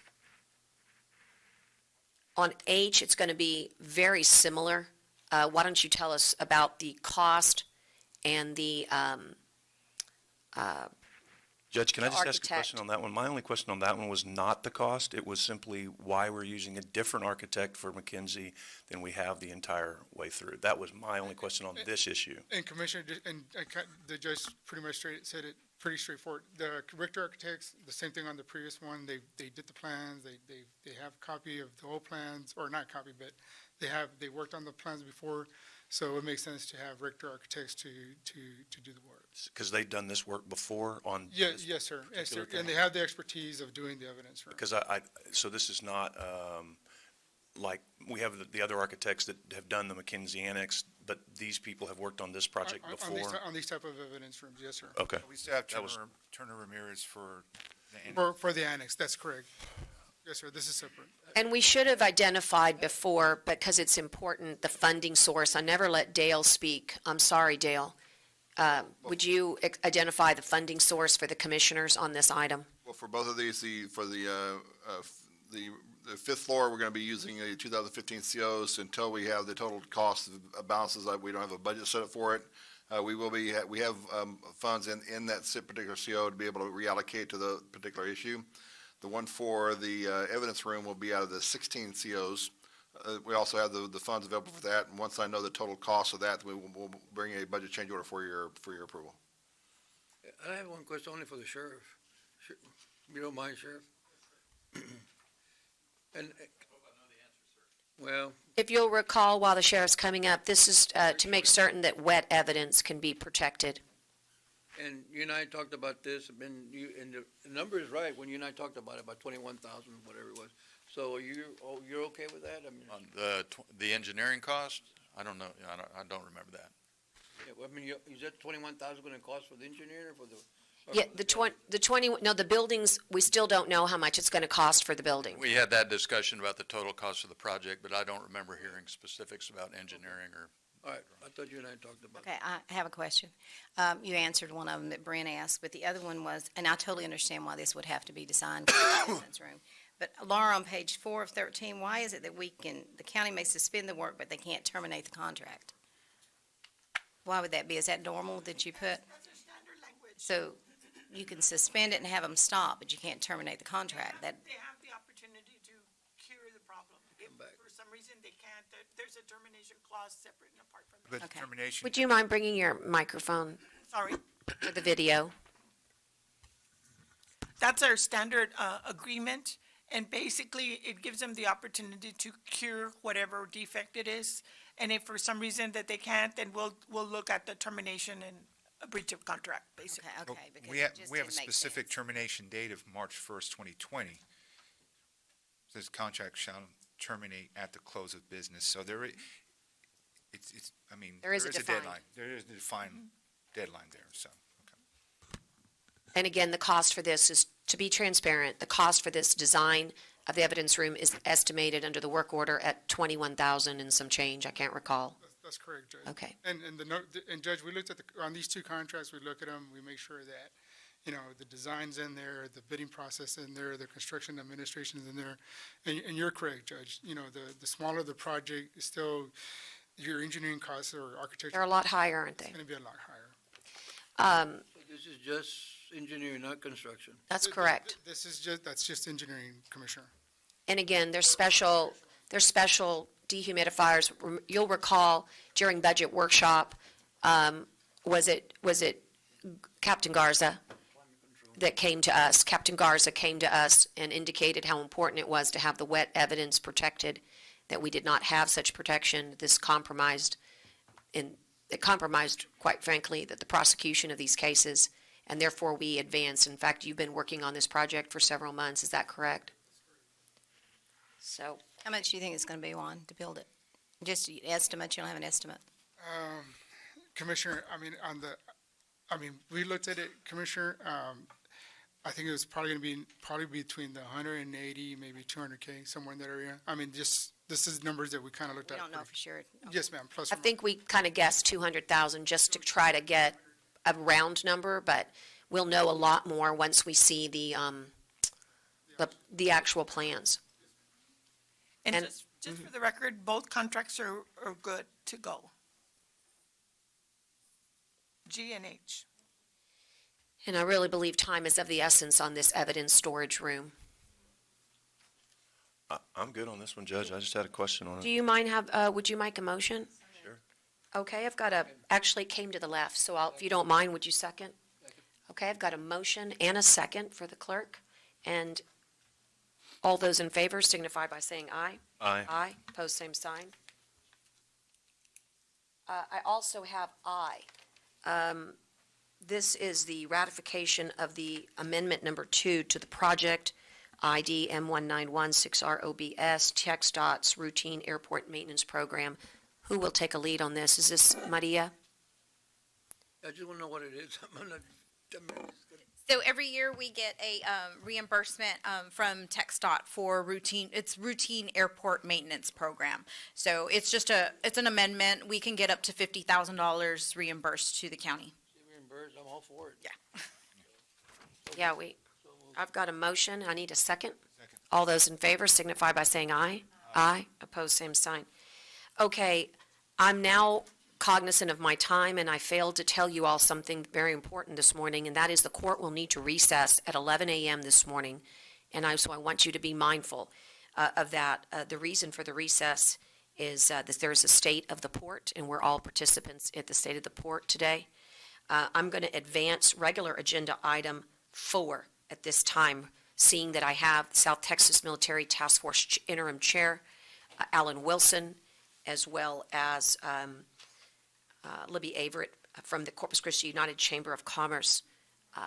On H, it's going to be very similar. Why don't you tell us about the cost and the, Judge, can I the just ask a question architect. on that one? My only question on that one was not the cost. It was simply why we're using a different architect for McKinsey than we have the entire way through. That was my only question on this issue. And Commissioner, the judge pretty much said it pretty straightforward. The Richter Architects, the same thing on the previous one, they did the plans, they have a copy of the old plans, or not copy, but they worked on the plans before, so it makes sense to have Richter Architects to do the work. Because they've done this work before on. Yeah, this yes, sir, yes, sir, particular and thing? they have the expertise of doing the evidence room. Because so this is not, like, we have the other architects that have done the McKinsey Annex, but these people have worked on this project before? On these type of evidence rooms, yes, sir. Okay. We still have That was- Turner Ramirez for the. For the annex, that's correct. Yes, sir, this is separate. And we should have identified before, because it's important, the funding source. I never let Dale speak. I'm sorry, Dale. Would you identify the funding source for the commissioners on this item? Well, for both of these, for the fifth floor, we're going to be using a 2015 COs until we have the total cost of balances. We don't have a budget set up for it. We have funds in that particular CO to be able to reallocate to the particular issue. The one for the evidence room will be out of the 16 COs. We also have the funds available for that, and once I know the total cost of that, we'll bring a budget change order for your approval. I have one question only for the sheriff. If you don't mind, Sheriff? And, well, If you'll recall, while the sheriff's coming up, this is to make certain that wet evidence can be protected. and you and I talked about this, and the number is right, when you and I talked about it, about 21,000, whatever it was. So you're okay with that? I mean, On the engineering cost, I don't know, I don't remember that. yeah, well, I mean, is that 21,000 gonna cost for the engineer or for the? Yeah, the buildings, we still don't know how much it's going to cost for the building. We had that discussion about the total cost of the project, but I don't remember hearing specifics about engineering or. All right, I thought you and I talked about it. Okay, I have a question. You answered one of them that Brent asked, but the other one was, and I totally understand why this would have to be designed for the evidence room. But Laura, on page 4 of 13, why is it that the county may suspend the work, but they can't terminate the contract? Why would that be? Is that normal that you put? So you can suspend it and have them stop, but you can't terminate the contract. That, They have the opportunity to cure the problem. If for some reason they can't, there's a termination clause separate and apart from that. But termination. Would you mind bringing your microphone Sorry. for the video? That's our standard agreement, and basically, it gives them the opportunity to cure whatever defect it is. And if for some reason that they can't, then we'll look at the termination and a breach of contract, basically. okay, because We it have, just we have a didn't make specific sense. termination date of March 1st, 2020. This contract shall terminate at the close of business, so I mean, There is a defined. deadline. There is a defined deadline there, so. And again, the cost for this is, to be transparent, the cost for this design of the evidence room is estimated under the work order at 21,000 and some change, I can't recall. That's correct, Judge. Okay. And Judge, we looked at on these two contracts, we look at them, we make sure that, the design's in there, the bidding process in there, the construction administration is in there. And you're correct, Judge, the smaller the project, is still, your engineering costs or architecture. They're a lot higher, aren't they? It's gonna be a lot higher. So this is just engineering, not construction. That's correct. That's just engineering, Commissioner. And again, there's special dehumidifiers. You'll recall during budget workshop, was it Captain Garza that came to us? Captain Garza came to us and indicated how important it was to have the wet evidence protected, that we did not have such protection. This compromised, quite frankly, that the prosecution of these cases, and therefore we advanced. In fact, you've been working on this project for several months, is that correct? So How much do you think it's going to be, Juan, to build it? Just an estimate, you don't have an estimate? Commissioner, we looked at it, Commissioner, I think it was probably gonna be, probably between the 180, maybe 200K, somewhere in that area. This is numbers that we kind of looked We at. don't know for sure. Yes, ma'am, plus I or minus. think we kind of guessed 200,000 just to try to get a round number, but we'll know a lot more once we see the actual plans. And And- just for the record, both contracts are good to go. G and H. And I really believe time is of the essence on this evidence storage room. I'm good on this one, Judge. I just had a question on Do it. you mind would you make a motion? Sure. Okay, actually it came to the left, so if you don't mind, would you second? Okay, I've got a motion and a second for the clerk, and all those in favor signify by saying aye. Aye. Aye, pose same sign. I also have aye. This is the ratification of the amendment number 2 to the project ID M1916ROBS, TxDOT's routine airport maintenance program. Who will take a lead on this? Is this Maria? I just want to know what it is. So every year we get a reimbursement from TxDOT for routine airport maintenance program. So it's just it's an amendment. We can get up to $50,000 reimbursed to the county. Reimbursed, I'm all for it. Yeah, I've got a motion. I need a second. All those in favor signify by saying aye. Aye. Opposed, same sign. Okay, I'm now cognizant of my time, and I failed to tell you all something very important this morning, and that is the court will need to recess at 11 a.m. this morning, and so I want you to be mindful of that. The reason for the recess is that there is a state of the port, and we're all participants at the state of the port today. I'm going to advance regular agenda item 4 at this time, seeing that I have South Texas Military Task Force Interim Chair, Alan Wilson, as well as Libby Averett from the Corpus Christi United Chamber of Commerce,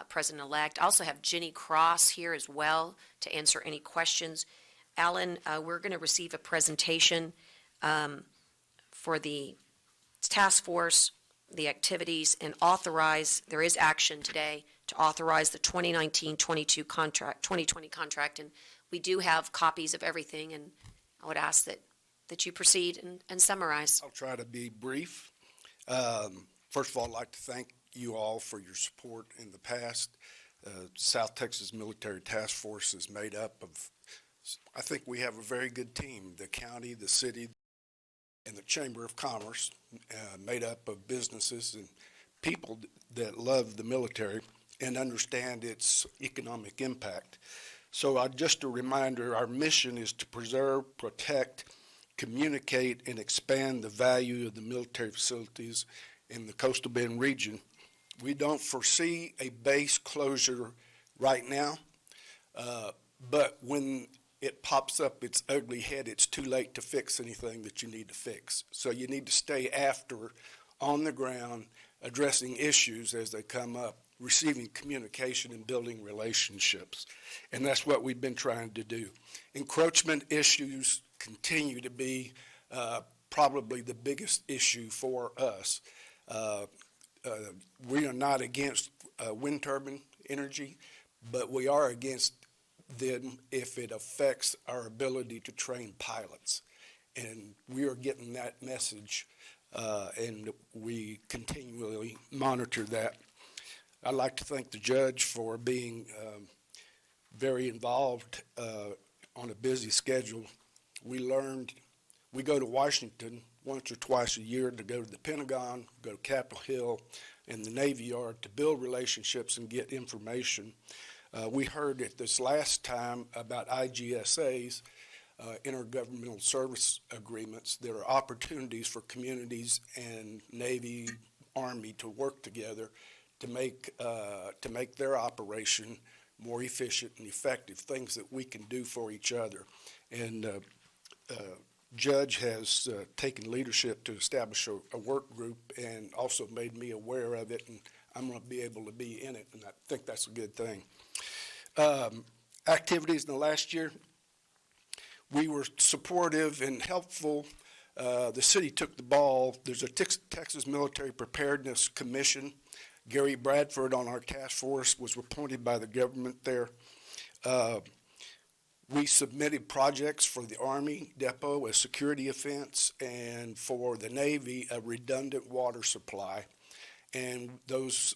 President-elect. I also have Jenny Cross here as well to answer any questions. Alan, we're going to receive a presentation for the task force, the activities, and there is action today to authorize the 2019-2020 contract, and we do have copies of everything, and I would ask that you proceed and summarize. I'll try to be brief. First of all, I'd like to thank you all for your support in the past. South Texas Military Task Force is made up of, I think we have a very good team, the county, the city, and the Chamber of Commerce, made up of businesses and people that love the military and understand its economic impact. So just a reminder, our mission is to preserve, protect, communicate, and expand the value of the military facilities in the Coastal Bend region. We don't foresee a base closure right now, but when it pops up its ugly head, it's too late to fix anything that you need to fix. So you need to stay after, on the ground, addressing issues as they come up, receiving communication and building relationships. And that's what we've been trying to do. Encroachment issues continue to be probably the biggest issue for us. We are not against wind turbine energy, but we are against them if it affects our ability to train pilots. And we are getting that message, and we continually monitor that. I'd like to thank the judge for being very involved on a busy schedule. We go to Washington once or twice a year to go to the Pentagon, go to Capitol Hill and the Navy Yard to build relationships and get information. We heard at this last time about IGSAs, intergovernmental service agreements. There are opportunities for communities and Navy, Army to work together to make their operation more efficient and effective, things that we can do for each other. And Judge has taken leadership to establish a work group and also made me aware of it, and I'm going to be able to be in it, and I think that's a good thing. Activities in the last year, we were supportive and helpful. The city took the ball. There's a Texas Military Preparedness Commission. Gary Bradford on our task force was appointed by the government there. We submitted projects for the Army Depot, a security offense, and for the Navy, a redundant water supply. And those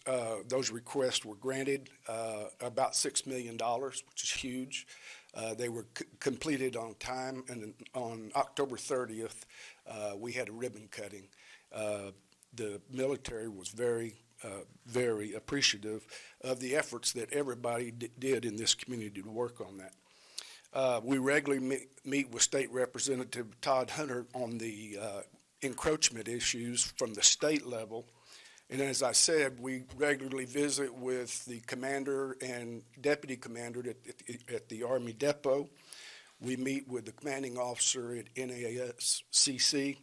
requests were granted, about $6 million, which is huge. They were completed on time, and on October 30th, we had a ribbon cutting. The military was very appreciative of the efforts that everybody did in this community to work on that. We regularly meet with State Representative Todd Hunter on the encroachment issues from the state level. And as I said, we regularly visit with the commander and deputy commander at the Army Depot. We meet with the commanding officer at NASCC,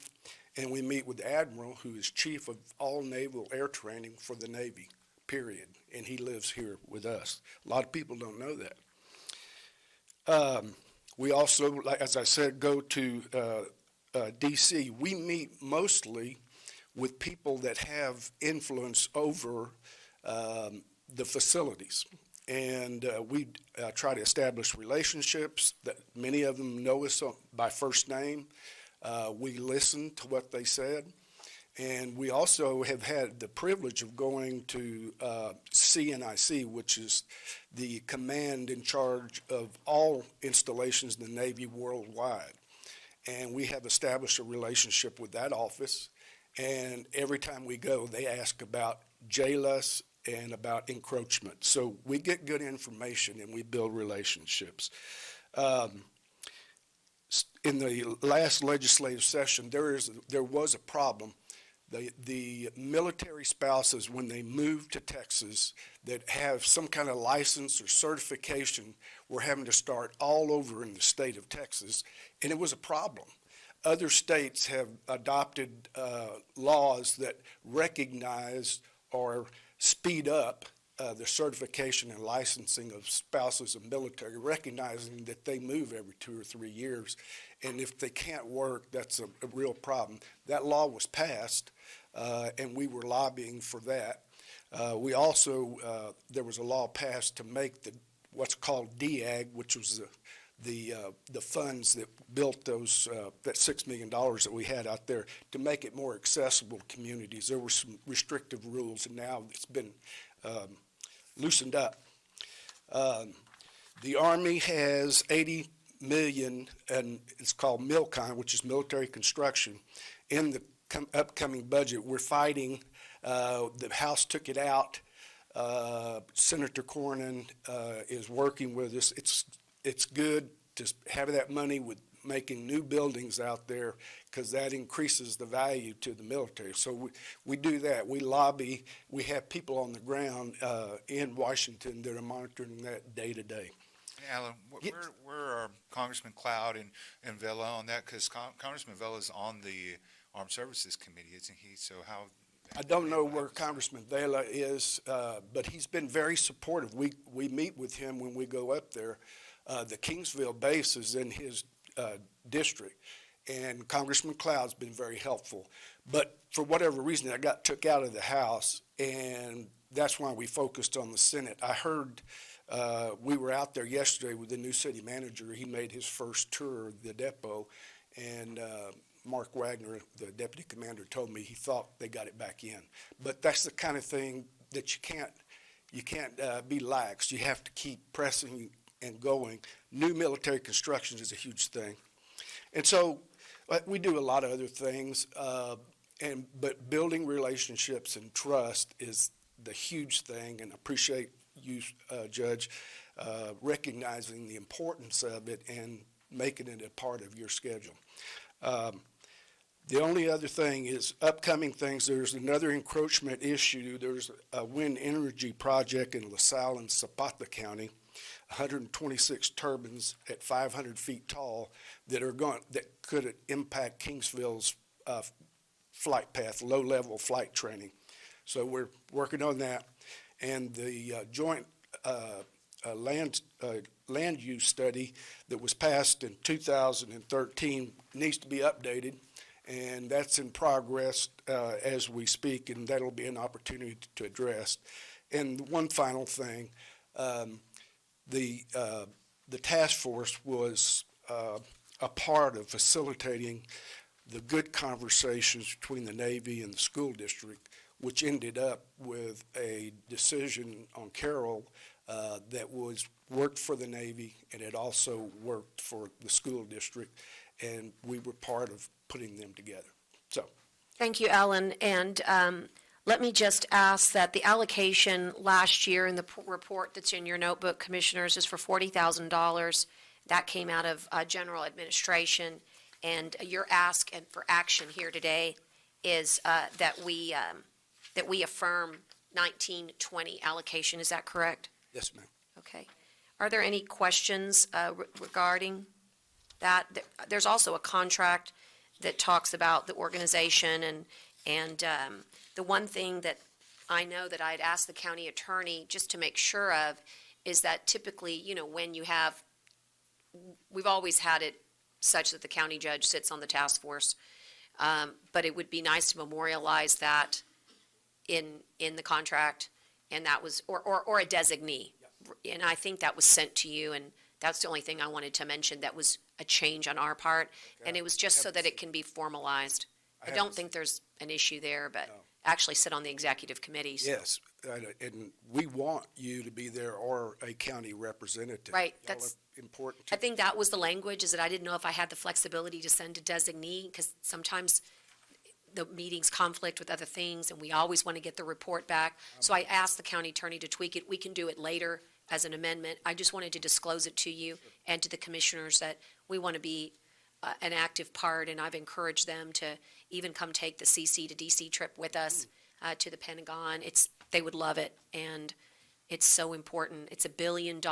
and we meet with the admiral, who is chief of all naval air training for the Navy, period. And he lives here with us. A lot of people don't know that. We also, as I said, go to D.C. We meet mostly with people that have influence over the facilities. And we try to establish relationships that many of them know us by first name. We listen to what they said. And we also have had the privilege of going to CNIC, which is the command in charge of all installations in the Navy worldwide. And we have established a relationship with that office. And every time we go, they ask about JLUS and about encroachment. So we get good information and we build relationships. In the last legislative session, there was a problem. The military spouses, when they moved to Texas, that have some kind of license or certification, were having to start all over in the state of Texas, and it was a problem. Other states have adopted laws that recognize or speed up the certification and licensing of spouses of military, recognizing that they move every 2 or 3 years. And if they can't work, that's a real problem. That law was passed, and we were lobbying for that. We also, there was a law passed to make what's called DEAG, which was the funds that built those that $6 million that we had out there, to make it more accessible to communities. There were some restrictive rules, and now it's been loosened up. The Army has $80 million, and it's called MILCON, which is military construction. In the upcoming budget, we're fighting. The House took it out. Senator Cornyn is working with us. It's good to have that money with making new buildings out there, because that increases the value to the military. So we do that. We lobby. We have people on the ground in Washington that are monitoring that day to day. Alan, where are Congressman Cloud and Vela on that? Because Congressman Vela is on the Armed Services Committee, isn't he? So how? I don't know where Congressman Vela is, but he's been very supportive. We meet with him when we go up there. The Kingsville base is in his district, and Congressman Cloud's been very helpful. But for whatever reason, I got took out of the House, and that's why we focused on the Senate. I heard we were out there yesterday with the new city manager. He made his first tour of the depot, and Mark Wagner, the deputy commander, told me he thought they got it back in. But that's the kind of thing that you can't be lax. You have to keep pressing and going. New military construction is a huge thing. And so we do a lot of other things, but building relationships and trust is the huge thing, and I appreciate you, Judge, recognizing the importance of it and making it a part of your schedule. The only other thing is upcoming things. There's another encroachment issue. There's a wind energy project in LaSalle and Zapata County, 126 turbines at 500 feet tall that could impact Kingsville's flight path, low-level flight training. So we're working on that. And the Joint land use study that was passed in 2013 needs to be updated, and that's in progress as we speak, and that'll be an opportunity to address. And one final thing, the task force was a part of facilitating the good conversations between the Navy and the school district, which ended up with a decision on Carroll that worked for the Navy, and it also worked for the school district, and we were part of putting them together. So, Thank you, Ellen. And let me just ask that the allocation last year in the report that's in your notebook, Commissioners, is for $40,000. That came out of general administration. And your ask and for action here today is that we affirm 1920 allocation. Is that correct? yes, ma'am. Okay. Are there any questions regarding that? There's also a contract that talks about the organization, and the one thing that I know that I'd asked the county attorney just to make sure of is that typically, when you have, we've always had it such that the county judge sits on the task force, but it would be nice to memorialize that in the contract, and that was, or a designee. And I think that was sent to you, and that's the only thing I wanted to mention that was a change on our part, and it was just so that it can be formalized. I don't think there's an issue there, but actually sit on the executive committees. Yes, and we want you to be there or a county representative. Right, Y'all that's are important. I think that was the language, is that I didn't know if I had the flexibility to send a designee, because sometimes the meetings conflict with other things, and we always want to get the report back. So I asked the county attorney to tweak it. We can do it later as an amendment. I just wanted to disclose it to you and to the commissioners that we want to be an active part, and I've encouraged them to even come take the CC to DC trip with us to the Pentagon. They would love it, and it's so important. It's $1 billion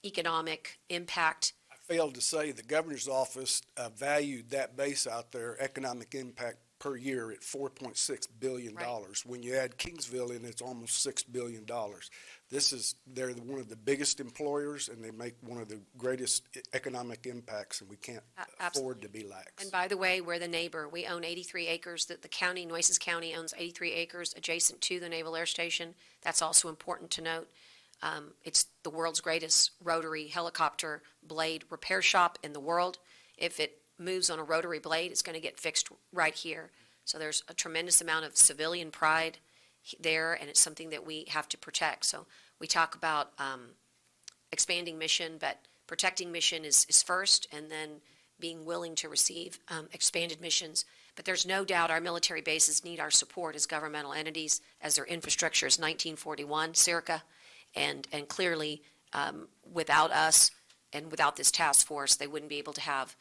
economic impact. I failed to say the governor's office valued that base out there, economic impact per year, at $4.6 billion. Right. When you add Kingsville in, it's almost $6 billion. They're one of the biggest employers, and they make one of the greatest economic impacts, and we can't afford to be lax. And by the way, we're the neighbor. We own 83 acres. The county, Nueces County, owns 83 acres adjacent to the Naval Air Station. That's also important to note. It's the world's greatest rotary helicopter blade repair shop in the world. If it moves on a rotary blade, it's going to get fixed right here. So there's a tremendous amount of civilian pride there, and it's something that we have to protect. So we talk about expanding mission, but protecting mission is first, and then being willing to receive expanded missions. But there's no doubt our military bases need our support as governmental entities, as their infrastructure is 1941 circa, and clearly without us and without this task force, they wouldn't be able to have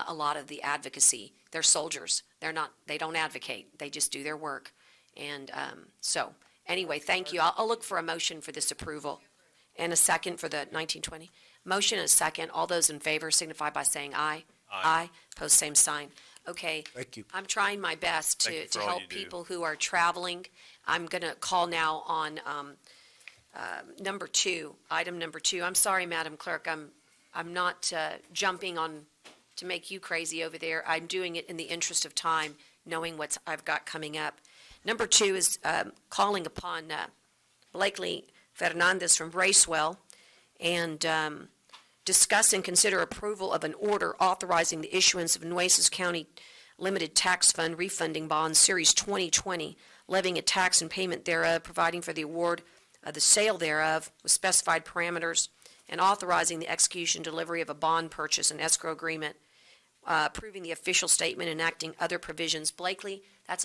a lot of the advocacy. They're soldiers. They don't advocate. They just do their work. And so, anyway, thank you. I'll look for a motion for this approval and a second for the 1920. Motion and a second. All those in favor signify by saying aye. Aye. Post same sign. Okay. Thank you. I'm trying my best Thank you to for all help you do. people who are traveling. I'm going to call now on number 2, item number 2. I'm sorry, Madam Clerk. I'm not jumping on to make you crazy over there. I'm doing it in the interest of time, knowing what I've got coming up. Number 2 is calling upon Blakely Fernandez from Bracewell and discuss and consider approval of an order authorizing the issuance of Nueces County Limited Tax Fund refunding bonds, Series 2020, levying a tax and payment thereof, providing for the award of the sale thereof with specified parameters, and authorizing the execution and delivery of a bond purchase and escrow agreement, approving the official statement, and enacting other provisions. Blakely, that's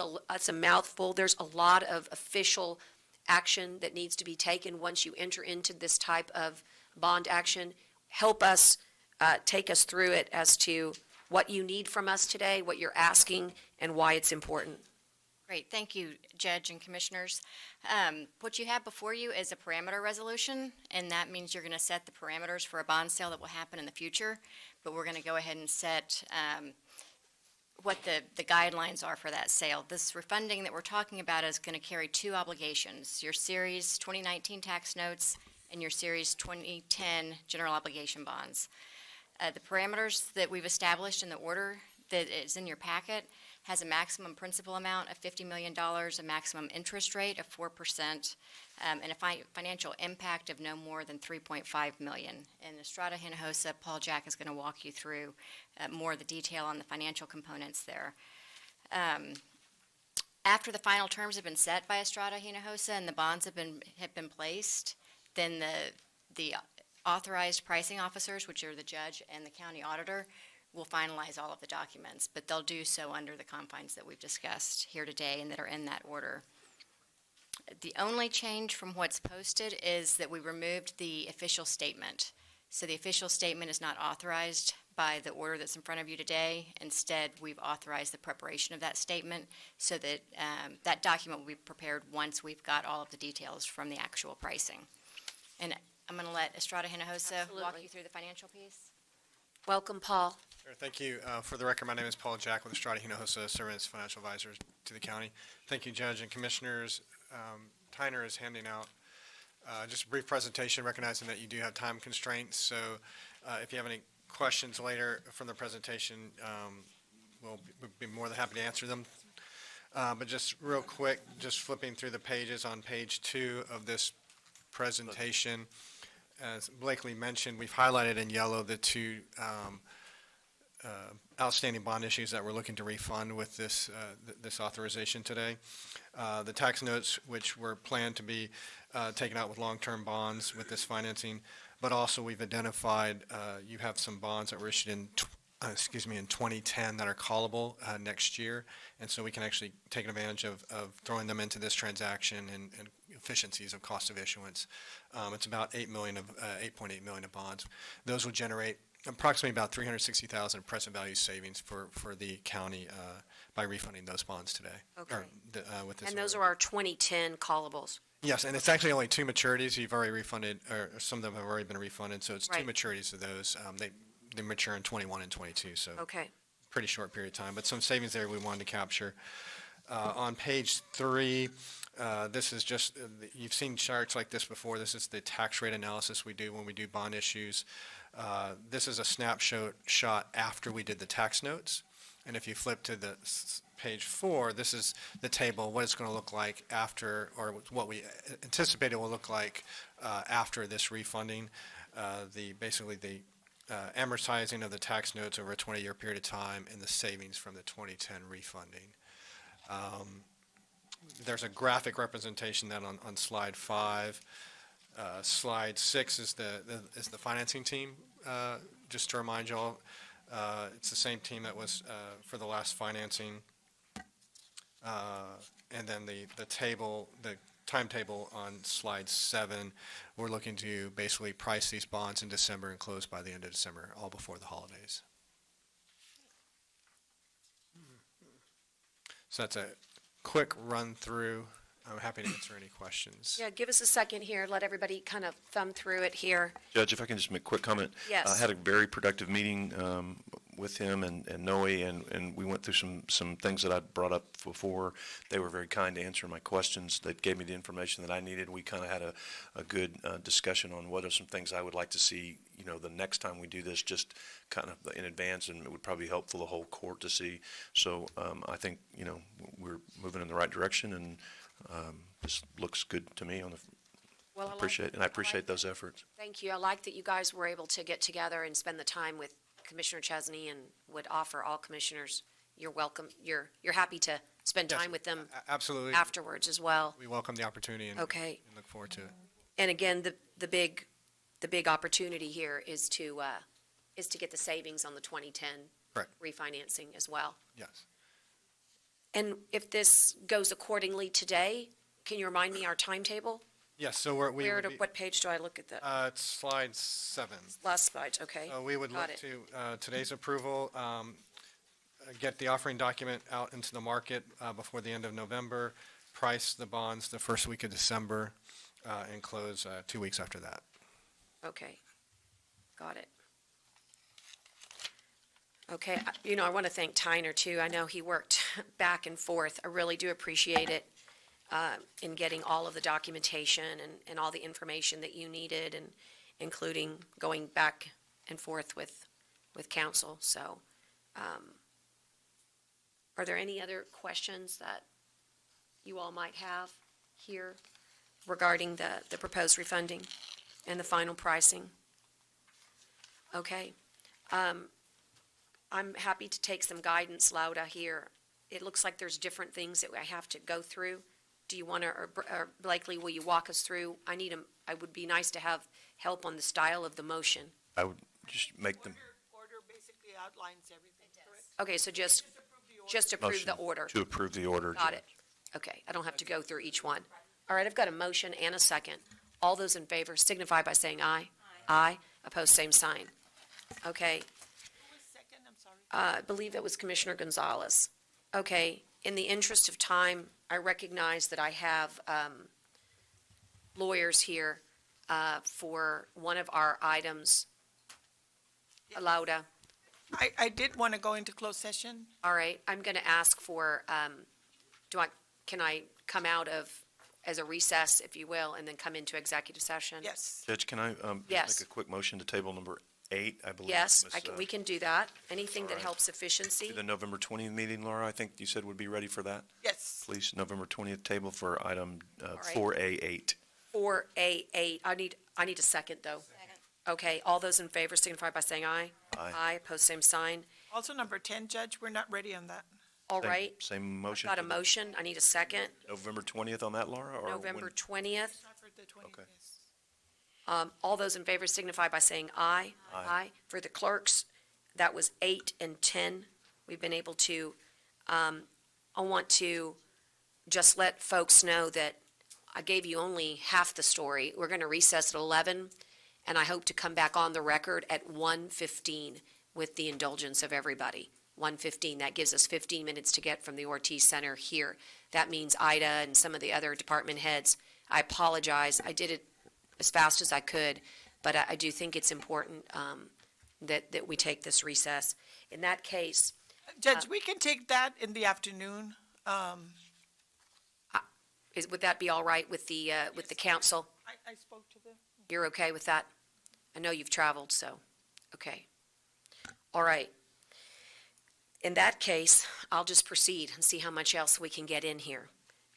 a mouthful. There's a lot of official action that needs to be taken once you enter into this type of bond action. Help us, take us through it as to what you need from us today, what you're asking, and why it's important. Great, thank you, Judge and Commissioners. What you have before you is a parameter resolution, and that means you're going to set the parameters for a bond sale that will happen in the future, but we're going to go ahead and set what the guidelines are for that sale. This refunding that we're talking about is going to carry 2 obligations, your Series 2019 tax notes and your Series 2010 general obligation bonds. The parameters that we've established in the order that is in your packet has a maximum principal amount of $50 million, a maximum interest rate of 4%, and a financial impact of no more than $3.5 million. And Estrada Hinojosa, Paul Jack is going to walk you through more of the detail on the financial components there. After the final terms have been set by Estrada Hinojosa and the bonds have been placed, then the authorized pricing officers, which are the judge and the county auditor, will finalize all of the documents, but they'll do so under the confines that we've discussed here today and that are in that order. The only change from what's posted is that we removed the official statement. So the official statement is not authorized by the order that's in front of you today. Instead, we've authorized the preparation of that statement so that that document will be prepared once we've got all of the details from the actual pricing. And I'm going to let Estrada Hinojosa walk you through the financial piece. Welcome, Paul. Sure, thank you. For the record, my name is Paul Jack with Estrada Hinojosa, serving as financial advisor to the county. Thank you, Judge and Commissioners. Tyner is handing out just a brief presentation, recognizing that you do have time constraints. So if you have any questions later from the presentation, we'll be more than happy to answer them. But just real quick, just flipping through the pages on page 2 of this presentation, as Blakely mentioned, we've highlighted in yellow the two outstanding bond issues that we're looking to refund with this authorization today. The tax notes, which were planned to be taken out with long-term bonds with this financing, but also we've identified you have some bonds that were issued in 2010 that are callable next year, and so we can actually take advantage of throwing them into this transaction and efficiencies of cost of issuance. It's about $8.8 million of bonds. Those will generate approximately about $360,000 present value savings for the county by refunding those bonds today. Okay. With this And those order. are our 2010 callables. Yes, and it's actually only 2 maturities. You've already refunded, or some of them have already been refunded, so it's 2 Right. maturities of those. They mature in 21 and 22, so Okay. pretty short period of time, but some savings there we wanted to capture. On page 3, this is just, you've seen charts like this before. This is the tax rate analysis we do when we do bond issues. This is a snapshot after we did the tax notes. And if you flip to the page 4, this is the table, what it's going to look like after, or what we anticipate it will look like after this refunding. Basically the amortizing of the tax notes over a 20-year period of time and the savings from the 2010 refunding. There's a graphic representation that on slide 5. Slide 6 is the financing team. Just to remind y'all, it's the same team that was for the last financing. And then the timetable on slide 7, we're looking to basically price these bonds in December and close by the end of December, all before the holidays. So that's a quick run through. I'm happy to answer any questions. Yeah, give us a second here. Let everybody kind of thumb through it here. Judge, if I can just make a quick comment. Yes. I had a very productive meeting with him and Noe, and we went through some things that I brought up before. They were very kind to answer my questions. That gave me the information that I needed. We kind of had a good discussion on what are some things I would like to see, the next time we do this, just kind of in advance, and it would probably be helpful the whole court to see. So I think, we're moving in the right direction, and this looks good to me Well, I appreciate those efforts. Thank you. I like that you guys were able to get together and spend the time with Commissioner Chesney, and would offer all commissioners, you're welcome, you're happy to spend time with them Absolutely. afterwards as well. We welcome the opportunity and Okay. look forward to it. And again, the big opportunity here is to get the savings on the 2010 Correct. refinancing as well. Yes. And if this goes accordingly today, can you remind me our timetable? Yes, so What page do I look at that? It's slide 7. Last slide, okay. We would Got look it. to today's approval, get the offering document out into the market before the end of November, price the bonds the first week of December, and close 2 weeks after that. Okay, got it. Okay, I want to thank Tyner, too. I know he worked back and forth. I really do appreciate it. in getting all of the documentation and all the information that you needed, and including going back and forth with council. So, are there any other questions that you all might have here regarding the proposed refunding and the final pricing? Okay. I'm happy to take some guidance, Lauda, here. It looks like there's different things that I have to go through. Do you want to, or Blakely, will you walk us through? I would be nice to have help on the style of the motion. I would just make them. Order basically outlines everything, correct? Okay, so just approve the Motion order. To approve the order. Got it. Okay, I don't have to go through each one. All right, I've got a motion and a second. All those in favor signify by saying aye. Aye. Opposed, same sign. Okay, Who was second? I'm sorry. I believe it was Commissioner Gonzalez. Okay, in the interest of time, I recognize that I have lawyers here for one of our items. Lauda. I did want to go into closed session. All right, I'm going to ask for, can I come out of, as a recess, if you will, and then come into executive session? Yes. Judge, can I Yes. just make a quick motion to table number 8, I believe? Yes, Ms., we can do that. Anything that right. helps efficiency. To the November 20th meeting, Laura, I think you said would be ready for that? Yes. Please, November 20th table for item right. 4A8. 4A8. I need a second, though. Okay, all those in favor signify by saying aye. Aye. Aye, opposed, same sign. Also, number 10, Judge, we're not ready on that. All right, Same motion? got a for the motion. I need a second. November 20th on that, Laura? or November when- 20th. Not for the 20th, Okay. yes. All those in favor signify by saying aye. Aye. For the clerks, that was 8 and 10. We've been able to, I want to just let folks know that I gave you only half the story. We're going to recess at 11, and I hope to come back on the record at 1:15 with the indulgence of everybody. 1:15, that gives us 15 minutes to get from the Ortiz Center here. That means Ida and some of the other department heads. I apologize. I did it as fast as I could, but I do think it's important that we take this recess. In that case, Judge, we can take that in the afternoon. would that be all right with the council? I spoke to them. You're okay with that? I know you've traveled, so, okay. All right. In that case, I'll just proceed and see how much else we can get in here.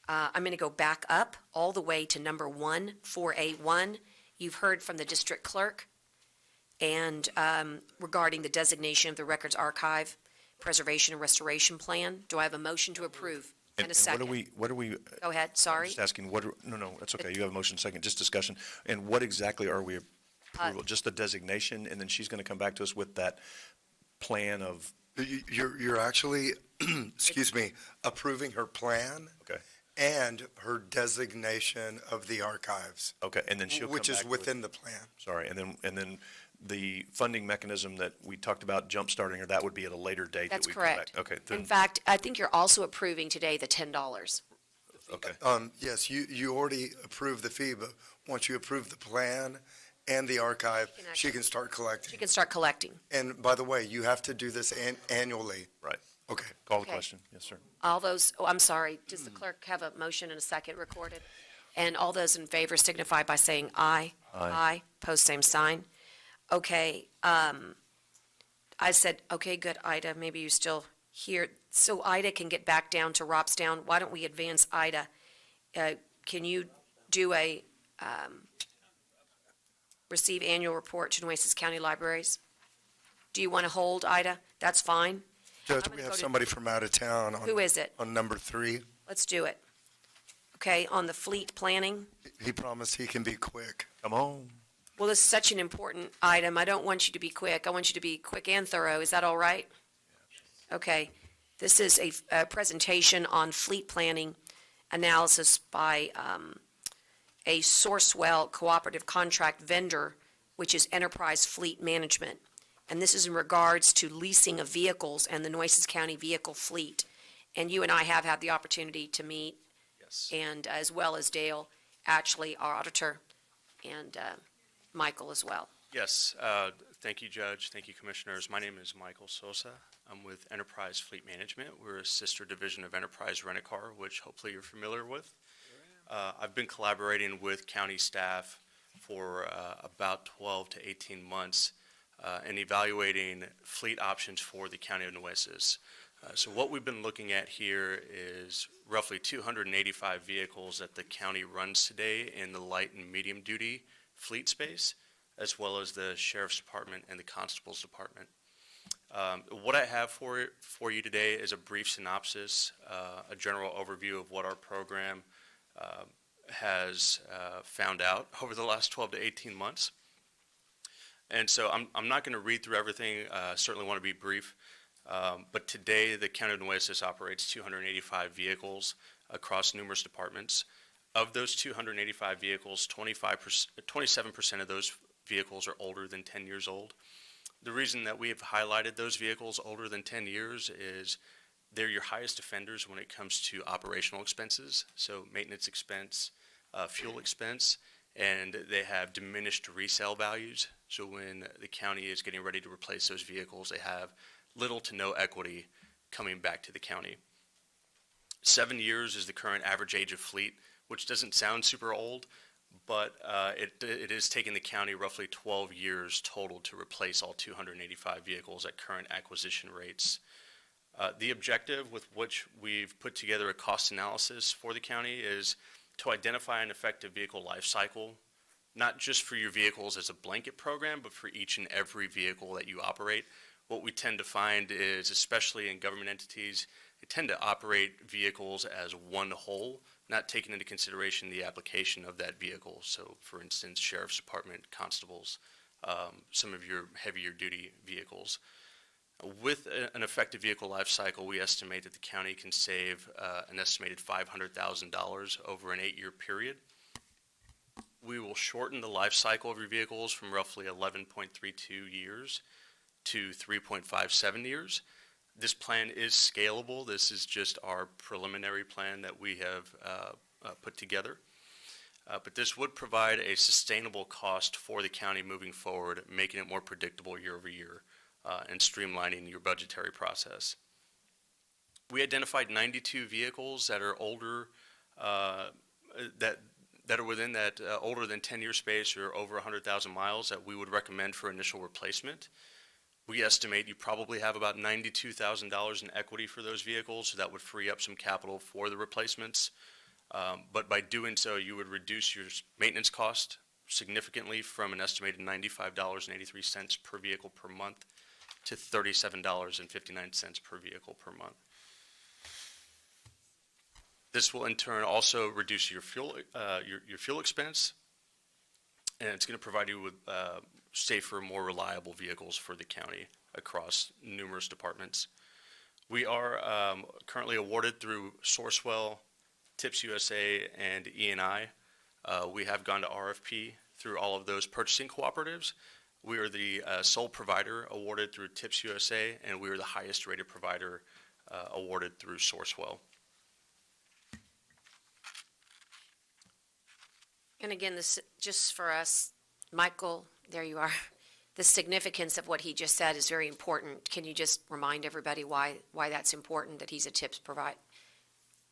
I'm going to go back up all the way to number 1, 4A1. You've heard from the district clerk and regarding the designation of the Records Archive Preservation and Restoration Plan. Do I have a motion to approve? And a second. What are we? Go ahead, I'm sorry. just asking, no, that's okay. You have a motion second, just discussion. And what exactly are we approval? Just the designation, and then she's going to come back to us with that plan of? You're actually, excuse me, approving her plan. Okay. And her designation of the archives. Okay, and then she'll come Which is back with- within the plan. Sorry, and then the funding mechanism that we talked about jump-starting her, that would be at a later date? That's that we come correct. back. Okay, In then, fact, I think you're also approving today the $10. okay. Yes, you already approved the fee, but once you approve the plan and the archive, she can start collecting. You can start collecting. And by the way, you have to do this annually. Right. Okay. Call the Okay. question. Yes, sir. All those, I'm sorry, does the clerk have a motion and a second recorded? And all those in favor signify by saying aye. Aye. Post same sign. Okay, I said, okay, good, Ida, maybe you're still here. So Ida can get back down to Robstown. Why don't we advance Ida? Can you do a, receive annual report to Nueces County Libraries? Do you want to hold, Ida? That's fine. Judge, I'm we gonna have go to- somebody from out of town on. Who is it? On number 3. Let's do it. Okay, on the fleet planning. He promised he can be quick. Come on. Well, this is such an important item. I don't want you to be quick. I want you to be quick and thorough. Is that all right? Okay. This is a presentation on fleet planning analysis by a Sourcewell cooperative contract vendor, which is Enterprise Fleet Management. And this is in regards to leasing of vehicles and the Nueces County vehicle fleet. And you and I have had the opportunity to meet. Yes. And as well as Dale, actually, our auditor, and Michael as well. Yes, thank you, Judge. Thank you, Commissioners. My name is Michael Sosa. I'm with Enterprise Fleet Management. We're a sister division of Enterprise Rent-A-Car, which hopefully you're familiar with. I've been collaborating with county staff for about 12 to 18 months and evaluating fleet options for the county of Nueces. So what we've been looking at here is roughly 285 vehicles that the county runs today in the light and medium duty fleet space, as well as the sheriff's department and the constable's department. What I have for you today is a brief synopsis, a general overview of what our program has found out over the last 12 to 18 months. And so I'm not going to read through everything. Certainly want to be brief. But today, the County of Nueces operates 285 vehicles across numerous departments. Of those 285 vehicles, 27% of those vehicles are older than 10 years old. The reason that we have highlighted those vehicles older than 10 years is they're your highest offenders when it comes to operational expenses, so maintenance expense, fuel expense, and they have diminished resale values. So when the county is getting ready to replace those vehicles, they have little to no equity coming back to the county. 7 years is the current average age of fleet, which doesn't sound super old, but it is taking the county roughly 12 years total to replace all 285 vehicles at current acquisition rates. The objective with which we've put together a cost analysis for the county is to identify an effective vehicle life cycle, not just for your vehicles as a blanket program, but for each and every vehicle that you operate. What we tend to find is, especially in government entities, they tend to operate vehicles as one whole, not taking into consideration the application of that vehicle. So, for instance, sheriff's department, constables, some of your heavier duty vehicles. With an effective vehicle life cycle, we estimate that the county can save an estimated $500,000 over an 8-year period. We will shorten the life cycle of your vehicles from roughly 11.32 years to 3.57 years. This plan is scalable. This is just our preliminary plan that we have put together. But this would provide a sustainable cost for the county moving forward, making it more predictable year over year and streamlining your budgetary process. We identified 92 vehicles that are older, that are within that older than 10-year space or over 100,000 miles that we would recommend for initial replacement. We estimate you probably have about $92,000 in equity for those vehicles, so that would free up some capital for the replacements. But by doing so, you would reduce your maintenance cost significantly from an estimated $95.83 per vehicle per month to $37.59 per vehicle per month. This will in turn also reduce your fuel expense, and it's going to provide you with safer, more reliable vehicles for the county across numerous departments. We are currently awarded through Sourcewell, Tips USA, and E&I. We have gone to RFP through all of those purchasing cooperatives. We are the sole provider awarded through Tips USA, and we are the highest rated provider awarded through Sourcewell. And again, this, just for us, Michael, there you are. The significance of what he just said is very important. Can you just remind everybody why that's important, that he's a tips provider?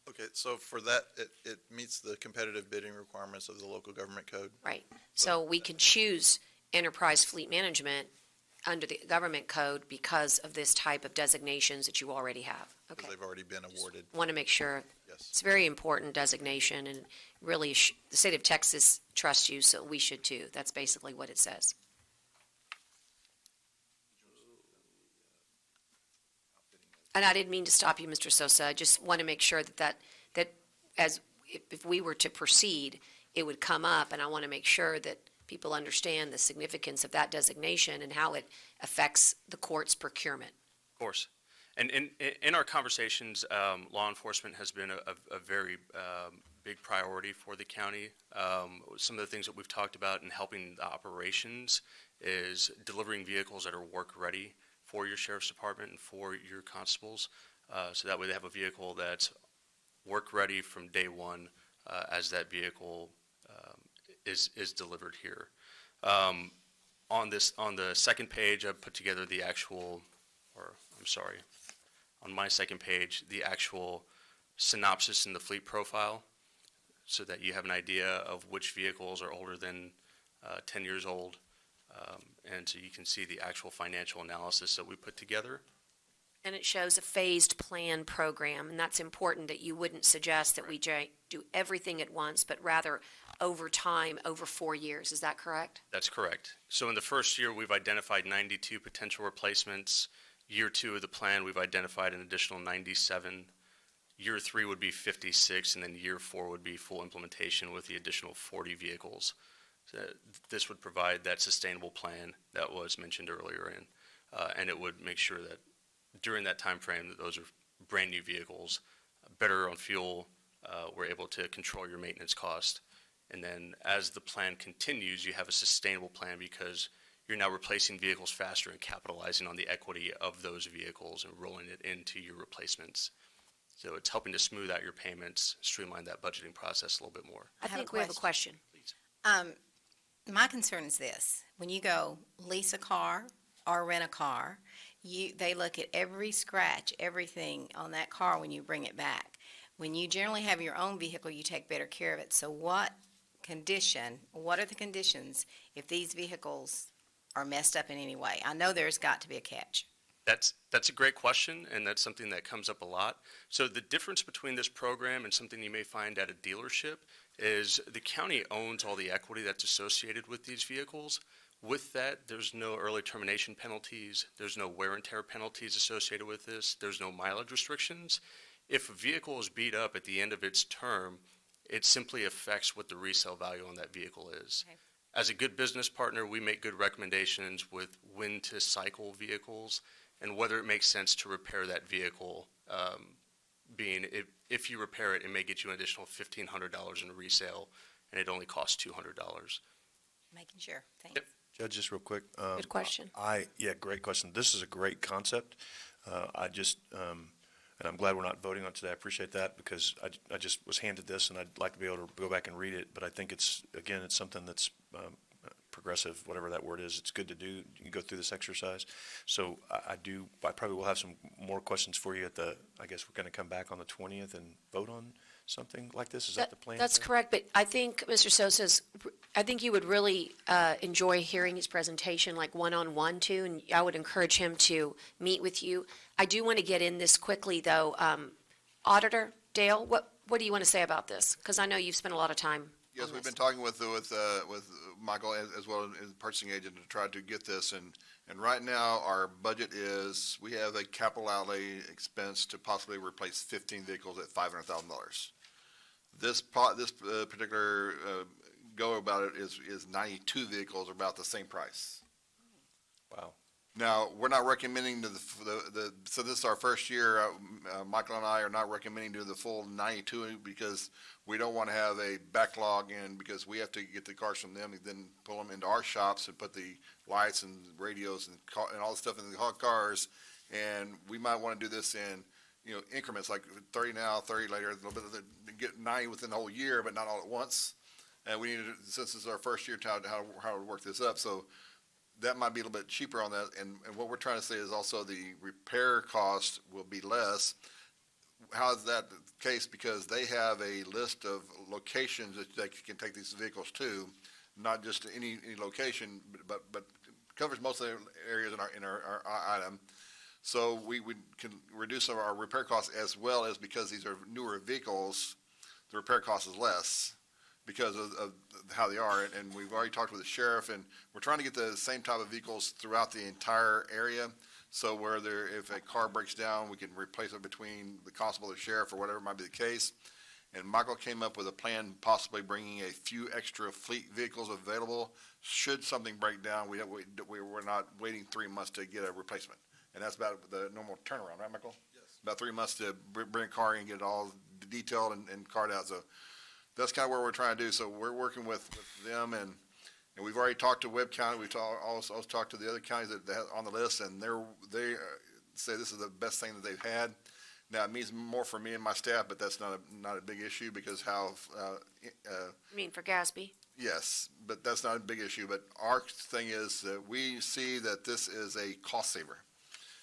Okay, so for that, it meets the competitive bidding requirements of the local government code. Right. So we can choose enterprise fleet management under the government code because of this type of designations that you already have. Okay. Because they've already been awarded. Want to make sure. Yes. It's a very important designation, and really the state of Texas trusts you, so we should too. That's basically what it says. And I didn't mean to stop you, Mr. Sosa. I just want to make sure that as if we were to proceed, it would come up, and I want to make sure that people understand the significance of that designation and how it affects the court's procurement. Of course. And in our conversations, law enforcement has been a very big priority for the county. Some of the things that we've talked about in helping the operations is delivering vehicles that are work-ready for your sheriff's department and for your constables, so that way they have a vehicle that's work-ready from day one as that vehicle is delivered here. On the second page, I've put together the actual, on my second page, the actual synopsis in the fleet profile. so that you have an idea of which vehicles are older than 10 years old. And so you can see the actual financial analysis that we put together. And it shows a phased plan program, and that's important, that you wouldn't suggest that we do everything at once, but rather over time, over 4 years. Is that correct? That's correct. So in the first year, we've identified 92 potential replacements. Year 2 of the plan, we've identified an additional 97. Year 3 would be 56, and then year 4 would be full implementation with the additional 40 vehicles. So this would provide that sustainable plan that was mentioned earlier, and it would make sure that during that time frame that those are brand-new vehicles, better on fuel, we're able to control your maintenance cost. And then as the plan continues, you have a sustainable plan because you're now replacing vehicles faster and capitalizing on the equity of those vehicles and rolling it into your replacements. So it's helping to smooth out your payments, streamline that budgeting process a little bit more. I think we have a question. My concern is this: when you go lease a car or rent a car, they look at every scratch, everything on that car when you bring it back. When you generally have your own vehicle, you take better care of it. So what are the conditions if these vehicles are messed up in any way? I know there's got to be a catch. That's a great question, and that's something that comes up a lot. So the difference between this program and something you may find at a dealership is the county owns all the equity that's associated with these vehicles. With that, there's no early termination penalties, there's no wear and tear penalties associated with this, there's no mileage restrictions. If a vehicle is beat up at the end of its term, it simply affects what the resale value on that vehicle is. Okay. As a good business partner, we make good recommendations with when to cycle vehicles and whether it makes sense to repair that vehicle, being if you repair it, it may get you an additional $1,500 in resale, and it only costs $200. Making sure. Thanks. Yep. Judge, just real quick. Good question. Yeah, great question. This is a great concept. And I'm glad we're not voting on it today. I appreciate that because I just was handed this and I'd like to be able to go back and read it. But I think it's something that's progressive, whatever that word is. It's good to do. You can go through this exercise. So I probably will have some more questions for you I guess we're going to come back on the 20th and vote on something like this. Is that the plan? That's correct, but I think, Mr. Sosa's, I think you would really enjoy hearing his presentation, like one-on-one too, and I would encourage him to meet with you. I do want to get in this quickly, though. Auditor Dale, what do you want to say about this? Because I know you've spent a lot of time. Yes, we've been talking with Michael as well as the purchasing agent to try to get this, and right now our budget is, we have a capital outlay expense to possibly replace 15 vehicles at $500,000. This particular go about it is 92 vehicles, about the same price. Wow. Now, we're not recommending so this is our first year, Michael and I are not recommending doing the full 92 because we don't want to have a backlog in, because we have to get the cars from them and then pull them into our shops and put the lights and radios and all the stuff in the cars. And we might want to do this in, increments, like 30 now, 30 later, a little bit of get 90 within the whole year, but not all at once. And we need to, since this is our first year, how to work this up. So that might be a little bit cheaper on that. And what we're trying to say is also the repair cost will be less. How is that the case? Because they have a list of locations that they can take these vehicles to, not just any location, but covers most of the areas in our item. So we can reduce some of our repair costs, as well as because these are newer vehicles, the repair cost is less because of how they are. And we've already talked with the sheriff, and we're trying to get the same type of vehicles throughout the entire area. So if a car breaks down, we can replace it between the constable or the sheriff or whatever might be the case. And Michael came up with a plan, possibly bringing a few extra fleet vehicles available. Should something break down, we're not waiting 3 months to get a replacement. And that's about the normal turnaround, right, Michael? Yes. About 3 months to bring a car in and get it all detailed and card out. So that's kind of where we're trying to do. So we're working with them, and we've already talked to Webb County. We've also talked to the other counties that are on the list, and they say this is the best thing that they've had. Now, it means more for me and my staff, but that's not a big issue because You mean for Gatsby? Yes, but that's not a big issue. But our thing is that we see that this is a cost saver.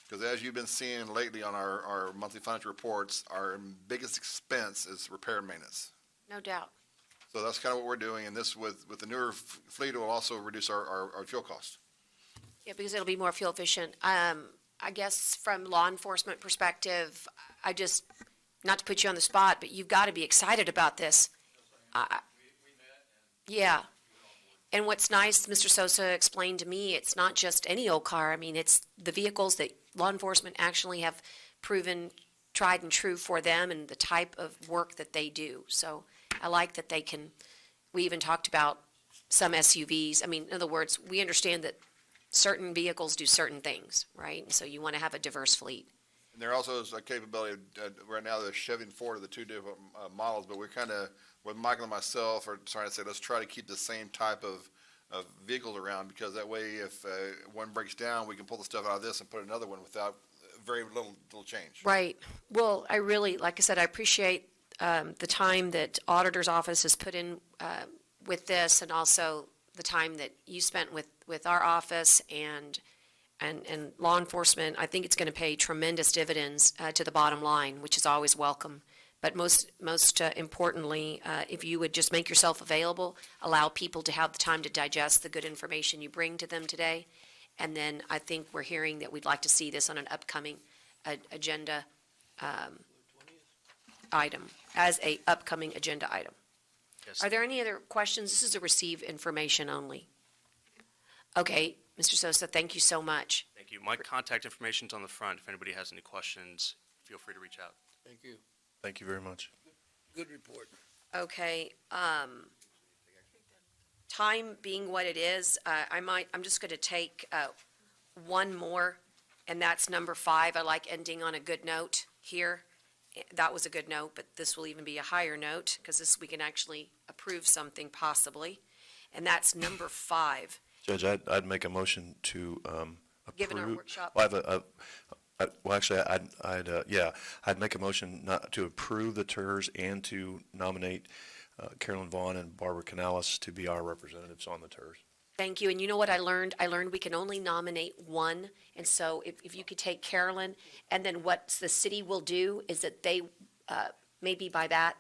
Because as you've been seeing lately on our monthly financial reports, our biggest expense is repair and maintenance. No doubt. So that's kind of what we're doing, and this with the newer fleet, it will also reduce our fuel costs. Yeah, because it'll be more fuel efficient. I guess from law enforcement perspective, I just, not to put you on the spot, but you've got to be excited about this. Yeah. And what's nice, Mr. Sosa explained to me, it's not just any old car. I mean, it's the vehicles that law enforcement actually have proven tried and true for them and the type of work that they do. So I like that they can, we even talked about some SUVs. I mean, in other words, we understand that certain vehicles do certain things, right? And so you want to have a diverse fleet. And there also is a capability of, right now, the Chevy and Ford are the two different models, but we're kind of, with Michael and myself, are trying to say, let's try to keep the same type of vehicles around, because that way, if one breaks down, we can pull the stuff out of this and put another one without very little change. Right. Well, I really, like I said, I appreciate the time that Auditor's Office has put in with this, and also the time that you spent with our office and law enforcement. I think it's going to pay tremendous dividends to the bottom line, which is always welcome. But most importantly, if you would just make yourself available, allow people to have the time to digest the good information you bring to them today. And then I think we're hearing that we'd like to see this on an upcoming agenda item, as a upcoming agenda item. Yes. Are there any other questions? This is a receive information only. Okay, Mr. Sosa, thank you so much. Thank you. My contact information's on the front. If anybody has any questions, feel free to reach out. Thank you. Thank you very much. Good report. Okay, time being what it is, I'm just going to take one more, and that's number 5. I like ending on a good note here. That was a good note, but this will even be a higher note, because this, we can actually approve something possibly, and that's number 5. Judge, I'd make a motion to approve. Given our workshop. Well, I'd make a motion not to approve the TERS and to nominate Carolyn Vaughn and Barbara Canales to be our representatives on the TERS. Thank you, and you know what I learned? I learned we can only nominate one, and so if you could take Carolyn, and then what the city will do is that they, maybe by that,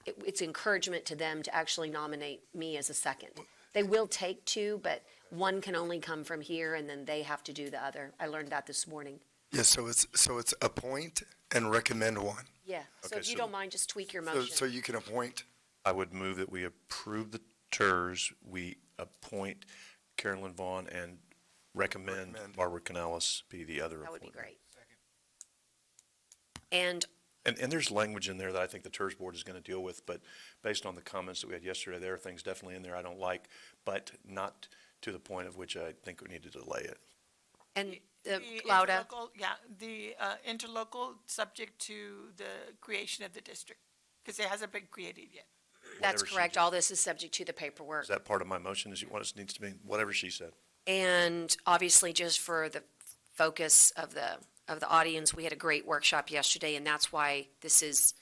it's encouragement to them to actually nominate me as a second. They will take 2, but one can only come from here, and then they have to do the other. I learned that this morning. Yes, so it's appoint and recommend one. Yeah, so Okay, if you so- don't mind, just tweak your So motion. you can appoint. I would move that we approve the TERS, we appoint Carolyn Vaughn, and recommend Barbara Canales be the other That would be appointment. great. And And there's language in there that I think the TERS board is going to deal with, but based on the comments that we had yesterday, there are things definitely in there I don't like, but not to the point of which I think we need to delay it. And The Lauda? interlocal- Yeah, the interlocal, subject to the creation of the district, because it hasn't been created yet. That's Whatever she correct. All this is subject to the paperwork. Is that part of my motion, is what it needs to be, whatever she said? And obviously, just for the focus of the audience, we had a great workshop yesterday, and that's why this is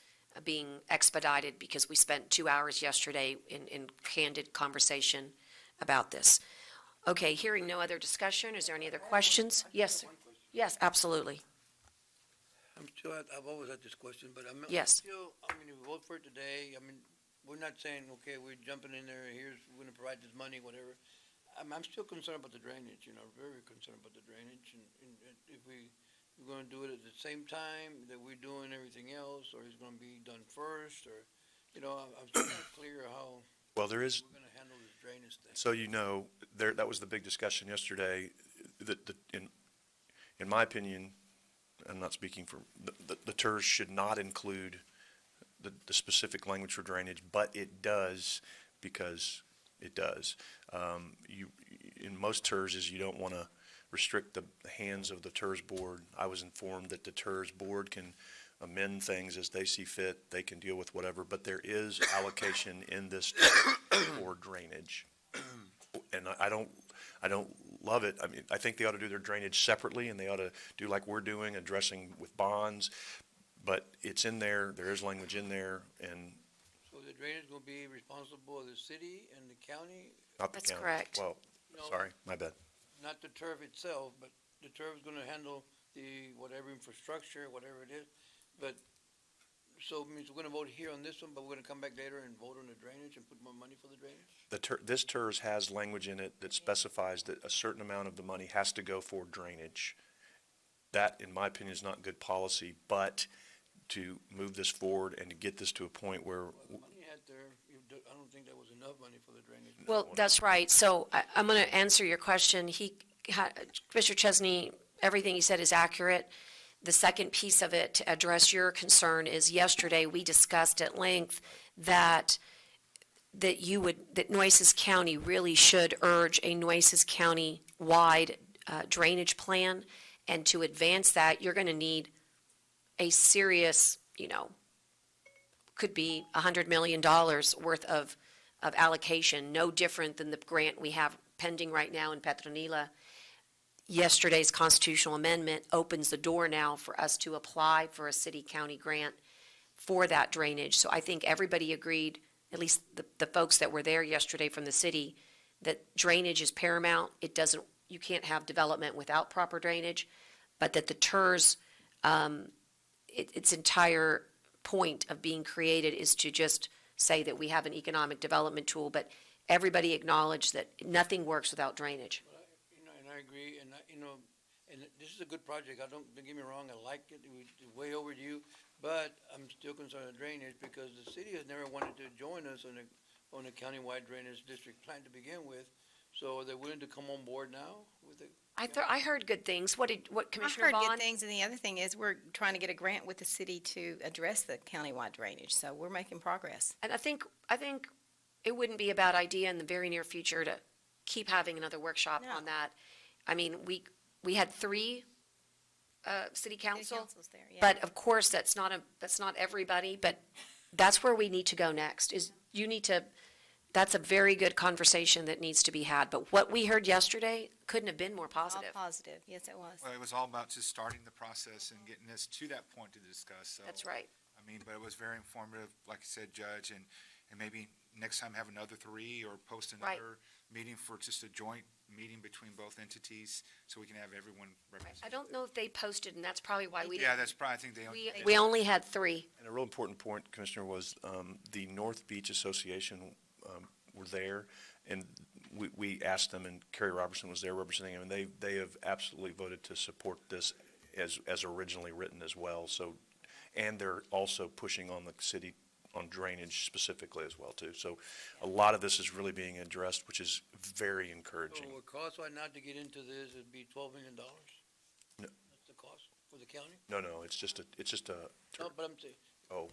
being expedited, because we spent 2 hours yesterday in candid conversation about this. Okay, hearing no other discussion, is there any other questions? Yes, sir. Yes, absolutely. I've always had this question, but I'm Yes. still, I mean, if we vote for it today, I mean, we're not saying, okay, we're jumping in there, we're gonna provide this money, whatever. I'm still concerned about the drainage, very concerned about the drainage, and if we're gonna do it at the same time that we're doing everything else, or it's gonna be done first, or, I'm still not clear how Well, there is, we're gonna handle this drainage thing. so you know, that was the big discussion yesterday, that in my opinion, I'm not speaking for, the TERS should not include the specific language for drainage, but it does, because it does. In most TERSs, you don't want to restrict the hands of the TERS board. I was informed that the TERS board can amend things as they see fit, they can deal with whatever, but there is allocation in this for drainage. And I don't love it. I mean, I think they ought to do their drainage separately, and they ought to do like we're doing, addressing with bonds, but it's in there, there is language in there, and So the drainage will be responsible of the city and the county, not the That's county. correct. Well, No. sorry, my bad. not the turf itself, but the turf is gonna handle the whatever infrastructure, whatever it is. But, so it means we're gonna vote here on this one, but we're gonna come back later and vote on the drainage and put more money for the drainage? This TERS has language in it that specifies that a certain amount of the money has to go for drainage. That, in my opinion, is not good policy, but to move this forward and to get this to a point where, Well, the money you had there, I don't think that was enough money for the drainage. Well, that's right. So I'm going to answer your question. Commissioner Chesney, everything he said is accurate. The second piece of it, to address your concern, is yesterday we discussed at length that Nueces County really should urge a Nueces County-wide drainage plan. And to advance that, you're going to need a serious, could be $100 million worth of allocation, no different than the grant we have pending right now in Petronila. Yesterday's constitutional amendment opens the door now for us to apply for a city-county grant for that drainage. So I think everybody agreed, at least the folks that were there yesterday from the city, that drainage is paramount. You can't have development without proper drainage, but that the TERS, its entire point of being created is to just say that we have an economic development tool, but everybody acknowledged that nothing works without drainage. And I agree, and and this is a good project. Don't get me wrong, I like it, it's way overdue, but I'm still concerned with drainage because the city has never wanted to join us on a countywide drainage district plan to begin with. So are they willing to come on board now with it? I heard good things. What Commissioner I've heard Bond? good things, and the other thing is we're trying to get a grant with the city to address the countywide drainage, so we're making progress. And I think it wouldn't be a bad idea in the very near future to keep having another workshop No. on that. I mean, we had 3 city council, councils there, yeah. but of course, that's not everybody, but that's where we need to go next, that's a very good conversation that needs to be had. But what we heard yesterday couldn't have been more positive. All positive, yes, it was. Well, it was all about just starting the process and getting us to that point to discuss, so. That's right. I mean, but it was very informative, like you said, Judge, and maybe next time have another 3 or post Right. another meeting for just a joint meeting between both entities, so we can have everyone represented. I don't know if they posted, and that's probably why we Yeah, didn't. that's probably, I think they. We only had 3. and a real important point, Commissioner, was the North Beach Association were there, and we asked them, and Kerry Robertson was there representing them, and they have absolutely voted to support this as originally written as well. So, and they're also pushing on the city on drainage specifically as well too. So a lot of this is really being addressed, which is very encouraging. So what cost right now to get into this would be $12 million? No. That's the cost for the county? No, it's just a. No, but I'm saying, Oh,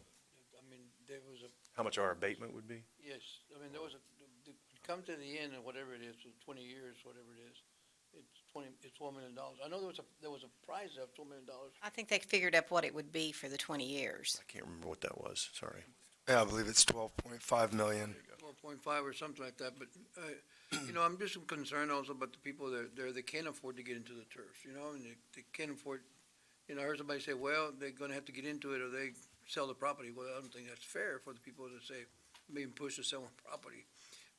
I mean, there was how much our abatement would be? yes, I mean, there was come to the end of whatever it is, 20 years, whatever it is, it's $12 million. I know there was a prize of $12 million. I think they figured up what it would be for the 20 years. I can't remember what that was, sorry. Yeah, I believe it's 12.5 million. 4.5 or something like that, but, I'm just concerned also about the people that can't afford to get into the turf, and they can't afford, I heard somebody say, well, they're gonna have to get into it or they sell the property. Well, I don't think that's fair for the people that say, being pushed to sell property.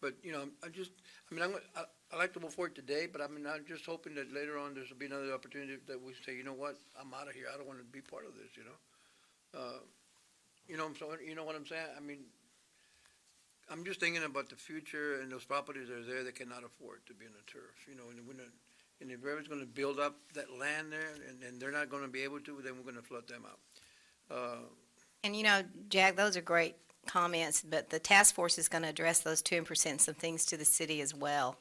But, I like to move forward today, but I'm just hoping that later on there'll be another opportunity that we say, you know what, I'm out of here, I don't wanna be part of this, so, you know what I'm saying? I mean, I'm just thinking about the future and those properties that are there that cannot afford to be in the turf, and if everyone's gonna build up that land there and they're not gonna be able to, then we're gonna flood them out. And Jack, those are great comments, but the task force is going to address those too and present some things to the city as well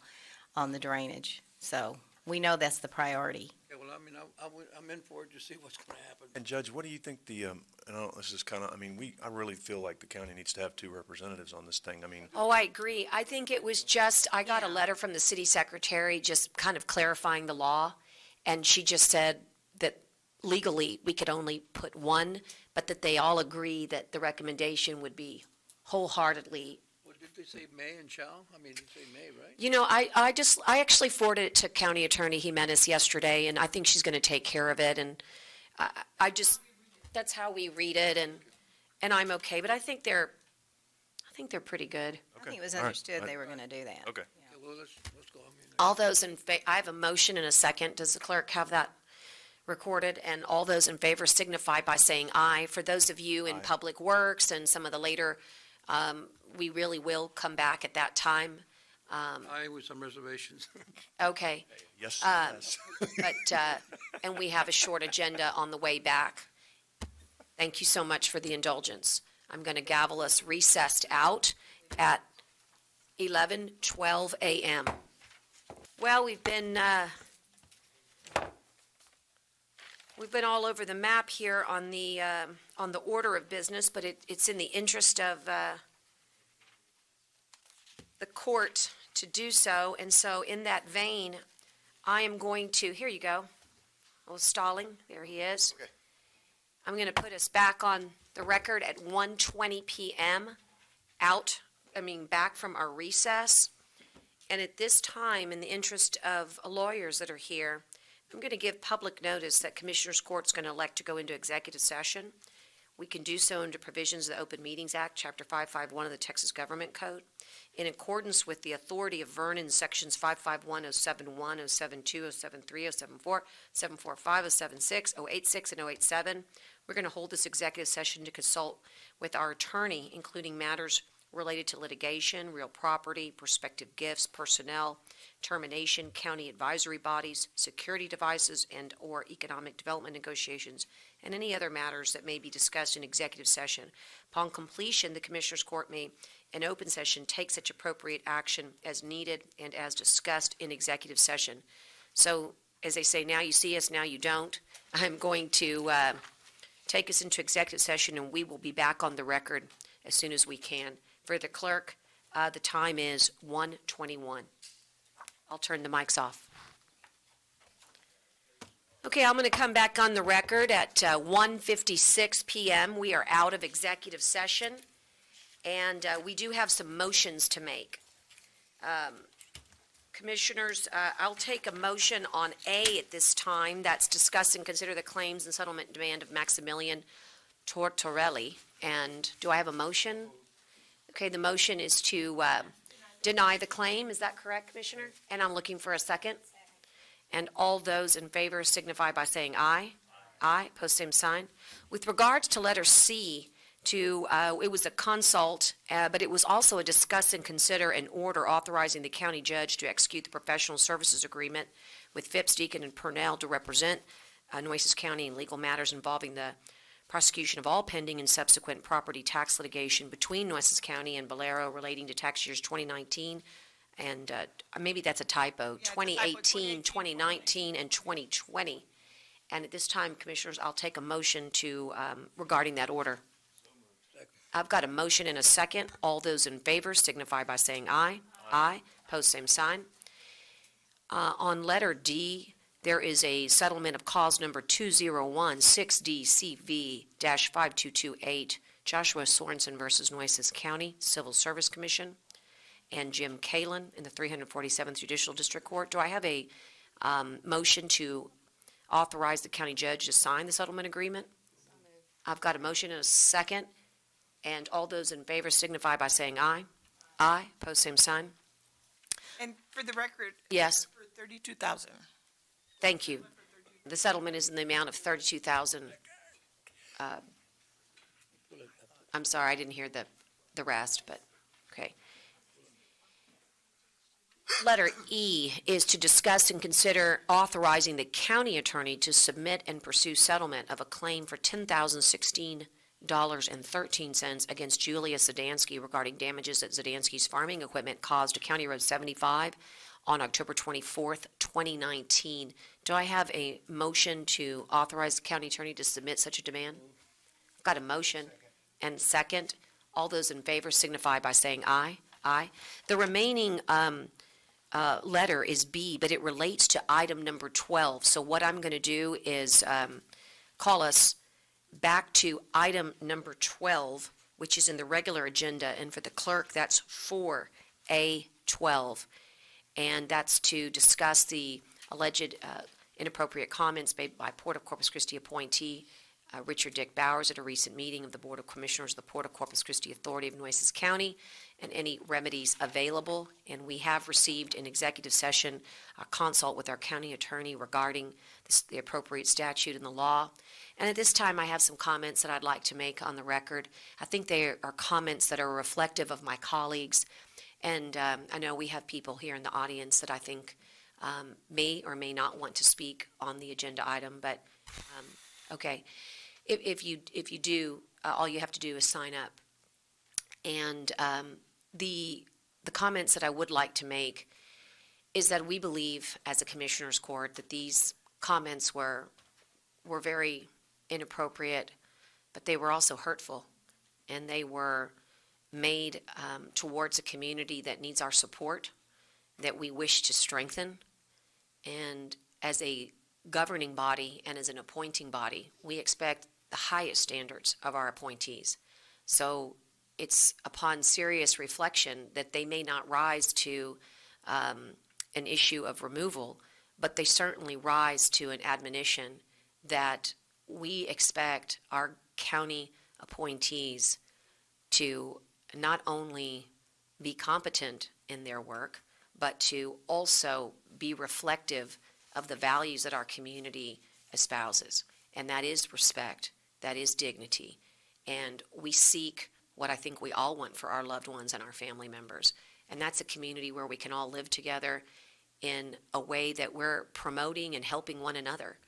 on the drainage. So we know that's the priority. Yeah, well, I'm in for it to see what's gonna happen. And Judge, what do you think this is I really feel like the county needs to have 2 representatives on this thing. Oh, I agree. I think it was I got a letter from the city secretary just kind of clarifying the law, and she just said that legally we could only put 1, but that they all agree that the recommendation would be wholeheartedly. Well, did they say may and shall? Did they say may, right? I actually forwarded it to County Attorney Jimenez yesterday, and I think she's going to take care of it, and that's how we read it, and I'm okay, but I think they're pretty good. I think it was understood they were going to do that. Okay. Yeah, well, let's go. All those I have a motion and a second. Does the clerk have that recorded, and all those in favor signify by saying aye. For those of you in Aye. Public Works and some of the later, we really will come back at that time. I with some reservations. Okay. Yes, yes. And we have a short agenda on the way back. Thank you so much for the indulgence. I'm going to gavel us recessed out at 11:12 a.m. Well, we've been all over the map here on the order of business, but it's in the interest of the court to do so. And so in that vein, I am going to, here you go. A little stalling. There he is. Okay. I'm going to put us back on the record at 1:20 p.m. back from our recess. And at this time, in the interest of lawyers that are here, I'm going to give public notice that Commissioners Court's going to elect to go into executive session. We can do so under provisions of the Open Meetings Act, Chapter 551 of the Texas Government Code, in accordance with the authority of Vernon, Sections 551, 071, 072, 073, 074, 745, 076, 086, and 087. We're going to hold this executive session to consult with our attorney, including matters related to litigation, real property, prospective gifts, personnel, termination, county advisory bodies, security devices, and/or economic development negotiations, and any other matters that may be discussed in executive session. Upon completion, the Commissioners Court may, in open session, take such appropriate action as needed and as discussed in executive session. So, as they say, now you see us, now you don't. I'm going to take us into executive session, and we will be back on the record as soon as we can. For the clerk, the time is 1:21. I'll turn the mics off. Okay, I'm going to come back on the record at 1:56 p.m. We are out of executive session, and we do have some motions to make. Commissioners, I'll take a motion on A at this time. That's discuss and consider the claims and settlement demand of Maximilian Tortorelli. And do I have a motion? Okay, the motion is to deny the claim. Is that correct, Commissioner? And I'm looking for a second. And all those in favor signify by saying aye. Aye. Post same sign. With regards to letter C, it was a consult, but it was also a discuss and consider an order authorizing the county judge to execute the professional services agreement with Phipps, Deacon, and Purnell to represent Nueces County in legal matters involving the prosecution of all pending and subsequent property tax litigation between Nueces County and Valero relating to tax years 2019 and maybe that's a typo, 2018, 2019, and 2020. And at this time, Commissioners, I'll take a motion to regarding that order. I've got a motion and a second. All those in favor signify by saying aye. Aye. Post same sign. On letter D, there is a settlement of cause number 2016DCV-5228, Joshua Sorensen versus Nueces County Civil Service Commission, and Jim Kalin in the 347th Judicial District Court. Do I have a motion to authorize the county judge to sign the settlement agreement? I've got a motion and a second. And all those in favor signify by saying aye. Aye. Post same sign. And for the record. Yes. For $32,000. Thank you. The settlement is in the amount of $32,000. I'm sorry, I didn't hear the rest, but okay. Letter E is to discuss and consider authorizing the county attorney to submit and pursue settlement of a claim for $10,016.13 against Julia Zdansky regarding damages that Zdansky's farming equipment caused to County Road 75 on October 24th, 2019. Do I have a motion to authorize the county attorney to submit such a demand? I've got a motion and second. All those in favor signify by saying aye. Aye. The remaining letter is B, but it relates to item number 12. So what I'm going to do is call us back to item number 12, which is in the regular agenda, and for the clerk, that's 4A12. And that's to discuss the alleged inappropriate comments made by Port of Corpus Christi appointee Richard Dick Bowers at a recent meeting of the Board of Commissioners of the Port of Corpus Christi Authority of Nueces County, and any remedies available. And we have received in executive session a consult with our county attorney regarding the appropriate statute and the law. And at this time, I have some comments that I'd like to make on the record. I think they are comments that are reflective of my colleagues. And I know we have people here in the audience that I think may or may not want to speak on the agenda item, but okay. If you do, all you have to do is sign up. And the comments that I would like to make is that we believe, as a Commissioners Court, that these comments were very inappropriate, but they were also hurtful, and they were made towards a community that needs our support, that we wish to strengthen. And as a governing body and as an appointing body, we expect the highest standards of our appointees. So it's upon serious reflection that they may not rise to an issue of removal, but they certainly rise to an admonition that we expect our county appointees to not only be competent in their work, but to also be reflective of the values that our community espouses. And that is respect, that is dignity. And we seek what I think we all want for our loved ones and our family members. And that's a community where we can all live together in a way that we're promoting and helping one another.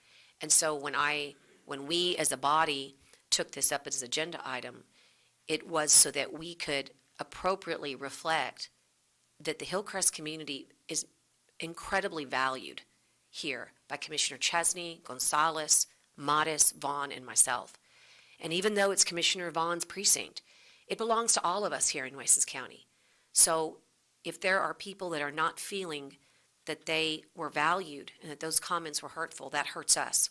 And so when we as a body took this up as an agenda item, it was so that we could appropriately reflect that the Hillcrest community is incredibly valued here by Commissioner Chesney, Gonzalez, Mattis, Vaughn, and myself. And even though it's Commissioner Vaughn's precinct, it belongs to all of us here in Nueces County. So if there are people that are not feeling that they were valued and that those comments were hurtful, that hurts us.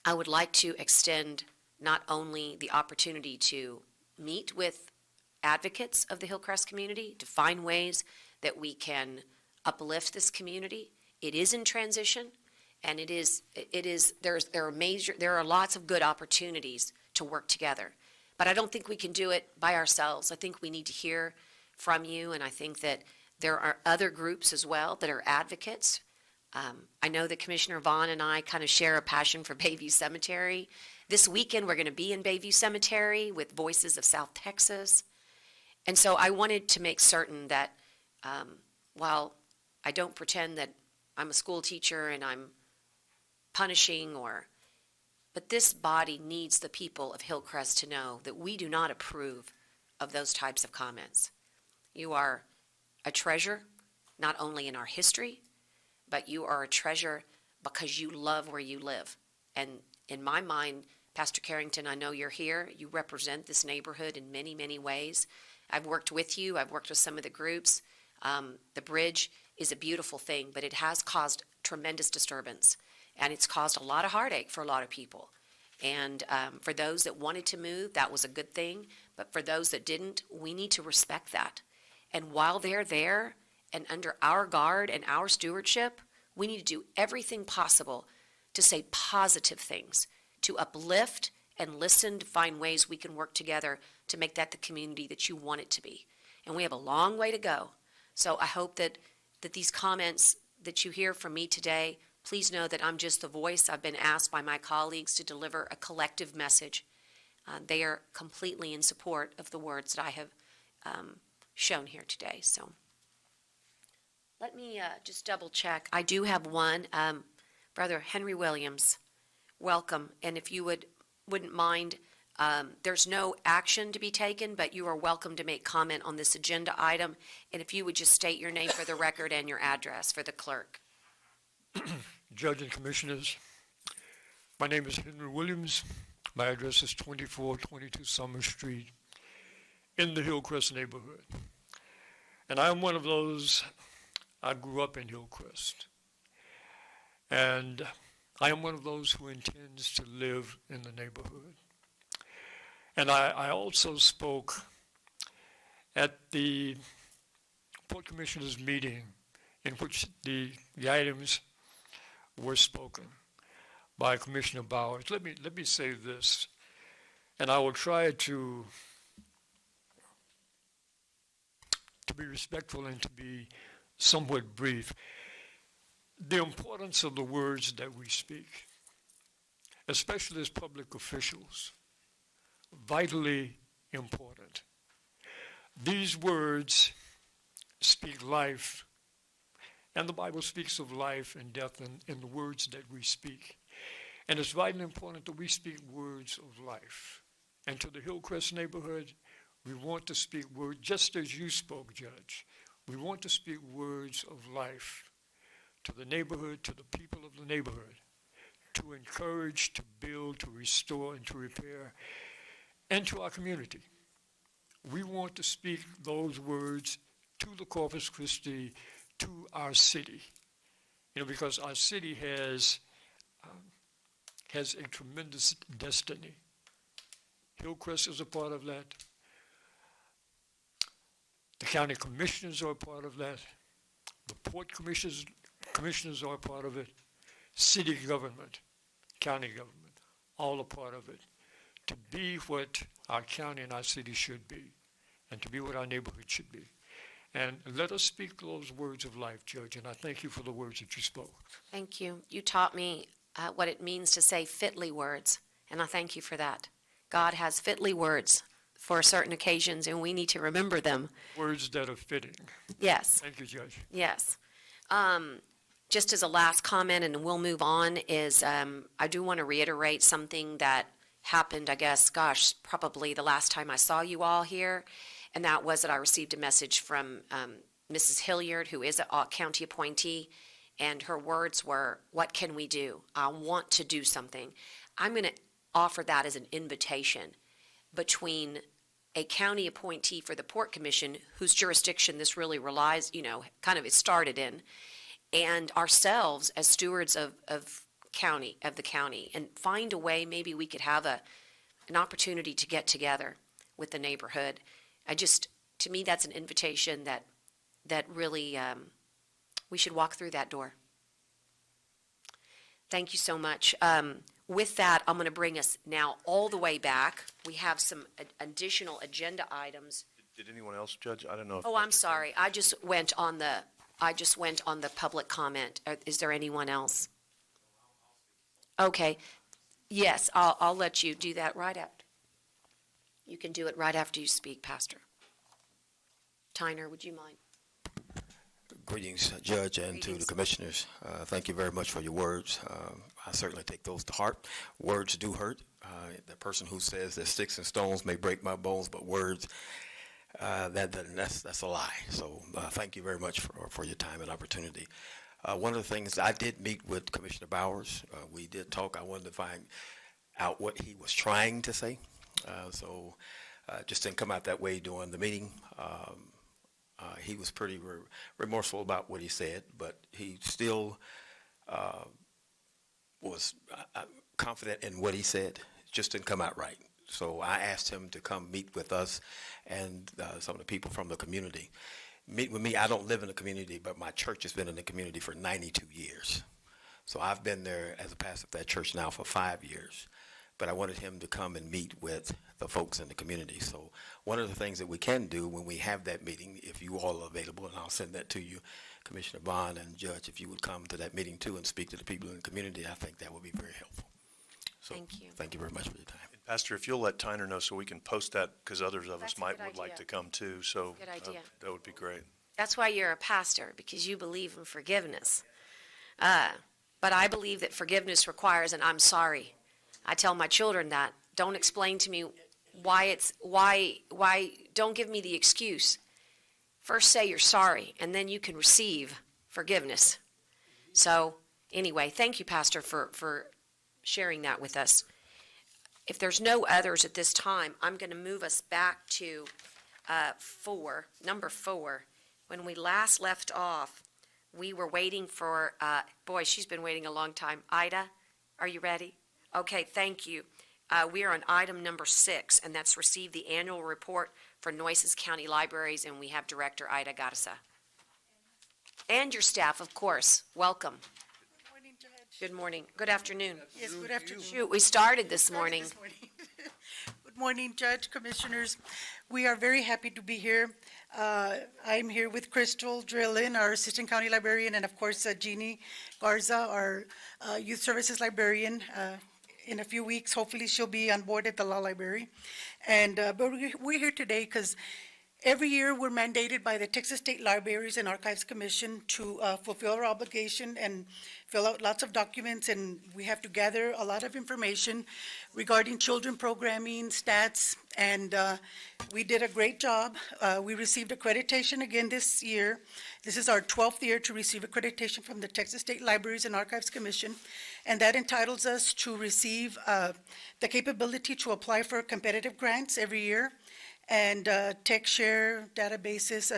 I would like to extend not only the opportunity to meet with advocates of the Hillcrest community, to find ways that we can uplift this community. It is in transition, and there are lots of good opportunities to work together. But I don't think we can do it by ourselves. I think we need to hear from you, and I think that there are other groups as well that are advocates. I know that Commissioner Vaughn and I kind of share a passion for Bayview Cemetery. This weekend, we're going to be in Bayview Cemetery with Voices of South Texas. And so I wanted to make certain that while I don't pretend that I'm a school teacher and I'm punishing but this body needs the people of Hillcrest to know that we do not approve of those types of comments. You are a treasure, not only in our history, but you are a treasure because you love where you live. And in my mind, Pastor Carrington, I know you're here. You represent this neighborhood in many, many ways. I've worked with you. I've worked with some of the groups. The bridge is a beautiful thing, but it has caused tremendous disturbance, and it's caused a lot of heartache for a lot of people. And for those that wanted to move, that was a good thing. But for those that didn't, we need to respect that. And while they're there and under our guard and our stewardship, we need to do everything possible to say positive things, to uplift and listen, to find ways we can work together to make that the community that you want it to be. And we have a long way to go. So I hope that these comments that you hear from me today, please know that I'm just the voice. I've been asked by my colleagues to deliver a collective message. They are completely in support of the words that I have shown here today. So let me just double check. I do have one. Brother Henry Williams, welcome. And if you wouldn't mind, there's no action to be taken, but you are welcome to make comment on this agenda item. And if you would just state your name for the record and your address for the clerk. Judge and Commissioners, my name is Henry Williams. My address is 2422 Summer Street in the Hillcrest neighborhood. And I am one of those, I grew up in Hillcrest. And I am one of those who intends to live in the neighborhood. And I also spoke at the Port Commissioners meeting in which the items were spoken. by Commissioner Bowers. Let me say this, and I will try to be respectful and to be somewhat brief. The importance of the words that we speak, especially as public officials, vitally important. These words speak life, and the Bible speaks of life and death in the words that we speak. And it's vitally important that we speak words of life. And to the Hillcrest neighborhood, we want to speak words, just as you spoke, Judge. We want to speak words of life to the neighborhood, to the people of the neighborhood, to encourage, to build, to restore, and to repair, and to our community. We want to speak those words to the Corpus Christi, to our city, because our city has a tremendous destiny. Hillcrest is a part of that. The county commissioners are a part of that. The port commissioners are a part of it. City government, county government, all a part of it. To be what our county and our city should be, and to be what our neighborhood should be. And let us speak those words of life, Judge, and I thank you for the words that you spoke. Thank you. You taught me what it means to say fitly words, and I thank you for that. God has fitly words for certain occasions, and we need to remember them. Words that are fitting. Yes. Thank you, Judge. Yes. Just as a last comment, and we'll move on, is I do want to reiterate something that happened, I guess, probably the last time I saw you all here, and that was that I received a message from Mrs. Hilliard, who is a county appointee, and her words were, "What can we do? I want to do something." I'm going to offer that as an invitation between a county appointee for the Port Commission, whose jurisdiction this really relies, kind of it started in, and ourselves as stewards of the county, and find a way maybe we could have an opportunity to get together with the neighborhood. To me, that's an invitation that really, we should walk through that door. Thank you so much. With that, I'm going to bring us now all the way back. We have some additional agenda items. Did anyone else, Judge? I don't know. Oh, I'm sorry. I just went on the public comment. Is there anyone else? Okay. Yes, I'll let you do that right after. You can do it right after you speak, Pastor. Tyner, would you mind? Greetings, Judge, and to the commissioners. Thank you very much for your words. I certainly take those to heart. Words do hurt. The person who says that sticks and stones may break my bones, but words, that's a lie. So thank you very much for your time and opportunity. One of the things, I did meet with Commissioner Bowers. We did talk. I wanted to find out what he was trying to say. So just didn't come out that way during the meeting. He was pretty remorseful about what he said, but he still was confident in what he said. It just didn't come out right. So I asked him to come meet with us and some of the people from the community. Meet with me. I don't live in the community, but my church has been in the community for 92 years. So I've been there as a pastor of that church now for 5 years. But I wanted him to come and meet with the folks in the community. So one of the things that we can do when we have that meeting, if you all are available, and I'll send that to you, Commissioner Bond and Judge, if you would come to that meeting too and speak to the people in the community, I think that would be very helpful. So, thank you. Thank you very much for your time. And Pastor, if you'll let Tyner know so we can post that, because others of us That's a good would like idea. to come too. So Good idea. that would be great. That's why you're a pastor, because you believe in forgiveness. But I believe that forgiveness requires an I'm sorry. I tell my children that. Don't explain to me why don't give me the excuse. First say you're sorry, and then you can receive forgiveness. So anyway, thank you, Pastor, for sharing that with us. If there's no others at this time, I'm going to move us back to number 4. When we last left off, we were waiting for, boy, she's been waiting a long time. Ida, are you ready? Okay, thank you. We are on item number 6, and that's receive the annual report for Nueces County Libraries, and we have Director Ida Garza. And your staff, of course. Welcome. Good morning, Judge. Good morning. Good afternoon. Yes, good afternoon. Shoot, we started this morning. Good morning, Judge, Commissioners. We are very happy to be here. I'm here with Crystal Drillin, our Assistant County Librarian, and of course Jeannie Garza, our Youth Services Librarian. In a few weeks, hopefully she'll be on board at the Law Library. And but we're here today because every year we're mandated by the Texas State Libraries and Archives Commission to fulfill our obligation and fill out lots of documents, and we have to gather a lot of information regarding children programming, stats, and we did a great job. We received accreditation again this year. This is our 12th year to receive accreditation from the Texas State Libraries and Archives Commission, and that entitles us to receive the capability to apply for competitive grants every year and tech share databases.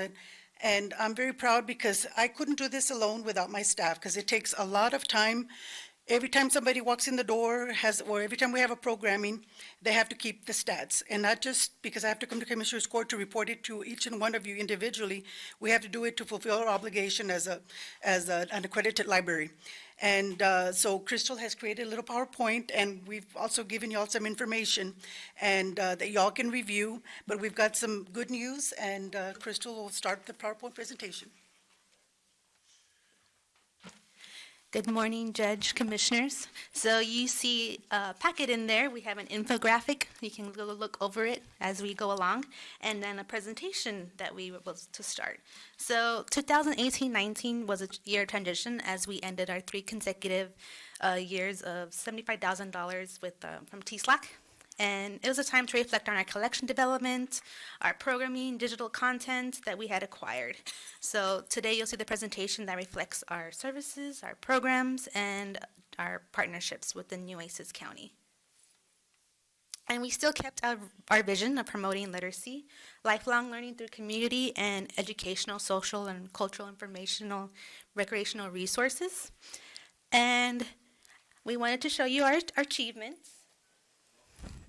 And I'm very proud because I couldn't do this alone without my staff, because it takes a lot of time. Every time somebody walks in the door, or every time we have a programming, they have to keep the stats. And not just because I have to come to Commissioner's Court to report it to each and one of you individually. We have to do it to fulfill our obligation as an accredited library. And so Crystal has created a little PowerPoint, and we've also given y'all some information and that y'all can review. But we've got some good news, and Crystal will start the PowerPoint presentation. Good morning, Judge, Commissioners. So you see a packet in there. We have an infographic. You can go look over it as we go along, and then a presentation that we was to start. So 2018-19 was a year of transition as we ended our 3 consecutive years of $75,000 with from TSLAC. And it was a time to reflect on our collection development, our programming, digital content that we had acquired. So today you'll see the presentation that reflects our services, our programs, and our partnerships within Nueces County. And we still kept our vision of promoting literacy, lifelong learning through community, and educational, social, and cultural, informational, recreational resources. And we wanted to show you our achievements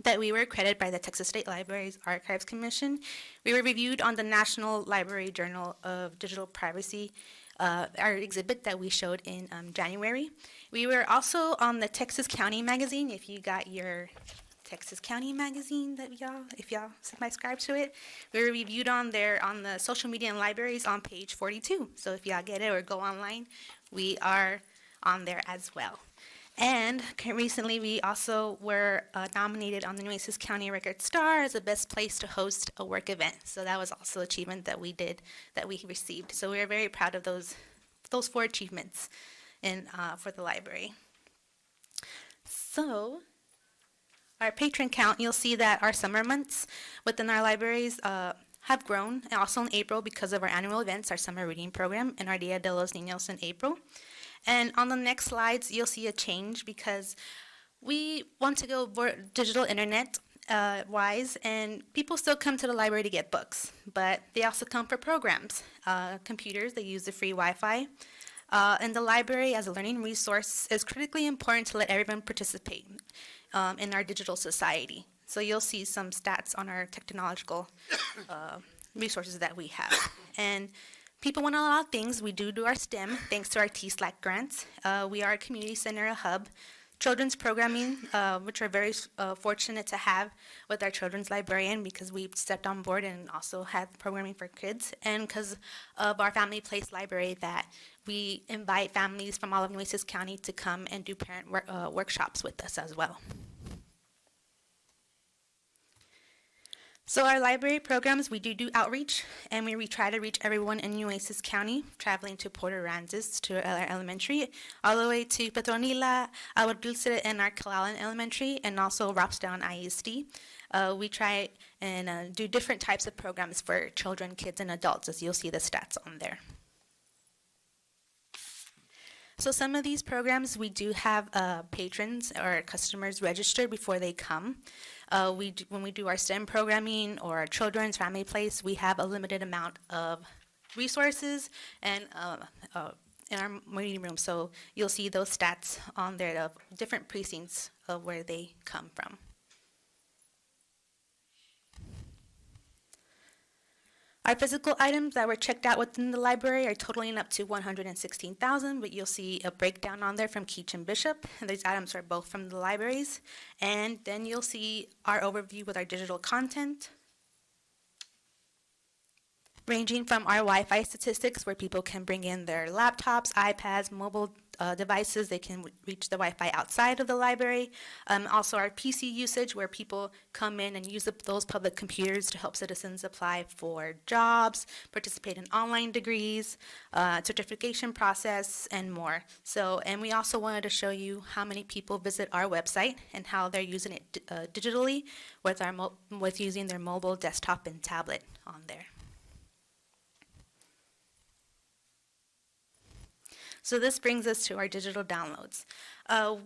that we were accredited by the Texas State Libraries Archives Commission. We were reviewed on the National Library Journal of Digital Privacy, our exhibit that we showed in January. We were also on the Texas County Magazine, if you got your Texas County Magazine that if y'all subscribe to it. We were reviewed on there on the social media and libraries on page 42. So if y'all get it or go online, we are on there as well. And recently, we also were nominated on the Nueces County Record Star as the best place to host a work event. So that was also an achievement that we received. So we are very proud of those 4 achievements for the library. So our patron count, you'll see that our summer months within our libraries have grown, and also in April because of our annual events, our summer reading program, and our Dia de los Niños in April. And on the next slides, you'll see a change because we want to go digital internet wise, and people still come to the library to get books, but they also come for programs. Computers, they use the free Wi-Fi. And the library as a learning resource is critically important to let everyone participate in our digital society. So you'll see some stats on our technological resources that we have. And people want a lot of things. We do our STEM thanks to our TSLAC grants. We are a community center, a hub. Children's programming, which we're very fortunate to have with our children's librarian because we've stepped on board and also had programming for kids. And because of our Family Place Library that we invite families from all of Nueces County to come and do parent workshops with us as well. So our library programs, we do outreach, and we try to reach everyone in Nueces County, traveling to Port Aransas to our elementary, all the way to Petronila, Agua Dulce, and our Calallen Elementary, and also Robstown ISD. We try and do different types of programs for children, kids, and adults, as you'll see the stats on there. So some of these programs, we do have patrons or customers registered before they come. When we do our STEM programming or our children's family place, we have a limited amount of resources and in our reading room. So you'll see those stats on there of different precincts of where they come from. Our physical items that were checked out within the library are totaling up to 116,000, but you'll see a breakdown on there from Keach and Bishop. And these items are both from the libraries. And then you'll see our overview with our digital content, ranging from our Wi-Fi statistics, where people can bring in their laptops, iPads, mobile devices. They can reach the Wi-Fi outside of the library. Also our PC usage, where people come in and use those public computers to help citizens apply for jobs, participate in online degrees, certification process, and more. So, and we also wanted to show you how many people visit our website and how they're using it digitally with using their mobile, desktop, and tablet on there. So this brings us to our digital downloads.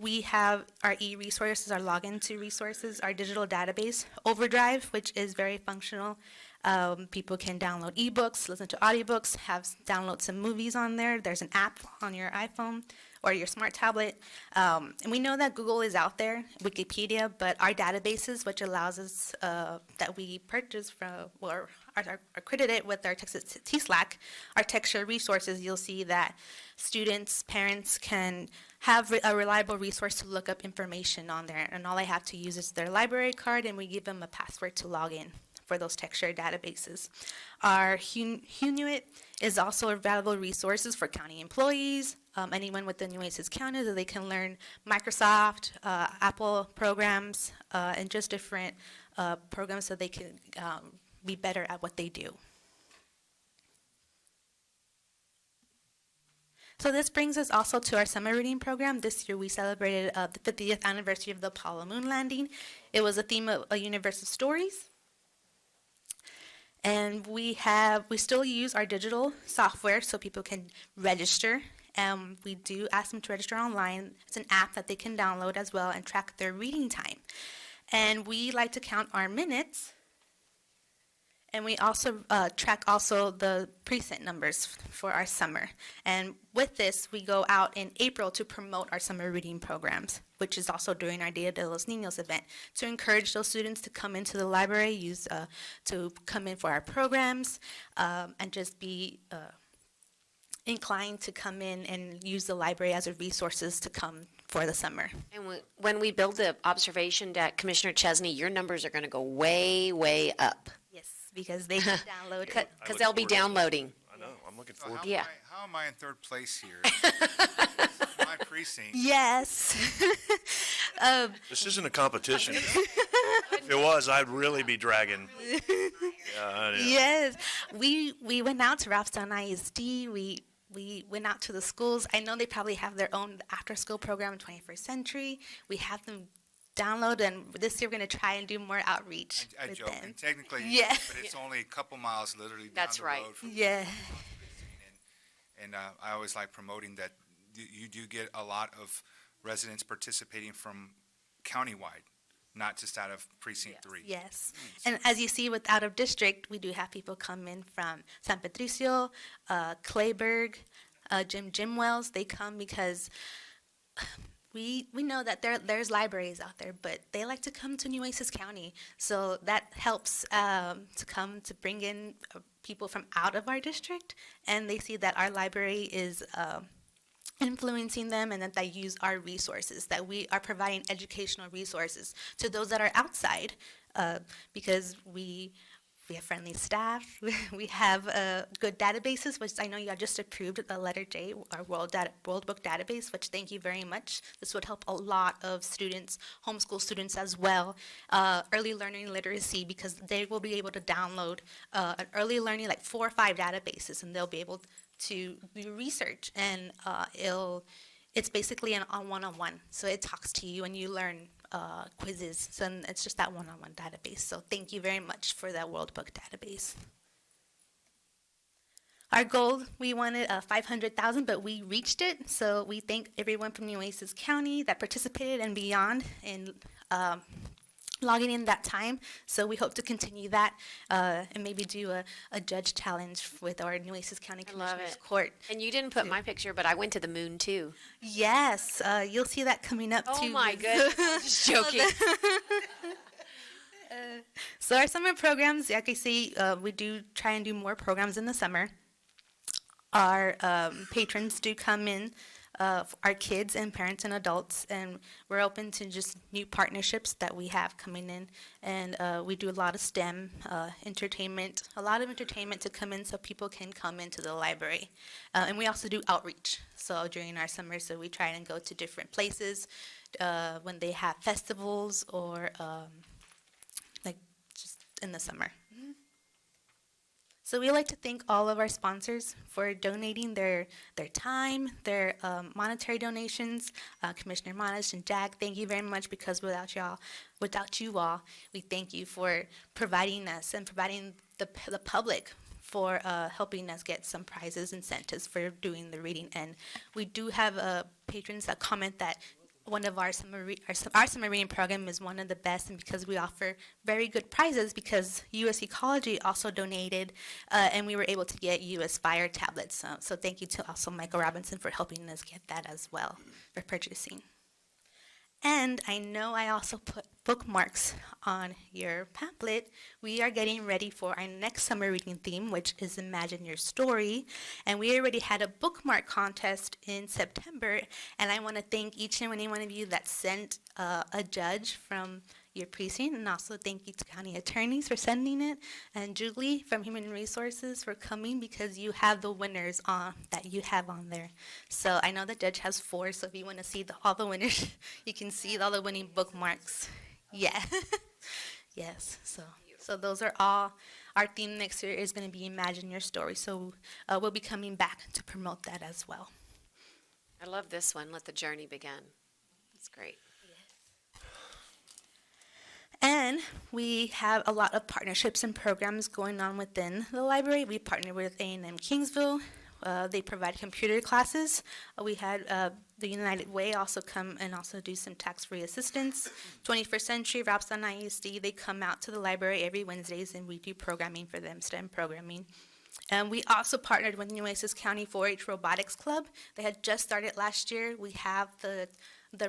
We have our e-resources, our login to resources, our digital database, Overdrive, which is very functional. People can download ebooks, listen to audiobooks, download some movies on there. There's an app on your iPhone or your smart tablet. And we know that Google is out there, Wikipedia, but our databases, which allows us, that we purchase from, or are accredited with our Texas TSLAC, our texture resources, you'll see that students, parents can have a reliable resource to look up information on there. And all they have to use is their library card, and we give them a password to log in for those texture databases. Our Hunuit is also available resources for county employees, anyone within Nueces County, that they can learn Microsoft, Apple programs, and just different programs so they can be better at what they do. So this brings us also to our summer reading program. This year we celebrated the 50th anniversary of the Apollo moon landing. It was a theme of a universe of stories. And we still use our digital software so people can register. We do ask them to register online. It's an app that they can download as well and track their reading time. And we like to count our minutes. And we also track also the precinct numbers for our summer. And with this, we go out in April to promote our summer reading programs, which is also during our Dia de los Niños event, to encourage those students to come into the library, to come in for our programs, and just be inclined to come in and use the library as a resources to come for the summer. And when we build the observation deck, Commissioner Chesney, your numbers are going to go way, way up. Yes, because they can download. Because they'll be downloading. I know, I'm looking So forward to Yeah. How am I in third place here? This is my precinct. Yes. This isn't a competition. If it was, I'd really be dragging. Yeah. Yes, we went out to Ralphstown ISD. We went out to the schools. I know they probably have their own after-school program in 21st Century. We have them download, and this year we're going to try and do more outreach I with joke, them. and technically, Yeah. but it's only a couple miles literally down That's the right. road from Yeah. And I always like promoting that you do get a lot of residents participating from countywide, not just out of precinct 3. Yes, and as you see with out of district, we do have people come in from San Patricio, Clayburg, Jim Wells. They come because we know that there's libraries out there, but they like to come to Nueces County, so that helps to bring in people from out of our district, and they see that our library is influencing them, and that they use our resources, that we are providing educational resources to those that are outside, because we have friendly staff, we have good databases, which I know you just approved the letter J, our World Book database, which thank you very much. This would help a lot of students, homeschool students as well, early learning literacy, because they will be able to download an early learning, like 4 or 5 databases, and they'll be able to do research, and it's basically a one-on-one. So it talks to you and you learn quizzes. So it's just that one-on-one database. So thank you very much for that World Book database. Our goal, we wanted 500,000, but we reached it. So we thank everyone from Nueces County that participated and beyond in logging in that time. So we hope to continue that and maybe do a judge challenge with our Nueces County Commissioners Court. And you didn't put my picture, but I went to the moon too. Yes, you'll see that coming up too. Oh my goodness, just joking. So our summer programs, like I say, we do try and do more programs in the summer. Our patrons do come in, our kids and parents and adults, and we're open to just new partnerships that we have coming in. And we do a lot of STEM entertainment, a lot of entertainment to come in so people can come into the library. And we also do outreach. So during our summer, so we try and go to different places when they have festivals or like just in the summer. So we like to thank all of our sponsors for donating their time, their monetary donations. Commissioner Monish and Jack, thank you very much, because without you all, we thank you for providing us and providing the public for helping us get some prizes, incentives for doing the reading. And we do have patrons that comment that one of our summer reading program is one of the best, and because we offer very good prizes, because U.S. Ecology also donated, and we were able to get U.S. Fire tablets. So thank you to also Michael Robinson for helping us get that as well for purchasing. And I know I also put bookmarks on your pamphlet. We are getting ready for our next summer reading theme, which is Imagine Your Story. And we already had a bookmark contest in September. And I want to thank each and any one of you that sent a judge from your precinct. And also thank you to county attorneys for sending it. And Julie from Human Resources for coming, because you have the winners that you have on there. So I know the judge has 4, so if you want to see all the winners, you can see all the winning bookmarks. Yeah. Yes. So those are all. Our theme next year is going to be Imagine Your Story. So we'll be coming back to promote that as well. I love this one, Let the Journey Begin. It's great. And we have a lot of partnerships and programs going on within the library. We partner with A&M Kingsville. They provide computer classes. We had the United Way also come and also do some tax-free assistance. 21st Century, Rapston ISD, they come out to the library every Wednesdays, and we do programming for them, STEM programming. And we also partnered with Nueces County 4-H Robotics Club. They had just started last year. We have the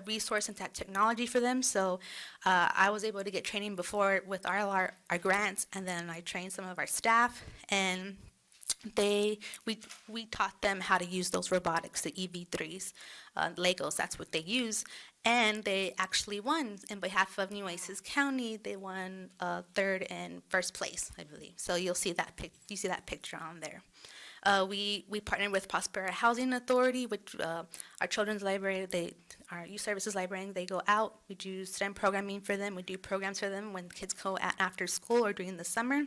resource and technology for them. So I was able to get training before with our grants, and then I trained some of our staff, and we taught them how to use those robotics, the EV3s, Legos, that's what they use. And they actually won. In behalf of Nueces County, they won 3rd and 1st place, I believe. So you'll see that picture on there. We partnered with Prospera Housing Authority, which our children's library, our youth services librarian, they go out. We do STEM programming for them. We do programs for them when kids go after school or during the summer.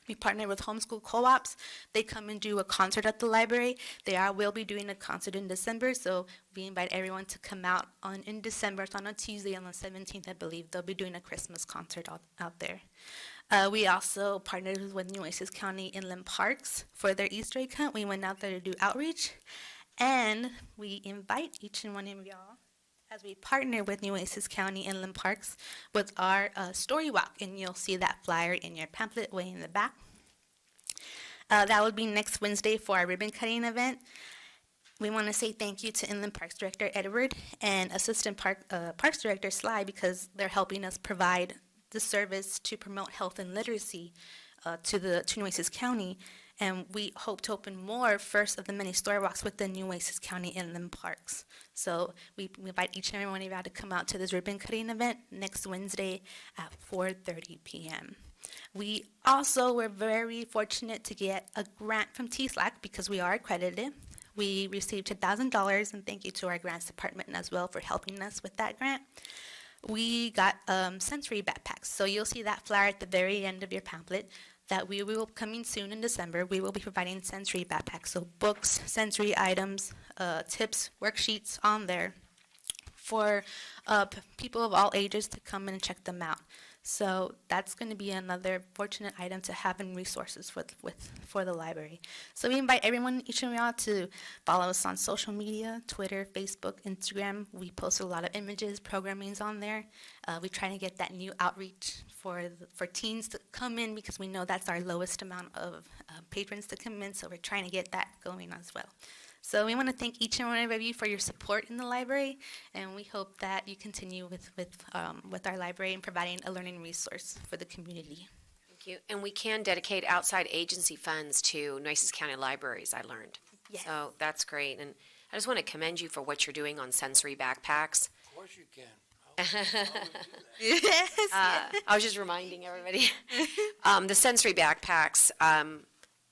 We partner with homeschool co-ops. They come and do a concert at the library. Will be doing a concert in December, so we invite everyone to come out in December. It's on a Tuesday on the 17th, I believe. They'll be doing a Christmas concert out there. We also partnered with Nueces County Inland Parks for their Easter egg hunt. We went out there to do outreach, and we invite each and one of y'all, as we partner with Nueces County Inland Parks, with our story walk, and you'll see that flyer in your pamphlet way in the back. That will be next Wednesday for our ribbon cutting event. We want to say thank you to Inland Parks Director Edward and Assistant Parks Director Sly, because they're helping us provide the service to promote health and literacy to Nueces County. And we hope to open more first of the many story walks within Nueces County Inland Parks. So we invite each and every one of you to come out to this ribbon cutting event next Wednesday at 4:30 p.m. We also were very fortunate to get a grant from TSLAC because we are accredited. We received $2,000, and thank you to our grants department as well for helping us with that grant. We got sensory backpacks. So you'll see that flyer at the very end of your pamphlet, that we will, coming soon in December, we will be providing sensory backpacks. So books, sensory items, tips, worksheets on there for people of all ages to come in and check them out. So that's going to be another fortunate item to have in resources for the library. So we invite everyone, each of y'all, to follow us on social media, Twitter, Facebook, Instagram. We post a lot of images, programmings on there. We're trying to get that new outreach for teens to come in because we know that's our lowest amount of patrons to come in, so we're trying to get that going as well. So we want to thank each and one of you for your support in the library, and we hope that you continue with our library and providing a learning resource for the community. Thank you. And we can dedicate outside agency funds to Nueces County Libraries, I learned. Yes. So that's great. And I just want to commend you for what you're doing on sensory backpacks. Of course you can. Yes. I was just reminding everybody. The sensory backpacks,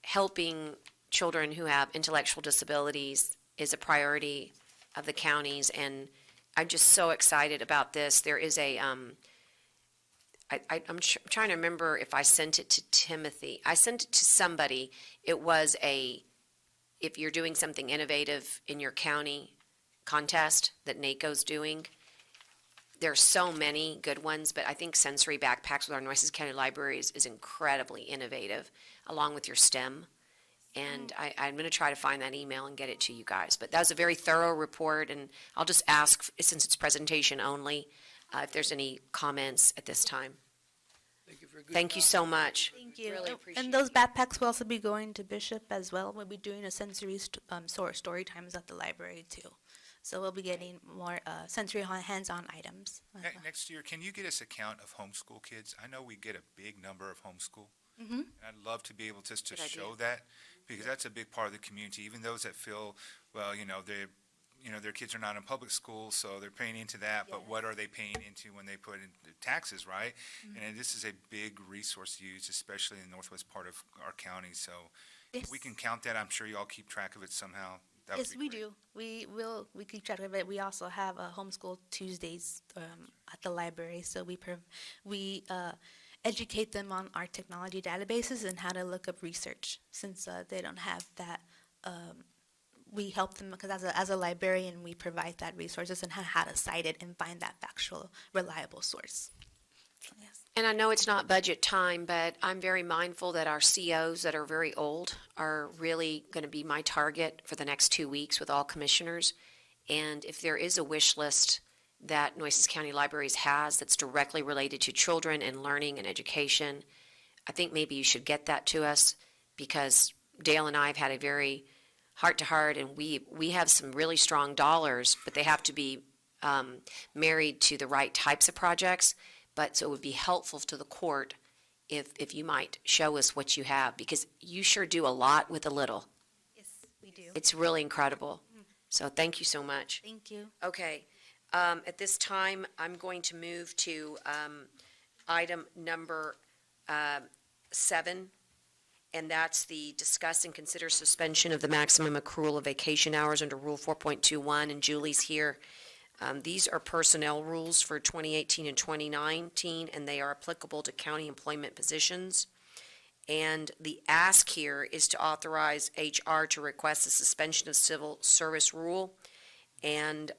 helping children who have intellectual disabilities is a priority of the counties, and I'm just so excited about this. There is a, I'm trying to remember if I sent it to Timothy. I sent it to somebody. It was if you're doing something innovative in your county contest that NACO's doing. There's so many good ones, but I think sensory backpacks with our Nueces County Libraries is incredibly innovative, along with your STEM. And I'm going to try to find that email and get it to you guys. But that was a very thorough report, and I'll just ask, since it's presentation only, if there's any comments at this time. Thank you for a good Thank you job. so much. Thank you. Really appreciate And those backpacks will also be going to Bishop as well. We'll be doing a sensory story times at the library too. So we'll be getting more sensory hands-on items. Next year, can you get us a count of homeschool kids? I know we get a big number of homeschool. Mm-hmm. And I'd love to be able to Good show idea. that, because that's a big part of the community, even those that feel, well, their kids are not in public school, so they're paying into that, but what are they paying into when they put in the taxes, right? And this is a big resource used, especially in the northwest part of our county, so if we can count that, I'm sure you all keep track of it somehow. That would Yes, be we great. do. We keep track of it. We also have a homeschool Tuesdays at the library, so we educate them on our technology databases and how to look up research. Since they don't have that, we help them because as a librarian, we provide that resources and how to cite it and find that factual, reliable source. So, yes. And I know it's not budget time, but I'm very mindful that our COs that are very old are really going to be my target for the next 2 weeks with all commissioners. And if there is a wish list that Nueces County Libraries has that's directly related to children and learning and education, I think maybe you should get that to us, because Dale and I have had a very heart-to-heart, and we have some really strong dollars, but they have to be married to the right types of projects. But so it would be helpful to the court if you might show us what you have, because you sure do a lot with a little. Yes, we do. It's really incredible. So thank you so much. Thank you. Okay. At this time, I'm going to move to item number 7, and that's the discuss and consider suspension of the maximum accrual of vacation hours under Rule 4.21, and Julie's here. These are personnel rules for 2018 and 2019, and they are applicable to county employment positions. And the ask here is to authorize HR to request the suspension of civil service rule. And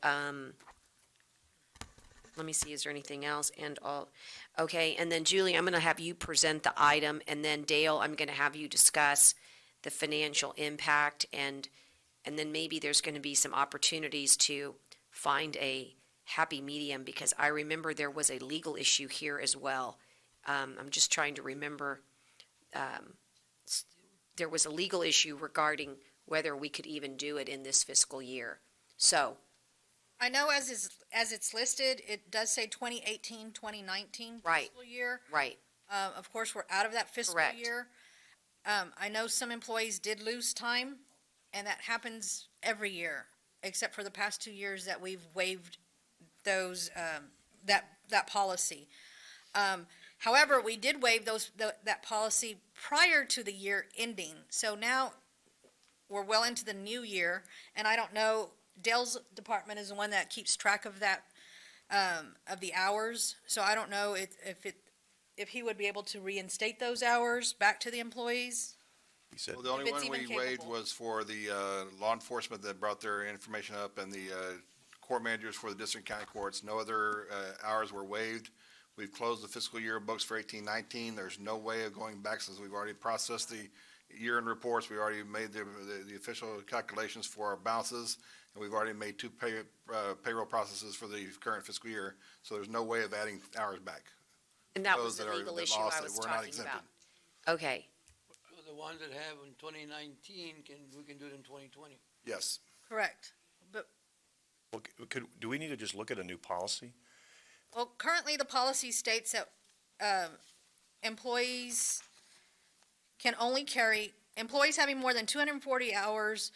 let me see, is there anything else? Okay, and then Julie, I'm going to have you present the item, and then Dale, I'm going to have you discuss the financial impact, and then maybe there's going to be some opportunities to find a happy medium, because I remember there was a legal issue here as well. I'm just trying to remember. There was a legal issue regarding whether we could even do it in this fiscal year. So, I know as it's listed, it does say 2018, 2019 Right. fiscal year. right, Of course, we're out of that fiscal Correct. year. I know some employees did lose time, and that happens every year, except for the past 2 years that we've waived those, that policy. However, we did waive that policy prior to the year ending. So now we're well into the new year, and I don't know, Dale's department is the one that keeps track of that, of the hours. So I don't know if he would be able to reinstate those hours back to the employees. He said, Well, the only If it's one we even waived capable. was for the law enforcement that brought their information up, and the court managers for the district and county courts. No other hours were waived. We've closed the fiscal year books for 18-19. There's no way of going back, since we've already processed the year-end reports. We already made the official calculations for our bounces, and we've already made two payroll processes for the current fiscal year. So there's no way of adding hours back. And that Those was the that are- legal that issue lost I it was were not talking exempted. about. Okay, So the ones that have in 2019, we can do it in 2020. Yes. Correct. But, Well, do we need to just look at a new policy? well, currently the policy states that, employees can only carry, employees having more than 240 hours,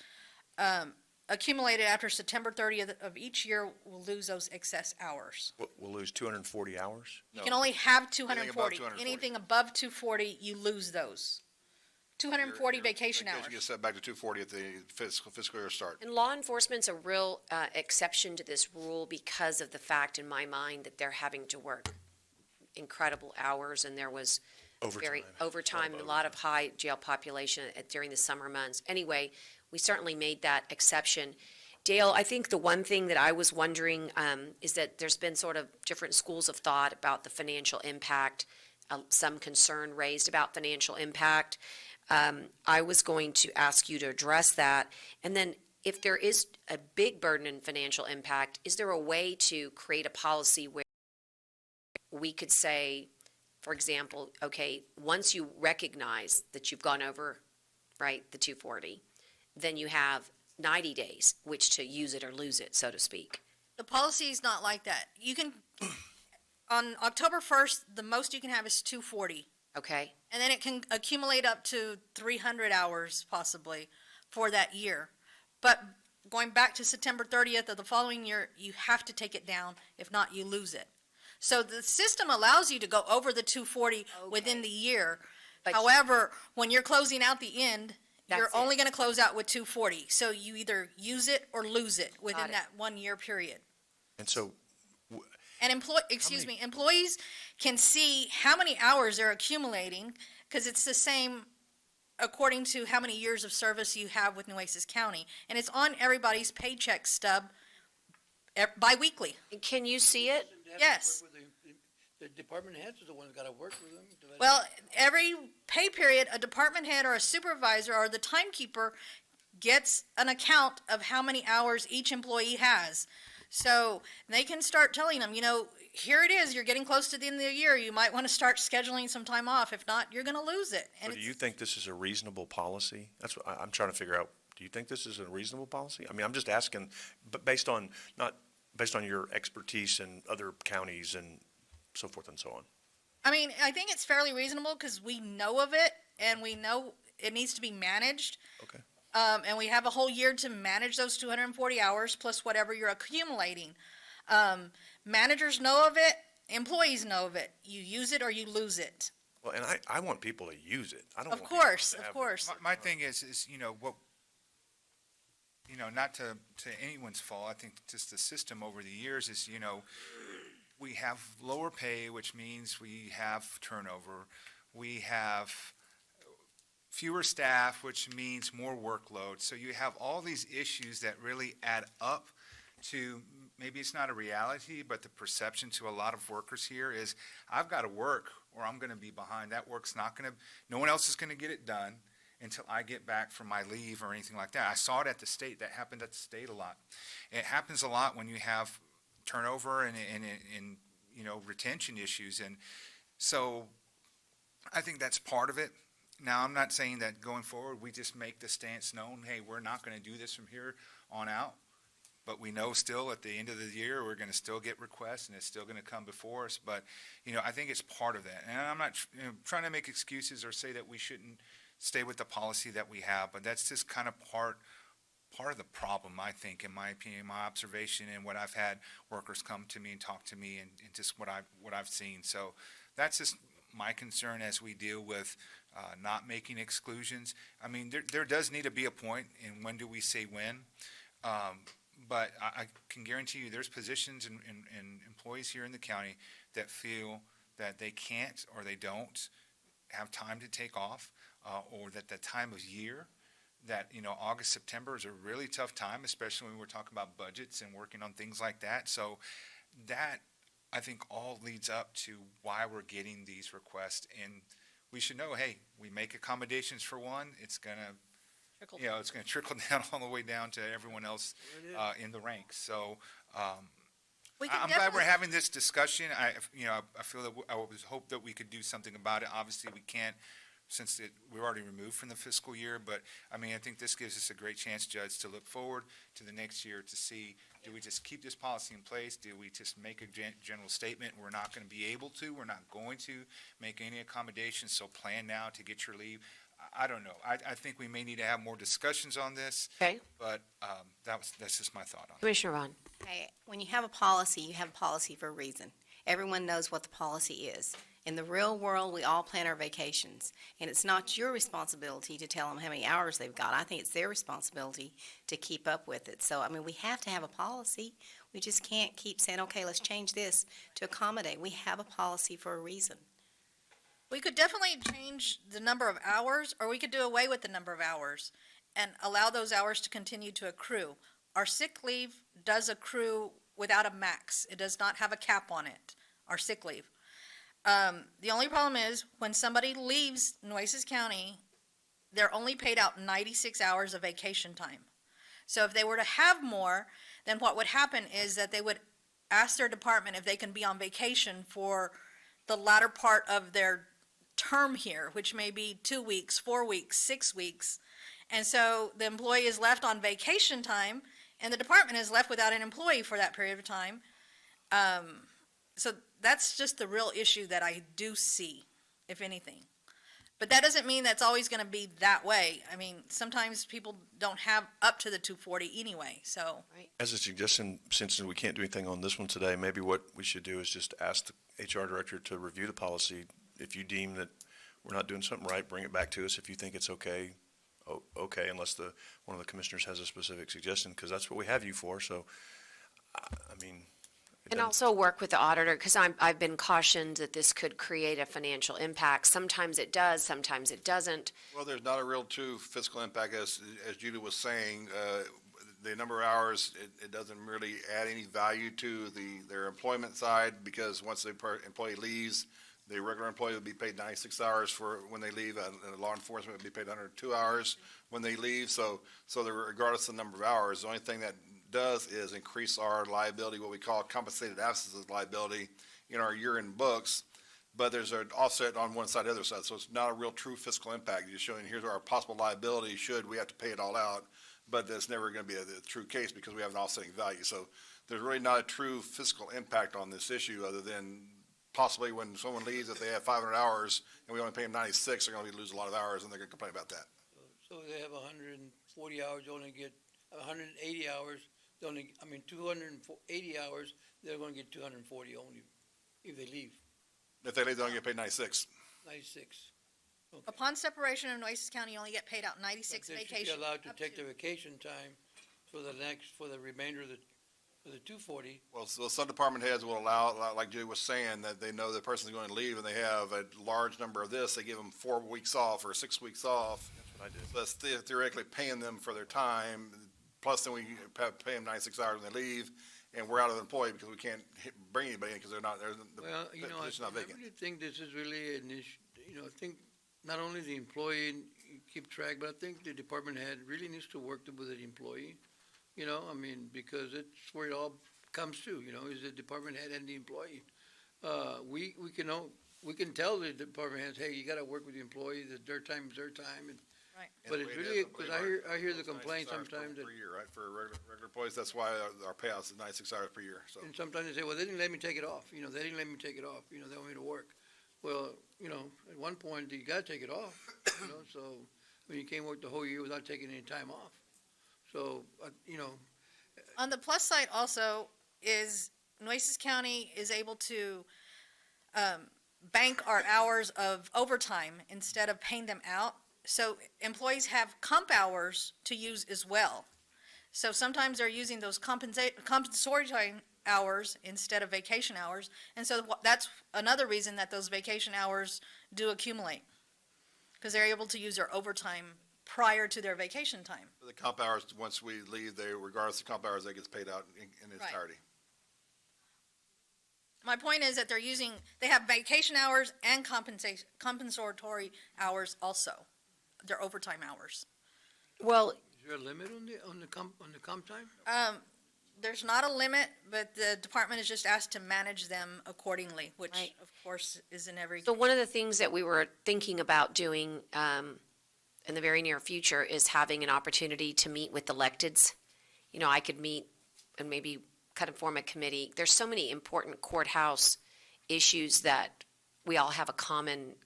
accumulated after September 30th of each year will lose those excess hours. We'll lose 240 hours? You can only have Anything 240. above 240. Anything above 240, you lose those. 240 vacation hours. You get set back to 240 at the fiscal year start. and law enforcement's a real exception to this rule because of the fact, in my mind, that they're having to work incredible hours, and there was very overtime, a lot of high jail population during the summer months. Anyway, we certainly made that exception. Dale, I think the one thing that I was wondering is that there's been sort of different schools of thought about the financial impact, some concern raised about financial impact. I was going to ask you to address that. And then if there is a big burden in financial impact, is there a way to create a policy where we could say, for example, okay, once you recognize that you've gone over, right, the 240, then you have 90 days which to use it or lose it, so to speak. The policy is not like that. You can, on October 1st, the most you can have is 240. Okay? And then it can accumulate up to 300 hours possibly for that year. But going back to September 30th of the following year, you have to take it down. If not, you lose it. So the system allows you to go over the 240 within the year. But- However, when you're closing out the end, you're That's it. only going to close out with 240. So you either use it or lose it Got within it. that 1 year period. And so, And employees can see how many hours they're accumulating, because it's the same according to how many years of service you have with Nueces County. And it's on everybody's paycheck stub biweekly. Can you see it? They have to Yes. work with the department heads are the ones that gotta work with them. Well, every pay period, a department head or a supervisor or the timekeeper gets an account of how many hours each employee has. So they can start telling them, here it is, you're getting close to the end of the year, you might want to start scheduling some time off. If not, you're going to lose it. so do you think this is a reasonable policy? That's what I'm trying to figure out. Do you think this is a reasonable policy? I mean, I'm just asking, but based on your expertise in other counties and so forth and so on. I mean, I think it's fairly reasonable because we know of it and we know it needs to be managed. Okay. And we have a whole year to manage those 240 hours plus whatever you're accumulating. Managers know of it, employees know of it. You use it or you lose it. Well, and I want people to use it. I don't Of want people course, to of have it. course. My thing is, what, not to anyone's fault, I think just the system over the years is, we have lower pay, which means we have turnover. We have fewer staff, which means more workload. So you have all these issues that really add up to, maybe it's not a reality, but the perception to a lot of workers here is, I've got to work or I'm going to be behind. That work's not going to, no one else is going to get it done until I get back from my leave or anything like that. I saw it at the state. That happened at the state a lot. It happens a lot when you have turnover and retention issues. And so I think that's part of it. Now, I'm not saying that going forward, we just make the stance known, hey, we're not going to do this from here on out. But we know still at the end of the year, we're going to still get requests and it's still going to come before us. But, I think it's part of that. And I'm not trying to make excuses or say that we shouldn't stay with the policy that we have, but that's just kind of part of the problem, I think, in my opinion, my observation, and what I've had workers come to me and talk to me, and just what I've seen. So that's just my concern as we deal with not making exclusions. I mean, there does need to be a point, and when do we say when? But I can guarantee you there's positions and employees here in the county that feel that they can't or they don't have time to take off, or that the time of year that, August, September is a really tough time, especially when we're talking about budgets and working on things like that. So that, I think, all leads up to why we're getting these requests. And we should know, hey, we make accommodations for one, it's gonna, it's gonna trickle down all the way down to everyone else, in the ranks. So, We can I'm glad we're definitely- having this discussion. I feel that I was hope that we could do something about it. Obviously, we can't, since we're already removed from the fiscal year, but, I mean, I think this gives us a great chance, Judge, to look forward to the next year to see, do we just keep this policy in place? Do we just make a general statement, we're not gonna be able to, we're not going to make any accommodations, so plan now to get your leave? I don't know. I think we may need to have more discussions on this. Okay. But, that's just my thought on it. Commissioner Ron. Okay, when you have a policy, you have a policy for a reason. Everyone knows what the policy is. In the real world, we all plan our vacations, and it's not your responsibility to tell them how many hours they've got. I think it's their responsibility to keep up with it. So, I mean, we have to have a policy. We just can't keep saying, okay, let's change this to accommodate. We have a policy for a reason. We could definitely change the number of hours, or we could do away with the number of hours and allow those hours to continue to accrue. Our sick leave does accrue without a max. It does not have a cap on it, our sick leave. The only problem is when somebody leaves Nueces County, they're only paid out 96 hours of vacation time. So if they were to have more, then what would happen is that they would ask their department if they can be on vacation for the latter part of their term here, which may be 2 weeks, 4 weeks, 6 weeks. And so the employee is left on vacation time, and the department is left without an employee for that period of time. So that's just the real issue that I do see, if anything. But that doesn't mean that's always going to be that way. I mean, sometimes people don't have up to the 240 anyway, so. As a suggestion, since we can't do anything on this one today, maybe what we should do is just ask the HR director to review the policy. If you deem that we're not doing something right, bring it back to us. If you think it's okay, okay, unless one of the commissioners has a specific suggestion, because that's what we have you for, so, I mean. And also work with the auditor, because I've been cautioned that this could create a financial impact. Sometimes it does, sometimes it doesn't. Well, there's not a real true fiscal impact, as Judy was saying. The number of hours, it doesn't really add any value to their employment side, because once the employee leaves, the regular employee will be paid 96 hours for when they leave, and law enforcement will be paid 102 hours when they leave. So regardless of the number of hours, the only thing that does is increase our liability, what we call compensated absences liability, in our year-end books. But there's an offset on one side, the other side, so it's not a real true fiscal impact. You're showing here's our possible liability should we have to pay it all out, but that's never going to be a true case because we have an offsetting value. So there's really not a true fiscal impact on this issue, other than possibly when someone leaves, if they have 500 hours and we only pay them 96, they're going to lose a lot of hours, and they're going to complain about that. So they have 140 hours, they only get 180 hours, they only, 280 hours, they're gonna get 240 only if they leave, If they leave, they don't get paid 96. 96. Okay. Upon separation of Nueces County, you only get paid out 96 But vacation. They should be allowed to up take their vacation time for the remainder of for the 240. Well, so some department heads will allow, like Judy was saying, that they know the person's going to leave and they have a large number of this, they give them 4 weeks off or 6 weeks off. That's what I did. So that's theoretically paying them for their time, plus then we pay them 96 hours when they leave, and we're out of the employee because we can't bring anybody in because the Well, position's not I vacant. really think this is really an issue, I think not only the employee keep track, but I think the department head really needs to work with the employee, because it's where it all comes to, is the department head and the employee. We can tell the department heads, hey, you gotta work with the employee, that their time is their time, and Right. but it's really, because I hear the complaint sometimes that, Per year, right, for regular employees, that's why our payouts is 96 hours per year, so. and sometimes they say, well, they didn't let me take it off, they didn't let me take it off, they want me to work. Well, at one point, you gotta take it off, so, you can't work the whole year without taking any time off. So, On the plus side also is Nueces County is able to bank our hours of overtime instead of paying them out. So employees have comp hours to use as well. So sometimes they're using those compensatory hours instead of vacation hours. And so that's another reason that those vacation hours do accumulate, because they're able to use their overtime prior to their vacation time. The comp hours, once we leave, regardless of comp hours, they gets paid out in its Right. entirety. my point is that they have vacation hours and compensatory hours also. Their overtime hours. Well, Is there a limit on the comp time? There's not a limit, but the department is just asked to manage them accordingly, which Right. of course is in every. so one of the things that we were thinking about doing in the very near future is having an opportunity to meet with electeds. You know, I could meet and maybe kind of form a committee. There's so many important courthouse issues that we all have a common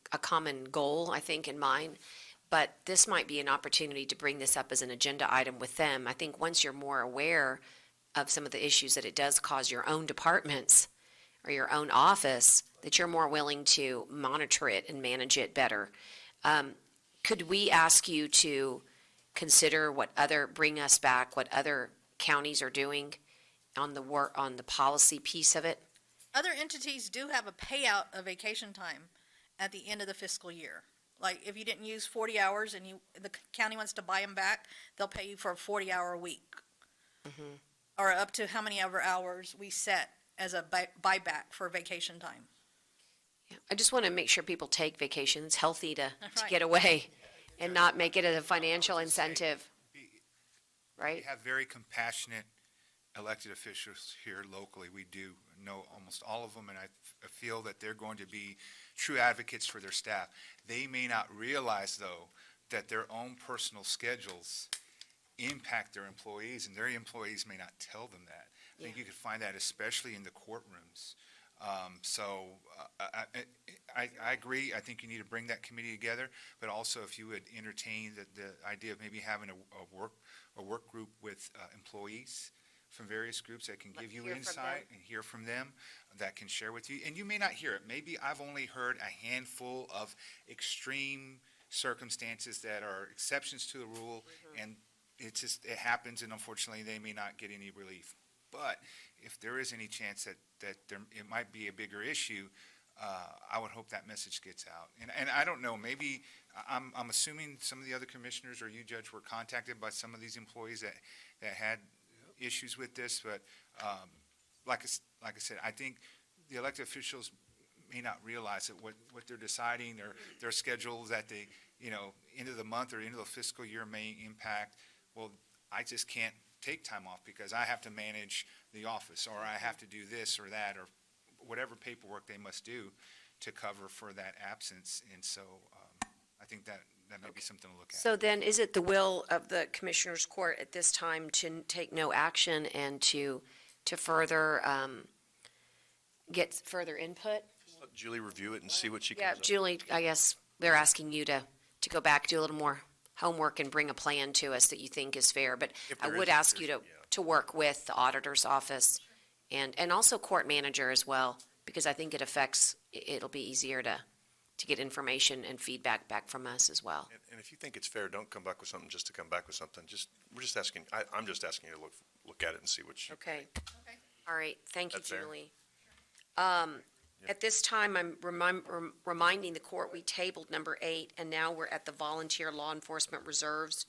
goal, I think, in mind. But this might be an opportunity to bring this up as an agenda item with them. I think once you're more aware of some of the issues that it does cause your own departments or your own office, that you're more willing to monitor it and manage it better. Could we ask you to consider bring us back what other counties are doing on the policy piece of it? Other entities do have a payout of vacation time at the end of the fiscal year. Like if you didn't use 40 hours and the county wants to buy them back, they'll pay you for a 40-hour week. Mm-hmm. Or up to how many ever hours we set as a buyback for vacation time. Yeah, I just want to make sure people take vacation. It's healthy to Right. get away and not make it a financial incentive, We right? have very compassionate elected officials here locally. We do know almost all of them, and I feel that they're going to be true advocates for their staff. They may not realize, though, that their own personal schedules impact their employees, and their employees may not tell them that. I think you could find that especially in the courtrooms. I agree. I think you need to bring that committee together, but also if you would entertain the idea of maybe having a work group with employees from various groups that can give you hear from insight and hear from them, that can share with you. And you may not hear it. Maybe I've only heard a handful of extreme circumstances that are exceptions to the rule, and it happens, and unfortunately, they may not get any relief. But if there is any chance that it might be a bigger issue, I would hope that message gets out. And I don't know, maybe, I'm assuming some of the other commissioners or you, Judge, were contacted by some of these employees that had issues with this, but like I said, I think the elected officials may not realize that what they're deciding or their schedules at the, end of the month or end of the fiscal year may impact. Well, I just can't take time off because I have to manage the office, or I have to do this or that, or whatever paperwork they must do to cover for that absence. And so I think that may be something to look at. So then, is it the will of the Commissioners Court at this time to take no action and to further, get further input? Let Julie review it and see what she Yeah, comes up. Julie, I guess they're asking you to go back, do a little more homework and bring a plan to us that you think is fair. But If I there would is, ask you to work with the auditor's office and also court manager as well, because I think it'll be easier to get information and feedback back from us as well. And if you think it's fair, don't come back with something just to come back with something. We're just asking, I'm just asking you to look at it and see what you. Okay. All right, thank you, That's fair. Julie. At this time, I'm reminding the court we tabled number 8, and now we're at the volunteer law enforcement reserves.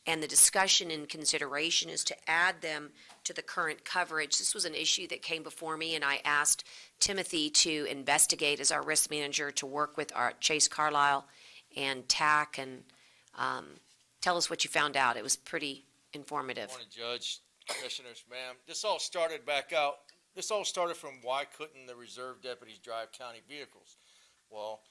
And the discussion and consideration is to add them to the current coverage. This was an issue that came before me, and I asked Timothy to investigate as our risk manager, to work with our Chase Carlisle and TAC, and tell us what you found out. It was pretty informative. Morning, Judge, Commissioners, ma'am. This all started from why couldn't the reserve deputies drive county vehicles? Well,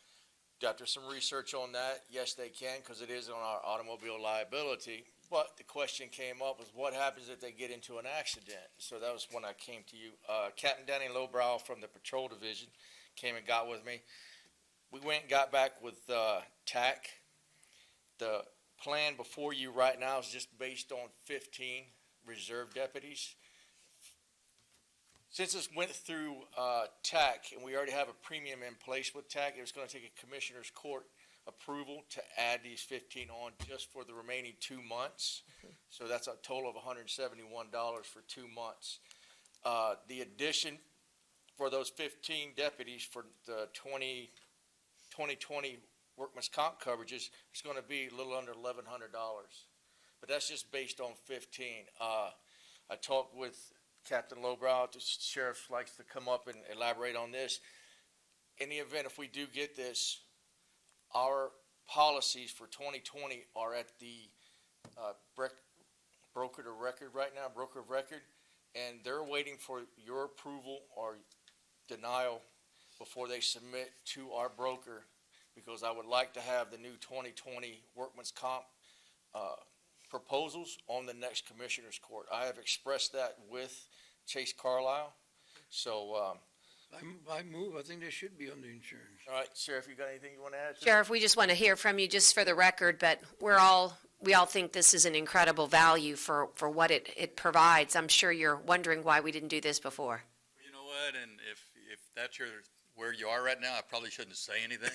after some research on that, yes, they can, because it is on our automobile liability. But the question came up was, what happens if they get into an accident? So that was when I came to you. Captain Danny Lowbrow from the Patrol Division came and got with me. We went and got back with TAC. The plan before you right now is just based on 15 reserve deputies. Since this went through TAC, and we already have a premium in place with TAC, it was going to take a Commissioner's Court approval to add these 15 on just for the remaining 2 months. So that's a total of $171 for 2 months. The addition for those 15 deputies for the 2020 workman's comp coverages is going to be a little under $1,100. But that's just based on 15. I talked with Captain Lowbrow, the sheriff likes to come up and elaborate on this. In the event, if we do get this, our policies for 2020 are at the broker of record right now, broker of record, and they're waiting for your approval or denial before they submit to our broker, because I would like to have the new 2020 workman's comp proposals on the next commissioner's court. I have expressed that with Chase Carlisle, so I move, I think they should be on the insurance. all right, Sheriff, you got anything you want to add to that? Sheriff, we just want to hear from you just for the record, but we all think this is an incredible value for what it provides. I'm sure you're wondering why we didn't do this before. You know what, and if that's where you are right now, I probably shouldn't say anything.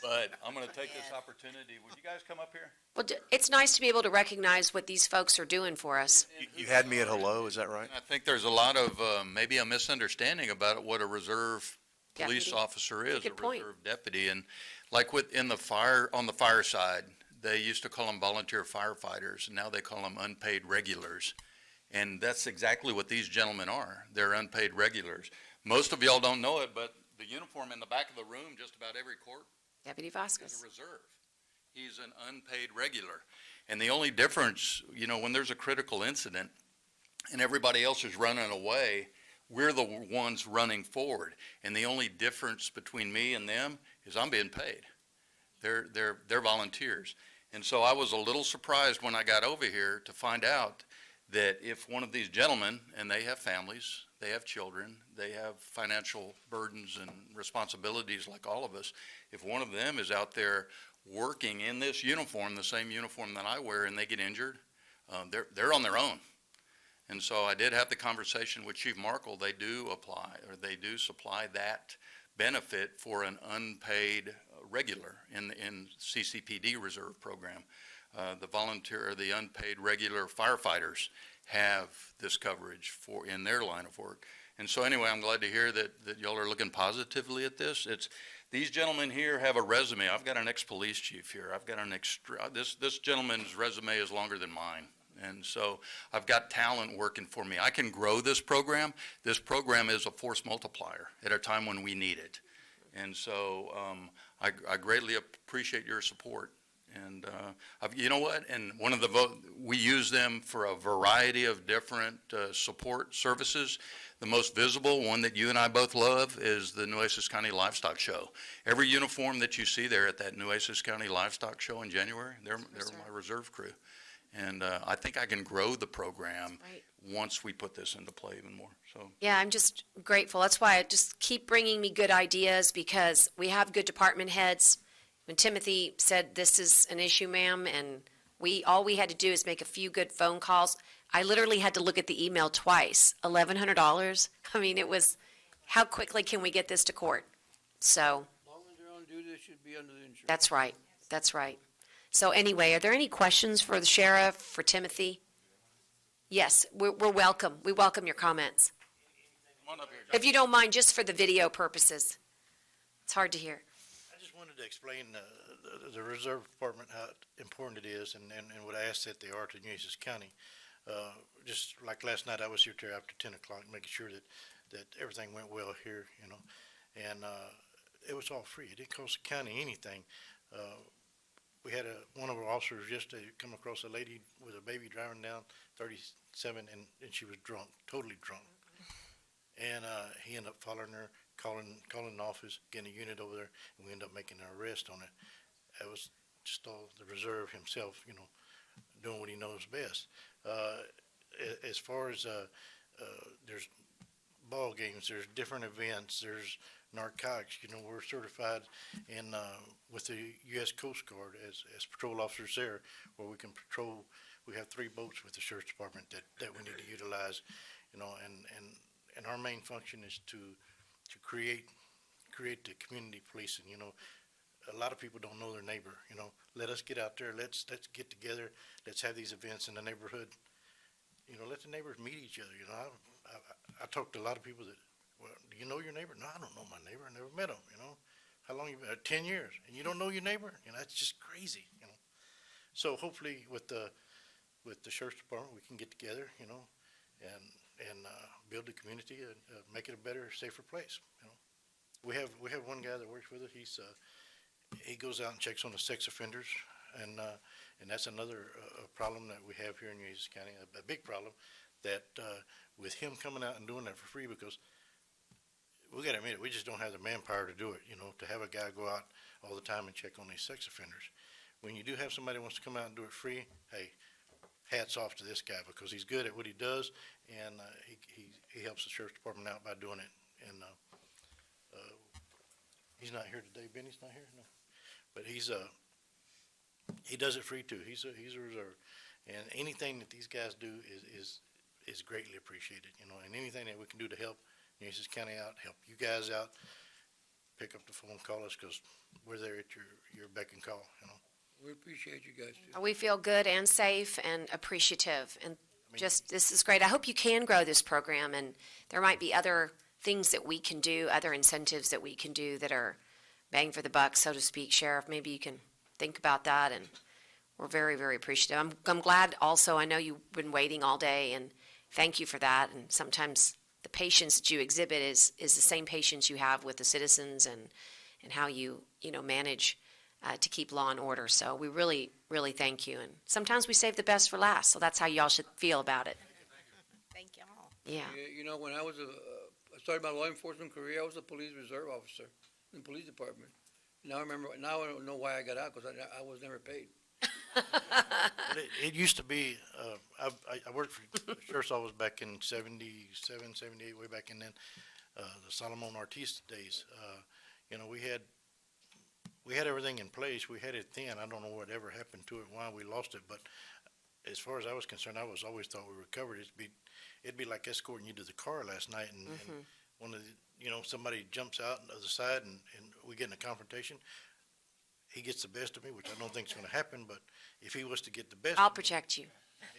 But I'm gonna take this opportunity. Would you guys come up here? Well, it's nice to be able to recognize what these folks are doing for us. You had me at hello, is that right? I think there's a lot of, maybe a misunderstanding about what a reserve police Deputy. officer is, a Good point. reserve deputy. And like on the fire side, they used to call them volunteer firefighters, and now they call them unpaid regulars. And that's exactly what these gentlemen are. They're unpaid regulars. Most of y'all don't know it, but the uniform in the back of the room, just about every court, Deputy is Vasquez. a reserve. He's an unpaid regular. And the only difference, when there's a critical incident and everybody else is running away, we're the ones running forward. And the only difference between me and them is I'm being paid. They're volunteers. And so I was a little surprised when I got over here to find out that if one of these gentlemen, and they have families, they have children, they have financial burdens and responsibilities like all of us, if one of them is out there working in this uniform, the same uniform that I wear, and they get injured, they're on their own. And so I did have the conversation with Chief Markle. They do supply that benefit for an unpaid regular in CCPD reserve program. The unpaid regular firefighters have this coverage in their line of work. And so anyway, I'm glad to hear that y'all are looking positively at this. These gentlemen here have a resume. I've got an ex-police chief here. I've got this gentleman's resume is longer than mine. And so I've got talent working for me. I can grow this program. This program is a force multiplier at a time when we need it. And so I greatly appreciate your support. And you know what? And we use them for a variety of different support services. The most visible one that you and I both love is the Nueces County Livestock Show. Every uniform that you see there at that Nueces County Livestock Show in January, they're my reserve crew. And I think I can grow the program once we put this into play even more. So Yeah, I'm just grateful. That's why I just keep bringing me good ideas, because we have good department heads. When Timothy said, "This is an issue, ma'am," and all we had to do is make a few good phone calls. I literally had to look at the email twice. $1,100. I mean, it was, how quickly can we get this to court? So As long as they're on duty, they should be under the insurance. that's right. That's right. So anyway, are there any questions for the sheriff, for Timothy? Yes, we're welcome. We welcome your comments. come on up here. If you don't mind, just for the video purposes. It's hard to hear. I just wanted to explain the Reserve Department, how important it is, and what I asked that they are to Nueces County. Just like last night, I was here till after 10 o'clock, making sure that everything went well here, and it was all free. It didn't cost the county anything. We had one of our officers yesterday come across a lady with a baby driving down 37, and she was drunk, totally drunk. And he ended up following her, calling the office, getting a unit over there, and we ended up making an arrest on it. It was just all the reserve himself, doing what he knows best. As far as there's ball games, there's different events, there's narcotics. We're certified in with the U.S. Coast Guard as patrol officers there, where we can patrol. We have 3 boats with the Sheriff's Department that we need to utilize, and our main function is to create the community policing. A lot of people don't know their neighbor. Let us get out there. Let's get together. Let's have these events in the neighborhood. Let the neighbors meet each other. I talked to a lot of people that, well, do you know your neighbor? No, I don't know my neighbor. I never met him. How long you been? 10 years, and you don't know your neighbor? That's just crazy. So hopefully with the Sheriff's Department we can get together. And build the community and make it a better, safer place, you know. We have one guy that works with us. He goes out and checks on the sex offenders, and that's another problem that we have here in Nueces County, a big problem, that with him coming out and doing that for free, because we gotta admit it, we just don't have the manpower to do it, you know, to have a guy go out all the time and check on these sex offenders. When you do have somebody who wants to come out and do it free, hey, hats off to this guy, because he's good at what he does, and he helps the sheriff's department out by doing it. And he's not here today. Benny's not here, no. But he does it free too. He's a reserve, and anything that these guys do is greatly appreciated, you know. And anything that we can do to help Nueces County out, help you guys out, pick up the phone, call us, because we're there at your beck and call, you know. We appreciate you guys too. We feel good and safe and appreciative, and just, this is great. I hope you can grow this program, and there might be other things that we can do, other incentives that we can do that are bang for the buck, so to speak. Sheriff, maybe you can think about that, and we're very, very appreciative. I'm glad also, I know you've been waiting all day, and thank you for that. And sometimes the patience that you exhibit is the same patience you have with the citizens, and how you manage to keep law and order. So we really, really thank you. And sometimes we save the best for last, so that's how y'all should feel about it. Thank y'all. Yeah. You know, when I started my law enforcement career, I was a police reserve officer in the police department. Now I don't know why I got out, because I was never paid. It used to be, I worked for the sheriff's office back in 77, 78, way back in then, the Solomon Ortiz days. You know, we had everything in place. We had it then. I don't know what ever happened to it, why we lost it, but as far as I was concerned, I was always thought we recovered. It'd be like escorting you to the car last night, and one of the, somebody jumps out on the other side, and we get in a confrontation. He gets the best of me, which I don't think is going to happen, but if he was to get the best I'll of me, protect you.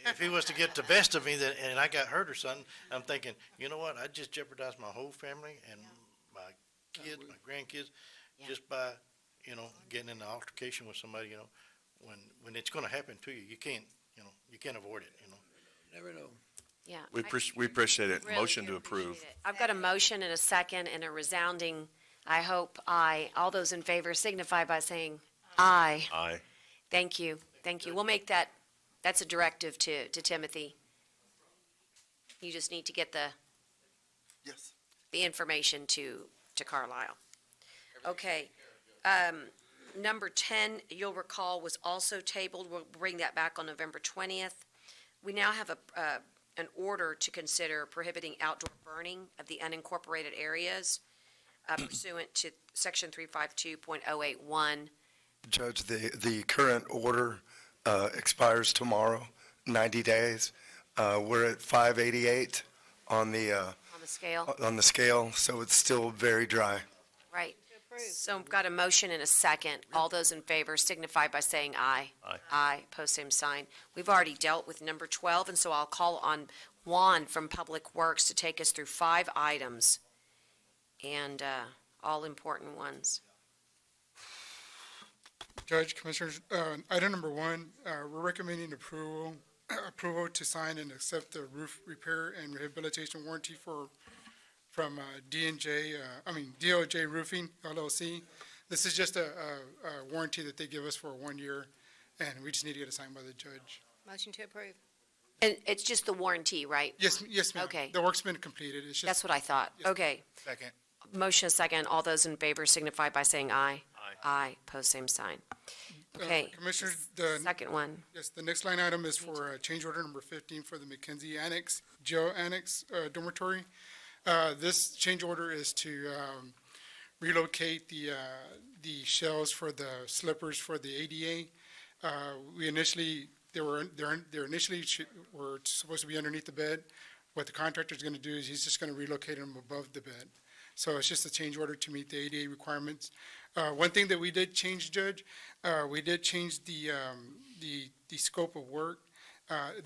if he was to get the best of me and I got hurt or something, I'm thinking, you know what, I just jeopardized my whole family and my kids, my grandkids, just by, getting in an altercation with somebody, when it's going to happen to you, you can't avoid it, Never know. Yeah. We appreciate it. Really Motion do to approve. appreciate it. I've got a motion and a second and a resounding, I hope, aye. All those in favor signify by saying aye. Aye. Thank you. Thank you. We'll make that's a directive to Timothy. You just need to get the information to Carlisle. Okay. Number 10, you'll recall, was also tabled. We'll bring that back on November 20th. We now have an order to consider prohibiting outdoor burning of the unincorporated areas pursuant to Section 352.081. Judge, the current order expires tomorrow, 90 days. We're at 588 on the scale, so it's still very dry. Right. So I've got a motion and a second. All those in favor signify by saying aye. Aye. Aye, post same sign. We've already dealt with number 12, and so I'll call on Juan from Public Works to take us through 5 items, and all important ones. Judge, Commissioners, item number 1, we're recommending approval to sign and accept the roof repair and rehabilitation warranty from DOJ Roofing LLC. This is just a warranty that they give us for 1 year, and we just need to get it signed by the judge. Motion to approve. And it's just the warranty, right? Yes, ma'am. Okay. The work's been completed. It's just. That's what I thought. Yes. Okay. Second. Motion is second. All those in favor signify by saying aye. Aye. Aye, post same sign. Okay. Commissioners, Second one. yes, the next line item is for change order number 15 for the McKenzie Annex, Jail Annex Dormitory. This change order is to relocate the shelves for the slippers for the ADA. They were supposed to be underneath the bed. What the contractor's going to do is he's just going to relocate them above the bed. So it's just a change order to meet the ADA requirements. One thing that we did change, Judge, we did change the scope of work.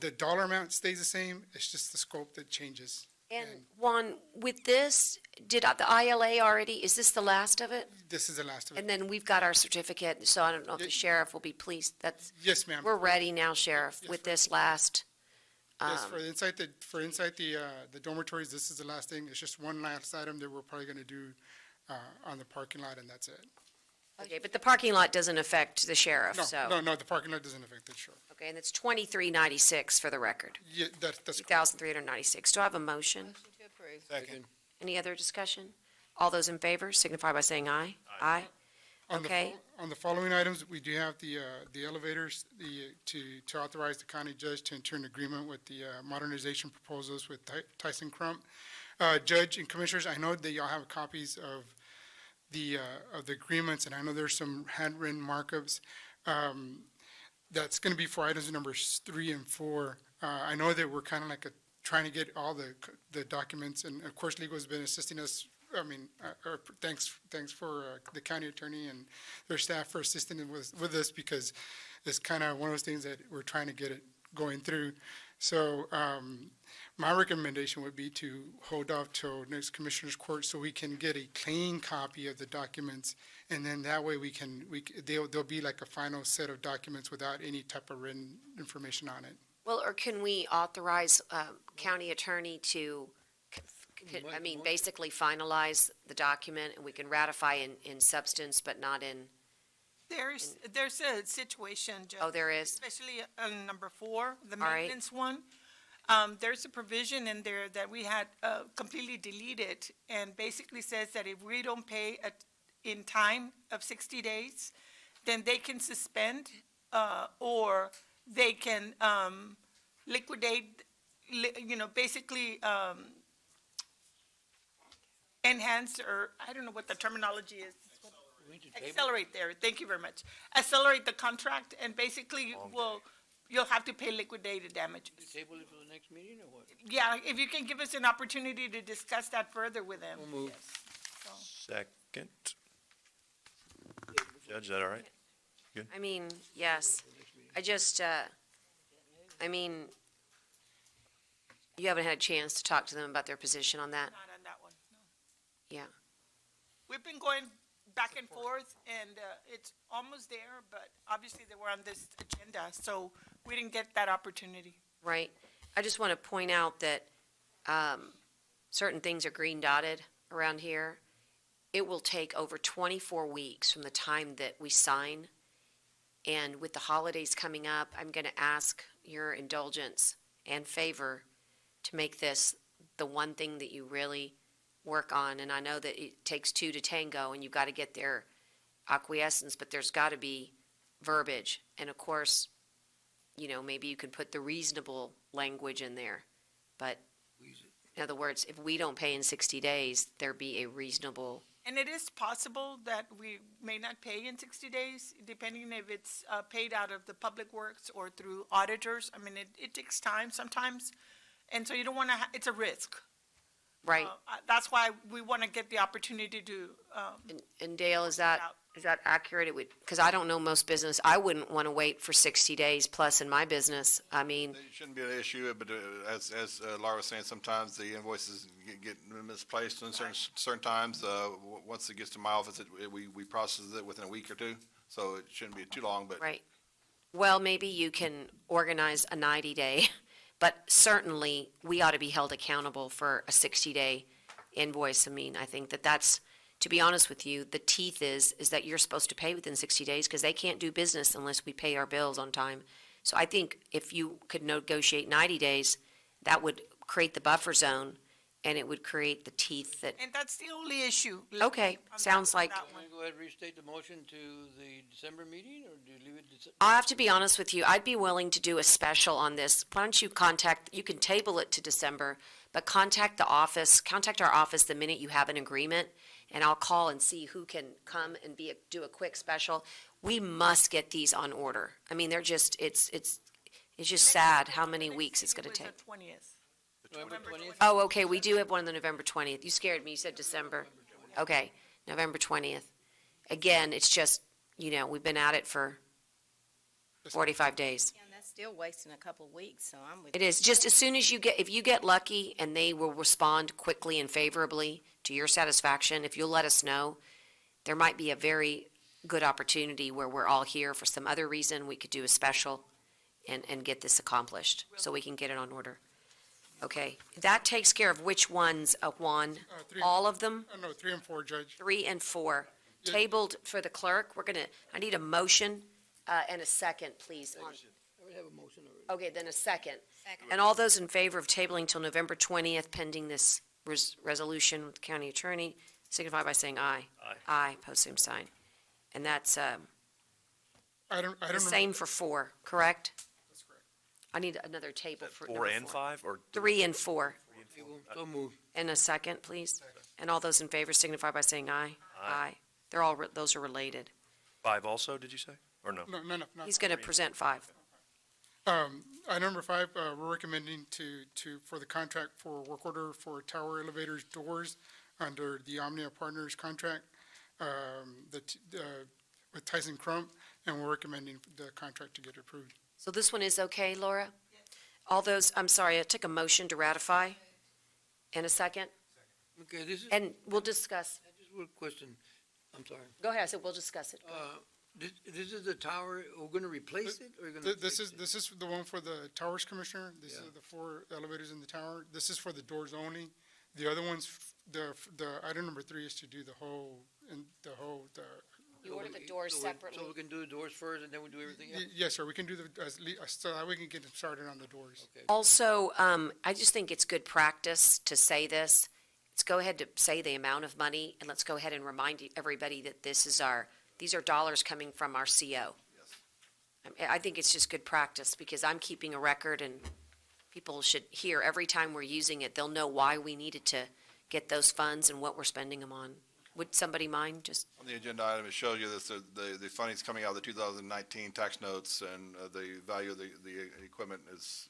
The dollar amount stays the same. It's just the scope that changes. And Juan, with this, did the ILA already, is this the last of it? This is the last of it. And then we've got our certificate, so I don't know if the sheriff will be pleased. Yes, ma'am. We're ready now, Sheriff, with this last Yes, for inside the dormitories, this is the last thing. It's just one last item that we're probably gonna do, on the parking lot, and that's it. Okay, but the parking lot doesn't affect the sheriff, so. No, the parking lot doesn't affect it, sure. Okay, and it's 2396 for the record. Yeah, that's correct. 2,396. Do I have a motion? To approve. Second. Any other discussion? All those in favor signify by saying aye. Aye. On the Okay. On the following items, we do have the elevators, to authorize the county judge to enter an agreement with the modernization proposals with Tyson Crump. Judge and Commissioners, I know that y'all have copies of the agreements, and I know there's some handwritten markups. That's gonna be for items numbers 3 and 4. I know that we're kind of like trying to get all the documents, and of course, legal has been assisting us. I mean, thanks for the county attorney and their staff for assisting with us, because it's kind of one of those things that we're trying to get it going through. So, my recommendation would be to hold off till next Commissioners Court so we can get a clean copy of the documents. And then that way there'll be like a final set of documents without any type of written information on it. Well, or can we authorize county attorney to, basically finalize the document, and we can ratify in substance, but not in, There's a situation, Judge. oh, there is? Especially on number 4, the All right. maintenance one. There's a provision in there that we had completely deleted, and basically says that if we don't pay in time of 60 days, then they can suspend, or they can liquidate, basically enhance, or I don't know what the terminology is. Accelerate there, thank you very much. Accelerate the contract, and basically you'll have to pay liquidated damages. Table it for the next meeting, or what? Yeah, if you can give us an opportunity to discuss that further with them. We'll move. Second. Judge, is that all right? I mean, yes. I just, you haven't had a chance to talk to them about their position on that? Not on that one, no. Yeah. We've been going back and forth, and it's almost there, but obviously they were on this agenda, so we didn't get that opportunity. Right. I just want to point out that certain things are green dotted around here. It will take over 24 weeks from the time that we sign. And with the holidays coming up, I'm going to ask your indulgence and favor to make this the one thing that you really work on. And I know that it takes two to tango, and you've got to get their acquiescence, but there's got to be verbiage. And of course, maybe you could put the reasonable language in there. But in other words, if we don't pay in 60 days, there be a reasonable. And it is possible that we may not pay in 60 days, depending if it's paid out of the public works or through auditors. I mean, it takes time sometimes, and so you don't want to, it's a risk. Right. That's why we want to get the opportunity to. And Dale, is that accurate? It would, because I don't know most business. I wouldn't want to wait for 60 days plus in my business. I mean. It shouldn't be an issue, but as Laura was saying, sometimes the invoices get misplaced in certain times. Once it gets to my office, we process it within a week or two, so it shouldn't be too long, but. Right. Well, maybe you can organize a 90-day, but certainly we ought to be held accountable for a 60-day invoice. I mean, I think that's, to be honest with you, the teeth is that you're supposed to pay within 60 days because they can't do business unless we pay our bills on time. So I think if you could negotiate 90 days, that would create the buffer zone, and it would create the teeth that. And that's the only issue. Okay, sounds like. Want to go ahead and restate the motion to the December meeting, or do you leave it? I'll have to be honest with you. I'd be willing to do a special on this. Why don't you you can table it to December, but contact our office the minute you have an agreement, and I'll call and see who can come and do a quick special. We must get these on order. I mean, they're just, it's just sad how many weeks it's going to take. November 20th? Oh, okay, we do have one on the November 20th. You scared me, you said December. Okay, November 20th. Again, it's just, we've been at it for 45 days. Yeah, and that's still wasting a couple of weeks, so I'm with. It is, just as soon as if you get lucky and they will respond quickly and favorably to your satisfaction, if you'll let us know, there might be a very good opportunity where we're all here for some other reason. We could do a special and get this accomplished, so we can get it on order. Okay, that takes care of which ones, Juan? Three- All of them? No, 3 and 4, Judge. 3 and 4. Yeah. Tabled for the clerk, I need a motion, and a second, please. I already have a motion already. Okay, then a second. And all those in favor of tabling till November 20th pending this resolution with the county attorney, signify by saying aye. Aye. Aye, post same sign. And that's I don't the same for 4, correct? That's correct. I need another table for 4 number and 5, or? 3 and 4. So moved. And a second, please. And all those in favor signify by saying aye. Aye. They're all, those are related. 5 also, did you say? Or no? No, no. He's going to present 5. Item number 5, we're recommending for the contract for work order for tower elevators doors under the Omnia Partners contract, with Tyson Crump, and we're recommending the contract to get approved. So this one is okay, Laura? All those, I'm sorry, I took a motion to ratify. And a second? Okay, this is, And we'll discuss. just one question. I'm sorry. Go ahead, I said we'll discuss it. This is the tower, we're gonna replace it, or you're gonna? This is the one for the towers, Commissioner. This is the 4 elevators in the tower. This is for the doors only. The other ones, the item number 3 is to do the whole. You order the doors separately. So we can do the doors first, and then we do everything else? Yes, sir, we can do so that we can get started on the doors. Okay. Also, I just think it's good practice to say this. Let's go ahead to say the amount of money, and let's go ahead and remind everybody that these are dollars coming from our CO. I think it's just good practice, because I'm keeping a record, and people should hear every time we're using it, they'll know why we needed to get those funds and what we're spending them on. Would somebody mind just, On the agenda item, it shows you that the funding's coming out of the 2019 tax notes, and the value of the equipment is,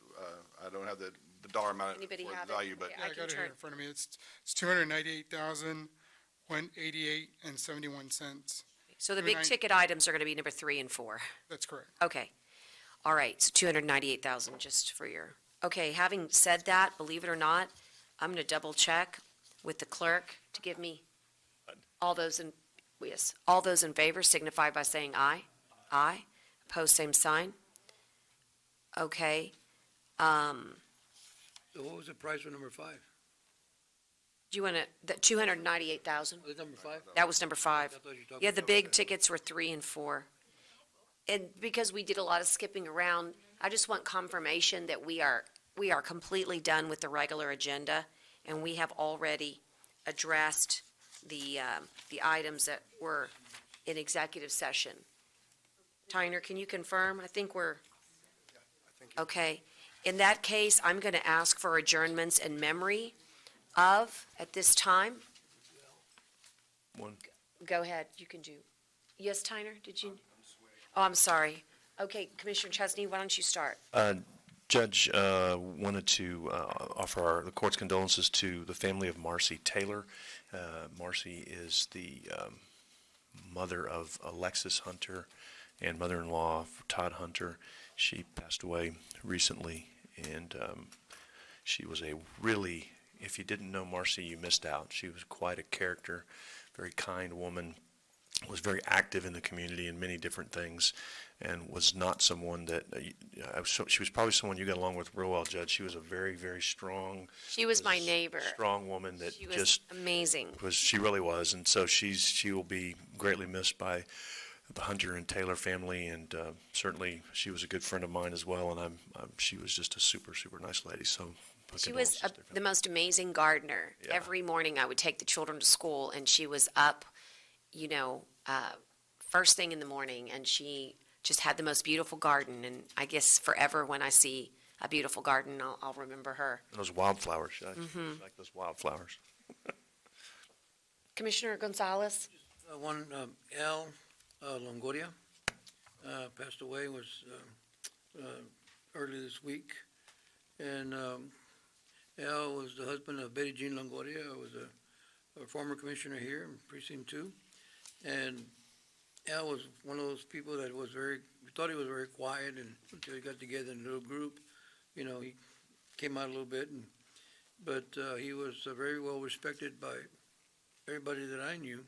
I don't have the dollar amount for Anybody the have it? value, but Yeah. Yeah, I got it here in front of me. It's 298,188.71. so the big ticket items are going to be number 3 and 4? That's correct. Okay. All right, so 298,000, just for your, okay, having said that, believe it or not, I'm going to double check with the clerk to give me all those in favor signify by saying aye. Aye. Opposed, same sign. Okay. So what was the price for number 5? Do you want the 298,000? Was it number 5? That was number 5. I thought you were talking Yeah, the about big that. tickets were 3 and 4. And because we did a lot of skipping around, I just want confirmation that we are completely done with the regular agenda, and we have already addressed the items that were in executive session. Tyner, can you confirm? I think we're, okay. In that case, I'm going to ask for adjournments in memory of, at this time. One. Go ahead, you can do. Yes, Tyner, did you? Oh, I'm sorry. Okay, Commissioner Chesney, why don't you start? Judge, wanted to offer the court's condolences to the family of Marcy Taylor. Marcy is the mother of Alexis Hunter and mother-in-law for Todd Hunter. She passed away recently, and she was a really, if you didn't know Marcy, you missed out. She was quite a character, very kind woman, was very active in the community in many different things, and was not someone that, she was probably someone you got along with real well, Judge. She was a very, very strong. She was my neighbor. Strong woman that She was just amazing. she really was, and so she will be greatly missed by the Hunter and Taylor family, and certainly she was a good friend of mine as well, and she was just a super, super nice lady, so. She was the most amazing gardener. Yeah. Every morning I would take the children to school, and she was up, first thing in the morning, and she just had the most beautiful garden, and I guess forever when I see a beautiful garden, I'll remember her. And those wildflowers, I Mhm. like those wildflowers. Commissioner Gonzalez? One, Al Longoria, passed away, was early this week. And Al was the husband of Betty Jean Longoria, who was a former commissioner here in Precinct 2. And Al was one of those people that was we thought he was very quiet, and until he got together in a little group, he came out a little bit. But he was very well respected by everybody that I knew.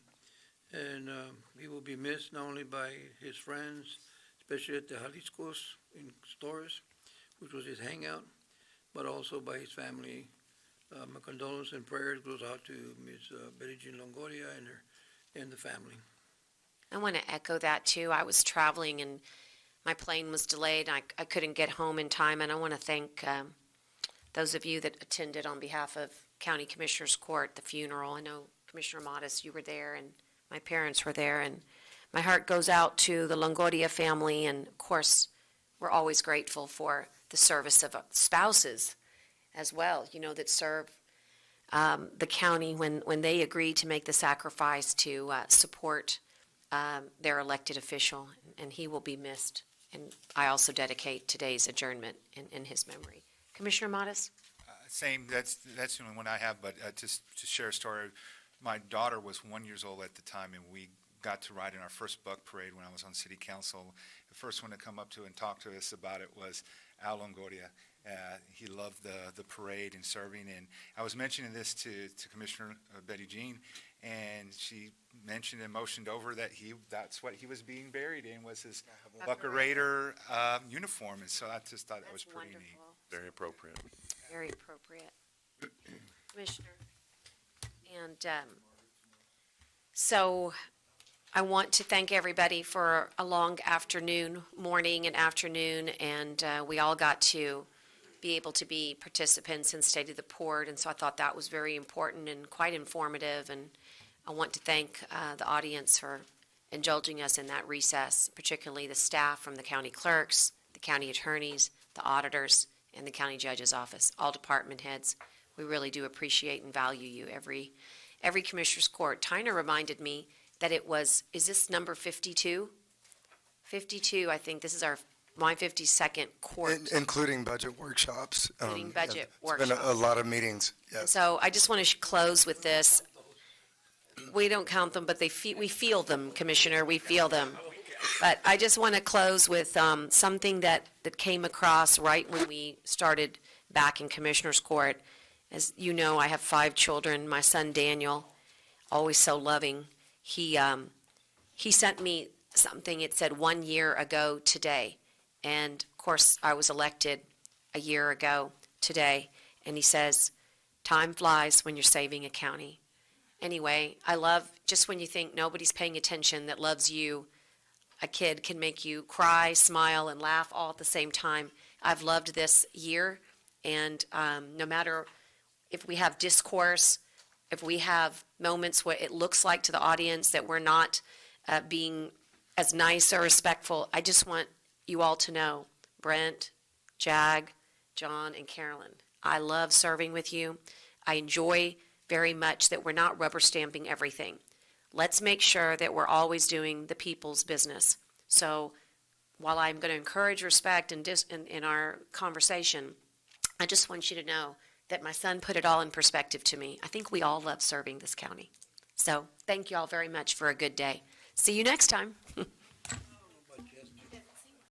And he will be missed not only by his friends, especially at the Jaliscos in stores, which was his hangout, but also by his family. My condolences and prayers goes out to Ms. Betty Jean Longoria and the family. I want to echo that too. I was traveling and my plane was delayed. I couldn't get home in time, and I want to thank those of you that attended on behalf of County Commissioners Court, the funeral. I know Commissioner Modis, you were there, and my parents were there, and my heart goes out to the Longoria family, and of course, we're always grateful for the service of spouses as well, that serve the county when they agree to make the sacrifice to support their elected official, and he will be missed. And I also dedicate today's adjournment in his memory. Commissioner Modis? Same, that's the only one I have, but just to share a story, my daughter was 1 year old at the time, and we got to ride in our first buck parade when I was on city council. The first one to come up to and talk to us about it was Al Longoria. He loved the parade and serving, and I was mentioning this to Commissioner Betty Jean, and she mentioned and motioned over that that's what he was being buried in, was his Bucker Raider uniform, and so I just thought that was pretty neat. Very appropriate. Very appropriate. Commissioner. And so I want to thank everybody for a long morning and afternoon, and we all got to be able to be participants in State of the Port, and so I thought that was very important and quite informative, and I want to thank the audience for indulging us in that recess, particularly the staff from the county clerks, the county attorneys, the auditors, and the county judge's office, all department heads. We really do appreciate and value you, every commissioner's court. Tina reminded me that is this number 52? 52, I think. This is my 52nd court. Including budget workshops. Including budget It's been a lot of meetings, And yes. so I just want to close with this. We don't count them, but we feel them, Commissioner, we feel them. But I just want to close with something that came across right when we started back in Commissioner's Court. As you know, I have 5 children. My son Daniel, always so loving, he sent me something. It said 1 year ago today. And of course, I was elected a year ago today. And he says, time flies when you're saving a county. Anyway, I love, just when you think nobody's paying attention that loves you, a kid can make you cry, smile, and laugh all at the same time. I've loved this year, and no matter if we have discourse, if we have moments where it looks like to the audience that we're not being as nice or respectful, I just want you all to know, Brent, Jag, John, and Carolyn, I love serving with you. I enjoy very much that we're not rubber stamping everything. Let's make sure that we're always doing the people's business. So while I'm going to encourage respect in our conversation, I just want you to know that my son put it all in perspective to me. I think we all love serving this county. So thank you all very much for a good day. See you next time.